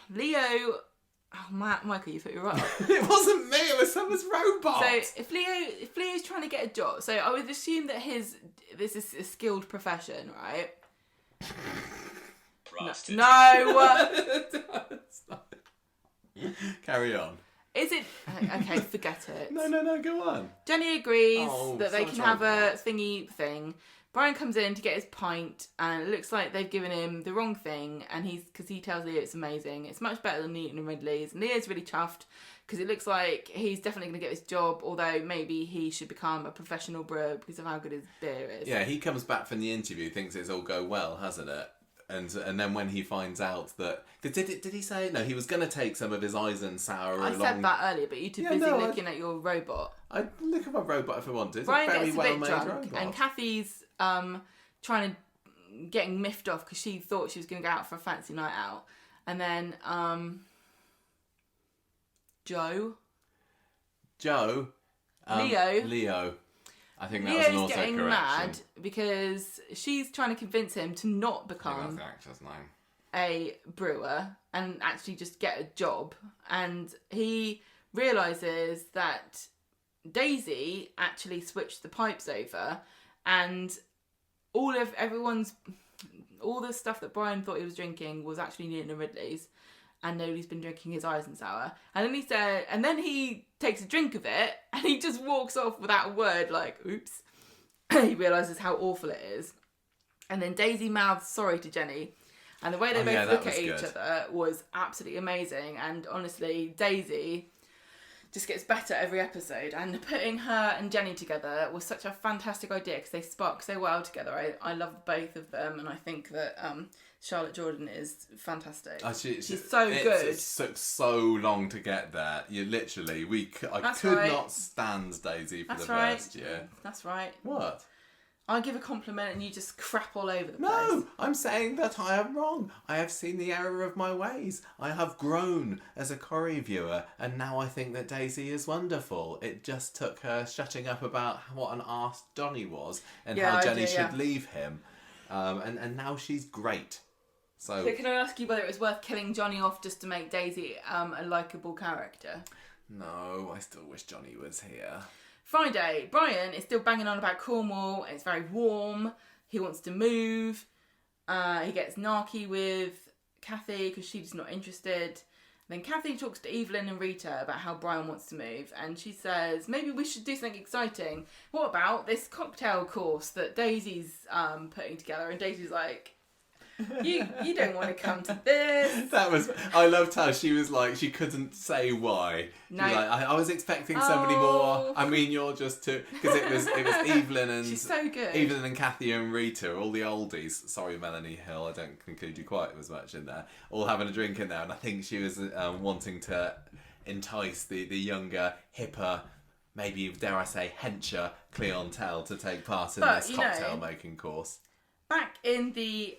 Leo... Oh, Michael, you thought you were up. It wasn't me, it was Summer's robot. So if Leo's trying to get a job, so I would assume that this is a skilled profession, right? Prostitute. No. Carry on. Is it... Okay, forget it. No, go on. Jenny agrees that they can have a thingy thing. Brian comes in to get his pint, and it looks like they've given him the wrong thing, and because he tells Leo it's amazing. It's much better than Newton and Ridley's. And Leo's really chuffed, because it looks like he's definitely going to get his job, although maybe he should become a professional brewer because of how good his beer is. Yeah, he comes back from the interview, thinks it's all go well, hasn't it? And then when he finds out that... Did he say... No, he was going to take some of his Eisen Sour along... I said that earlier, but you're too busy looking at your robot. I'd look at my robot if I wanted. It's Brian a very gets a well-made bit drunk, robot. and Kathy's getting miffed off because she thought she was going to go out for a fancy night out. And then Leo. I think that was an Leo's getting autocorrection. mad because she's trying to convince him to not become the actor's name. a brewer and actually just get a job. And he realises that Daisy actually switched the pipes over, and all the stuff that Brian thought he was drinking was actually Newton and Ridley's, and nobody's been drinking his Eisen Sour. And then he takes a drink of it, and he just walks off without a word, like, oops. He realises how awful it is. And then Daisy mouths sorry to Jenny. And the way they both look at each other was absolutely amazing. And honestly, Daisy just gets better every episode. And putting her and Jenny together was such a fantastic idea because they spark so well together. I love both of them, and I think that Charlotte Jordan is fantastic. She's so good. It took so long to get there. You literally, I could not stand Daisy for the first year. That's right. What? I give a compliment and you just crap all over the place. No, I'm saying that I am wrong. I have seen the error of my ways. I have grown as a Corrie viewer, and now I think that Daisy is wonderful. It just took her shutting up about what an arse Johnny was and how Jenny should leave him. And now she's great. So can I ask you whether it was worth killing Johnny off just to make Daisy a likeable character? No, I still wish Johnny was here. Friday, Brian is still banging on about Cornwall. It's very warm. He wants to move. He gets narky with Kathy because she's not interested. Then Kathy talks to Evelyn and Rita about how Brian wants to move, and she says maybe we should do something exciting. What about this cocktail course that Daisy's putting together? And Daisy's like, you don't want to come to this. I loved how she was like, she couldn't say why. No. She's like, I was expecting so many more. I mean, you're just too, because it was Evelyn and she's so good. Evelyn and Kathy and Rita, all the oldies. Sorry, Melanie Hill, I don't include you quite as much in there. All having a drink in there, and I think she was wanting to entice the younger, hipper, maybe dare I say, hencher clientele to take part in this cocktail making course. Back when the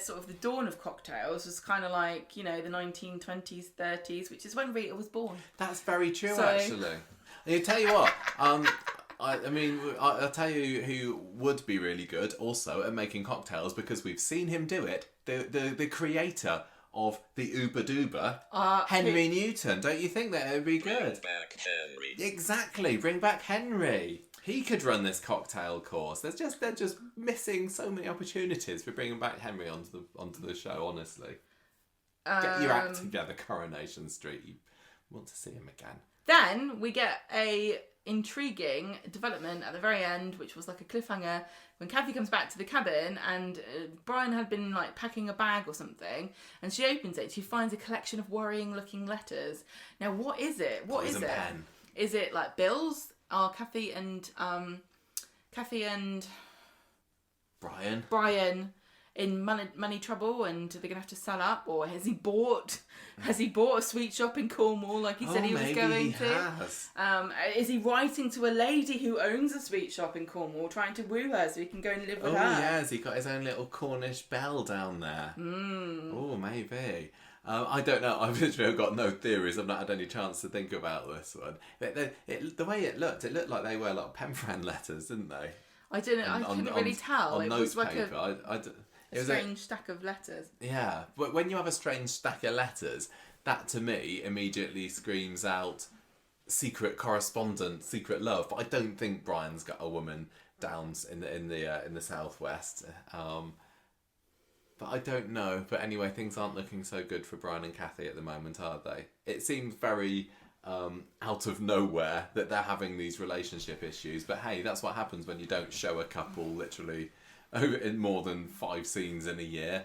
sort of the dawn of cocktails was kind of like, the 1920s, 30s, which is when Rita was born. That's very true, actually. And I tell you what, I'll tell you who would be really good also at making cocktails, because we've seen him do it. The creator of the Uber Duber, Henry Newton. Don't you think that it would be good? Bring back Henry. Exactly, bring back Henry. He could run this cocktail course. They're just missing so many opportunities for bringing back Henry onto the show. Honestly, get your act together, Coronation Street. You want to see him again. Then we get a intriguing development at the very end, which was like a cliffhanger, when Kathy comes back to the cabin and Brian had been like packing a bag or something, and she opens it. She finds a collection of worrying-looking letters. Now, what is it? What is it? Pen. Is it like bills? Are Kathy and Brian in money trouble, and they're gonna have to sell up, or has he bought a sweet shop in Cornwall like he said he was going to? Is he writing to a lady who owns a sweet shop in Cornwall, trying to woo her so he can go and live with her? Oh yeah, has he got his own little Cornish belle down there? Oh, maybe. I don't know. I've literally got no theories. I've not had any chance to think about this one. The way it looked like they were like pen friend letters, didn't they? I didn't. I couldn't really tell. On it was like paper. a strange stack of letters. Yeah, but when you have a strange stack of letters, that to me immediately screams out secret correspondence, secret love. But I don't think Brian's got a woman down in the southwest. But I don't know. But anyway, things aren't looking so good for Brian and Kathy at the moment, are they? It seems very out of nowhere that they're having these relationship issues. But hey, that's what happens when you don't show a couple literally in more than 5 scenes in a year.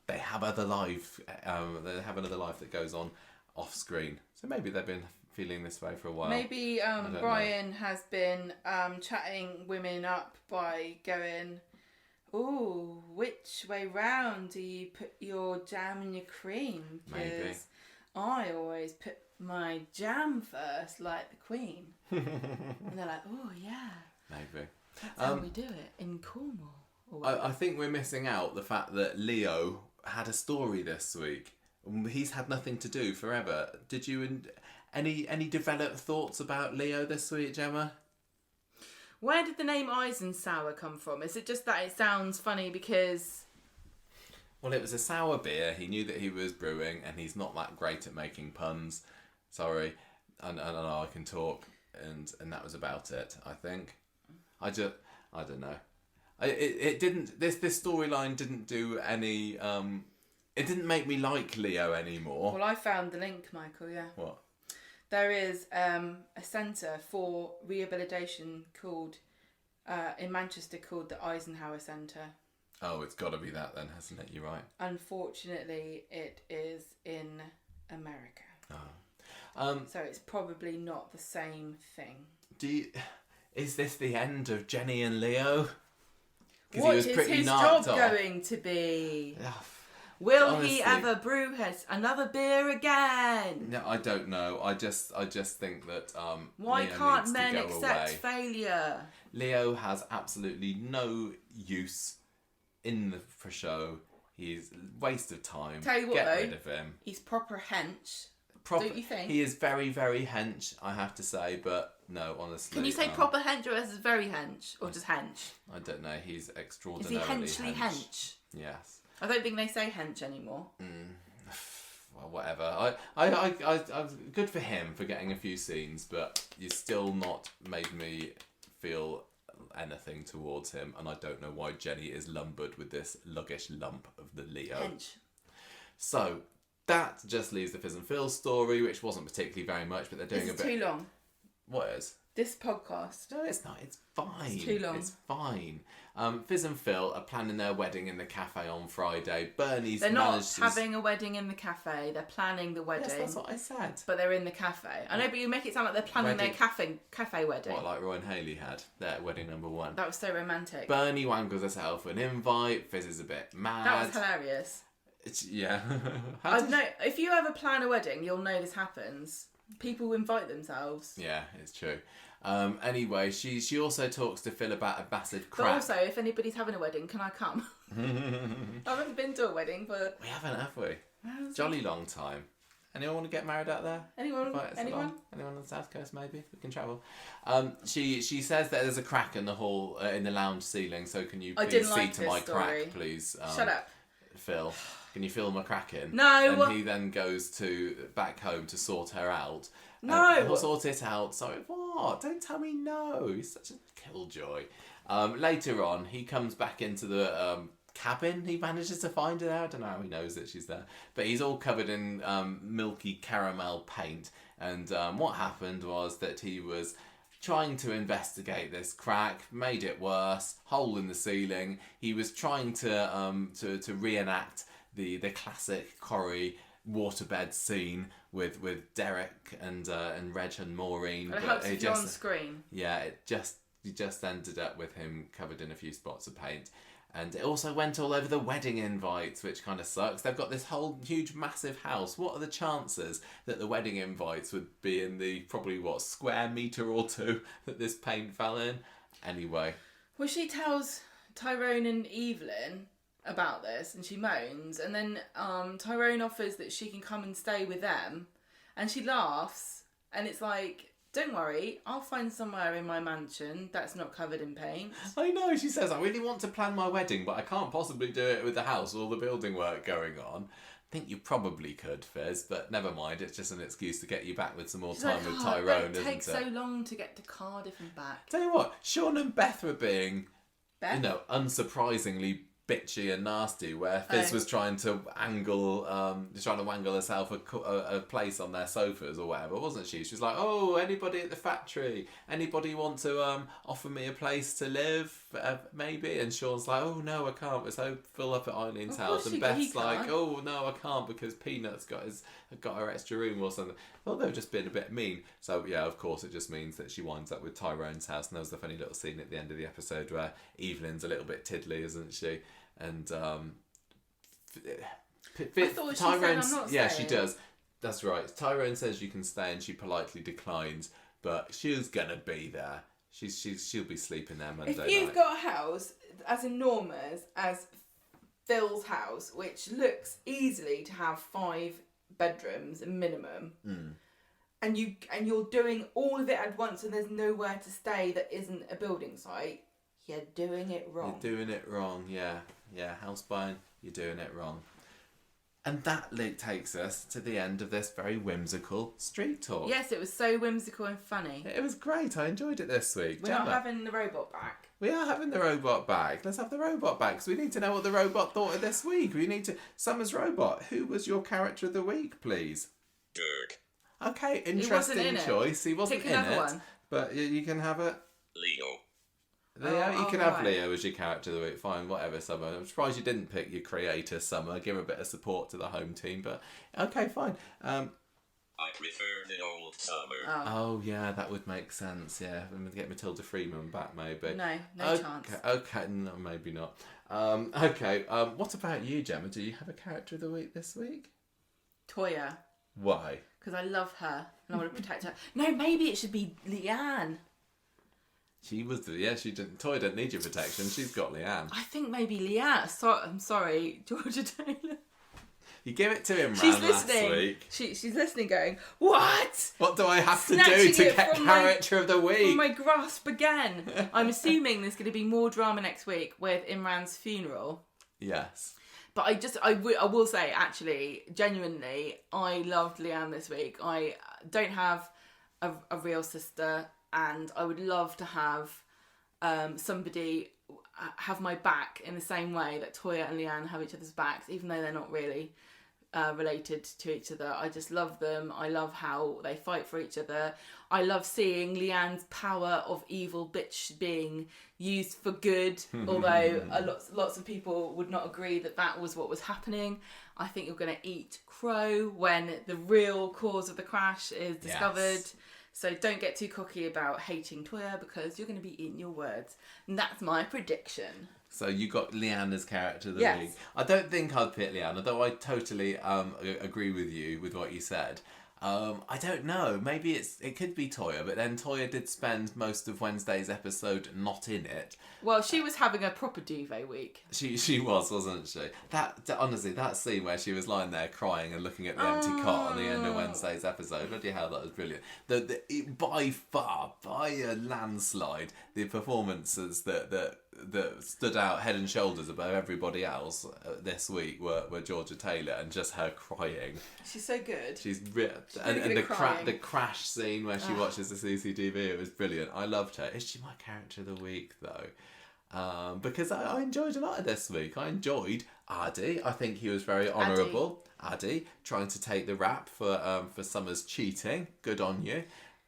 They have other life. They have another life that goes on off screen. So maybe they've been feeling this way for a while. Maybe Brian has been chatting women up by going, "Ooh, which way round do you put your jam and your cream? Because I always put my jam first, like the Queen." And they're like, "Oh yeah, maybe that's how we do it in Cornwall." I think we're missing out the fact that Leo had a story this week. He's had nothing to do forever. Did you any developed thoughts about Leo this week, Gemma? Where did the name Eisensour come from? Is it just that it sounds funny because... Well, it was a sour beer. He knew that he was brewing, and he's not that great at making puns. Sorry. I know I can talk, and that was about it, I think. I don't know. It didn't... This storyline didn't do any... it didn't make me like Leo anymore. Well, I found the link, Michael, yeah. What? There is a centre for rehabilitation called in Manchester called the Eisenhower Centre. Oh, it's got to be that then, hasn't it? You're right. Unfortunately, it is in America. Oh. So it's probably not the same thing. Is this the end of Jenny and Leo? What is his job going to be? Will he ever brew another beer again? No, I don't know. I just think that why Leo can't needs men to go accept away. failure? Leo has absolutely no use for show. He's a waste of time. Tell you what, Get though, rid of him. He's proper hench. Don't you think? He is very, very hench, I have to say, but no, honestly. Can you say proper hench or is it very hench? Or just hench? I don't know. He's Is extraordinarily he henchly hench? Yes. I don't think they say hench anymore. Well, whatever. I good for him for getting a few scenes, but you've still not made me feel anything towards him, and I don't know why Jenny is lumbered with this luggish lump of the Leo. Hench. So that just leaves the Fizz and Phil story, which wasn't particularly very much, but they're doing a bit. Too long. What is? This podcast. No, it's not. It's fine. It's too long. It's fine. Fizz and Phil are planning their wedding in the cafe on Friday. They're not having a wedding in the cafe. They're planning the wedding. Yes, that's what I said. But they're in the cafe. I know, but you make it sound like they're planning their cafe wedding. What, like Roy and Hayley had? Their wedding number 1. That was so romantic. Bernie wangles herself an invite. Fizz is a bit mad. That was hilarious. Yeah. If you ever plan a wedding, you'll know this happens. People invite themselves. Yeah, it's true. Anyway, she also talks to Phil about a massive crack. But also, if anybody's having a wedding, can I come? I haven't been to a wedding for... We haven't, have we? Jolly long time. Anyone want to get married out there? Anyone on the south coast? Maybe we can travel. She says that there's a crack in the hall in the lounge ceiling. So can you please see to my crack, please? Shut up, Phil. Can you feel my crack in? No. And he then goes back home to sort her out. No. He'll sort it out. Sorry, what? Don't tell me no. He's such a killjoy. Later on, he comes back into the cabin. He manages to find her there. I don't know how he knows that she's there. But he's all covered in milky caramel paint. And what happened was that he was trying to investigate this crack, made it worse, hole in the ceiling. He was trying to reenact the classic Corrie waterbed scene with Derek and Reg and Maureen. But it helps if you're on screen. Yeah, it just ended up with him covered in a few spots of paint. And it also went all over the wedding invites, which kind of sucks. They've got this whole huge, massive house. What are the chances that the wedding invites would be in the probably, square metre or 2 that this paint fell in? Anyway. Well, she tells Tyrone and Evelyn about this, and she moans, and then Tyrone offers that she can come and stay with them, and she laughs, and it's like... Don't worry, I'll find somewhere in my mansion that's not covered in paint. I know, she says, I really want to plan my wedding, but I can't possibly do it with the house, all the building work going on. I think you probably could, Fizz, but never mind, it's just an excuse to get you back with some more time with Tyrone, isn't it? It takes so long to get to Cardiff and back. Tell you what, Sean and Beth were being, unsurprisingly bitchy and nasty, where Fizz was trying to wangle herself a place on their sofas or whatever, wasn't she? She was like, oh, anybody at the factory? Anybody want to offer me a place to live, maybe? And Sean's like, oh, no, I can't. We're so full up at Eileen's house. And Beth's like, oh, no, I can't because Peanut's got her extra room or something. I thought they were just being a bit mean. So, yeah, of course, it just means that she winds up with Tyrone's house. And there was the funny little scene at the end of the episode where Evelyn's a little bit tiddly, isn't she? And Tyrone's, she does. That's right. Tyrone says you can stay, and she politely declines. But she's gonna be there. She'll be sleeping there Monday night. If you've got a house as enormous as Phil's house, which looks easily to have 5 bedrooms minimum, and you're doing all of it at once, and there's nowhere to stay that isn't a building site, you're doing it wrong. You're doing it wrong, yeah. Yeah, house buying, you're doing it wrong. And that takes us to the end of this very whimsical street talk. Yes, it was so whimsical and funny. It was great. I enjoyed it this week. We're not having the robot back. We are having the robot back. Let's have the robot back, because we need to know what the robot thought of this week. We need to... Summer's Robot, who was your character of the week, please? Dirk. Okay, interesting choice. He wasn't in it. One. But you can have it. Leo. Leo, you can have Leo as your character of the week. Fine, whatever, Summer. I'm surprised you didn't pick your creator, Summer. Give her a bit of support to the home team, but okay, fine. I prefer the old Summer. Oh, yeah, that would make sense, yeah. I'm going to get Matilda Freeman back, maybe. No chance. Okay, no, maybe not. Okay, what about you, Gemma? Do you have a character of the week this week? Toyah. Why? Because I love her and I want to protect her. No, maybe it should be Leanne. She was, she didn't. Toyah didn't need your protection. She's got Leanne. I think maybe Leanne. I'm sorry, Georgia Taylor. You give it to him, She's last listening. week. She's listening, going, what? What do I have to do Snatching to it get from character of the week? From my grasp again. I'm assuming there's going to be more drama next week with Imran's funeral. Yes. But I will say, actually, genuinely, I loved Leanne this week. I don't have a real sister, and I would love to have somebody have my back in the same way that Toyah and Leanne have each other's backs, even though they're not really related to each other. I just love them. I love how they fight for each other. I love seeing Leanne's power of evil bitch being used for good, although lots of people would not agree that was what was happening. I think you're going to eat crow when the real cause of the crash is discovered. Yes. So don't get too cocky about hating Toyah, because you're going to be eating your words. And that's my prediction. So you got Leanne as character of the week. I don't think I'd pick Leanne, although I totally agree with you with what you said. I don't know. Maybe it could be Toyah, but then Toyah did spend most of Wednesday's episode not in it. Well, she was having a proper duvet week. She was, wasn't she? Honestly, that scene where she was lying there crying and looking at the empty cot on the end of Wednesday's episode, bloody hell, that was brilliant. By far, by a landslide, the performances that stood out head and shoulders above everybody else this week were Georgia Taylor, and just her crying. She's so good. She's ripped. And the crash scene where she watches the CCTV, it was brilliant. I loved her. Is she my character of the week, though? Because I enjoyed a lot of this week. I enjoyed Aadi. I think he was very honourable. Aadi trying to take the rap for Summer's cheating. Good on you.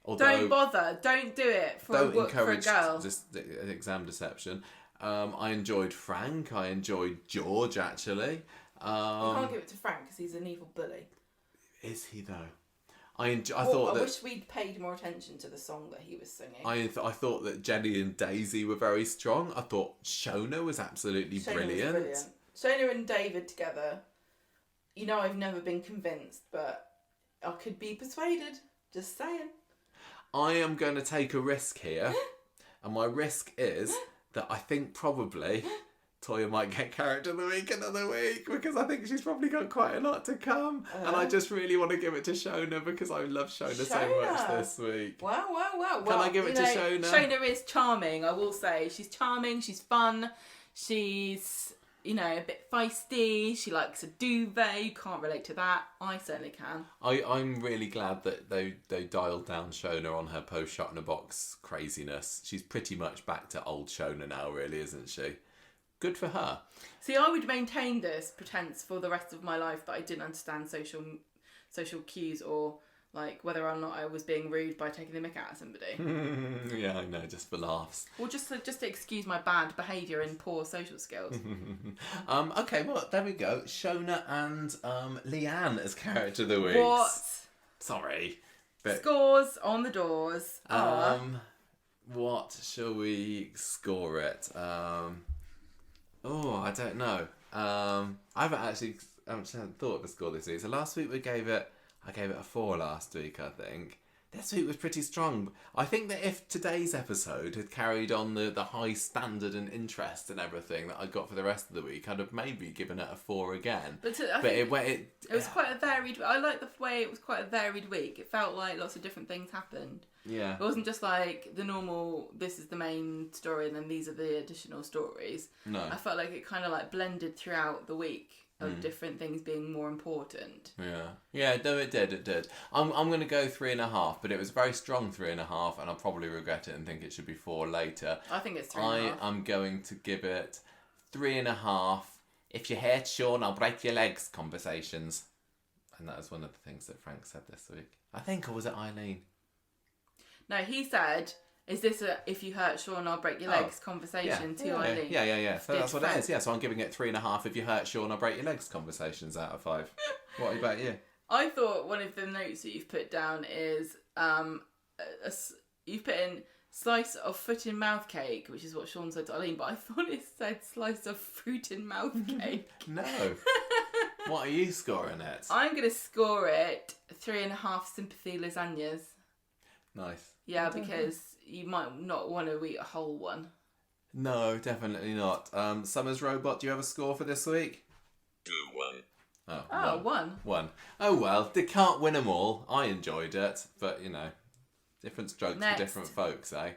Although, don't bother. Don't do it for a girl. Just exam deception. I enjoyed Frank. I enjoyed George, actually. You can't give it to Frank because he's an evil bully. Is he, though? I wish we'd paid more attention to the song that he was singing. I thought that Jenny and Daisy were very strong. I thought Shona was absolutely brilliant. Shona and David together. You know, I've never been convinced, but I could be persuaded. Just saying. I am going to take a risk here. And my risk is that I think probably Toyah might get character of the week another week, because I think she's probably got quite a lot to come. And I just really want to give it to Shona, because I love Shona so much this week. Wow. Can I give it to Shona? Shona is charming, I will say. She's charming, she's fun, she's, a bit feisty, she likes a duvet. You can't relate to that. I certainly can. I'm really glad that they dialed down Shona on her post-shot in a box craziness. She's pretty much back to old Shona now, really, isn't she? Good for her. See, I would maintain this pretense for the rest of my life that I didn't understand social cues, or like whether or not I was being rude by taking the mick out of somebody. Yeah, I know, just for laughs. Or just to excuse my bad behaviour and poor social skills. Okay, well, there we go. Shona and Leanne as character of the week. What? Sorry. Scores on the doors. What shall we score it? I don't know. I haven't thought of the score this week. So last week I gave it a 4 last week, I think. This week was pretty strong. I think that if today's episode had carried on the high standard and interest and everything that I got for the rest of the week, I'd have maybe given it a 4 again. But it was quite a varied... I like the way it was quite a varied week. It felt like lots of different things happened. Yeah. It wasn't just like the normal, this is the main story and then these are the additional stories. No. I felt like it kind of like blended throughout the week of different things being more important. Yeah, no, it did. I'm going to go 3.5, but it was a very strong 3.5, and I'll probably regret it and think it should be 4 later. I think it's 3.5. I'm going to give it 3.5. If you hate Sean, I'll break your legs conversations. And that was one of the things that Frank said this week. I think, or was it Eileen? No, he said, Is this a if you hurt Sean, I'll break your legs conversation to Eileen? Yeah. So that's what it is. Yeah, so I'm giving it 3.5 if you hurt Sean, I'll break your legs conversations out of 5. What about you? I thought one of the notes that you've put down is you've put in slice of foot in mouth cake, which is what Sean said to Eileen, but I thought it said slice of fruit in mouth cake. No. What are you scoring it? I'm going to score it 3.5 sympathy lasagnas. Nice. Yeah, because you might not want to eat a whole one. No, definitely not. Summer's Robot, do you have a score for this week? 2-1. Oh, one. One. Oh well, they can't win them all. I enjoyed it, but different strokes for different folks, eh?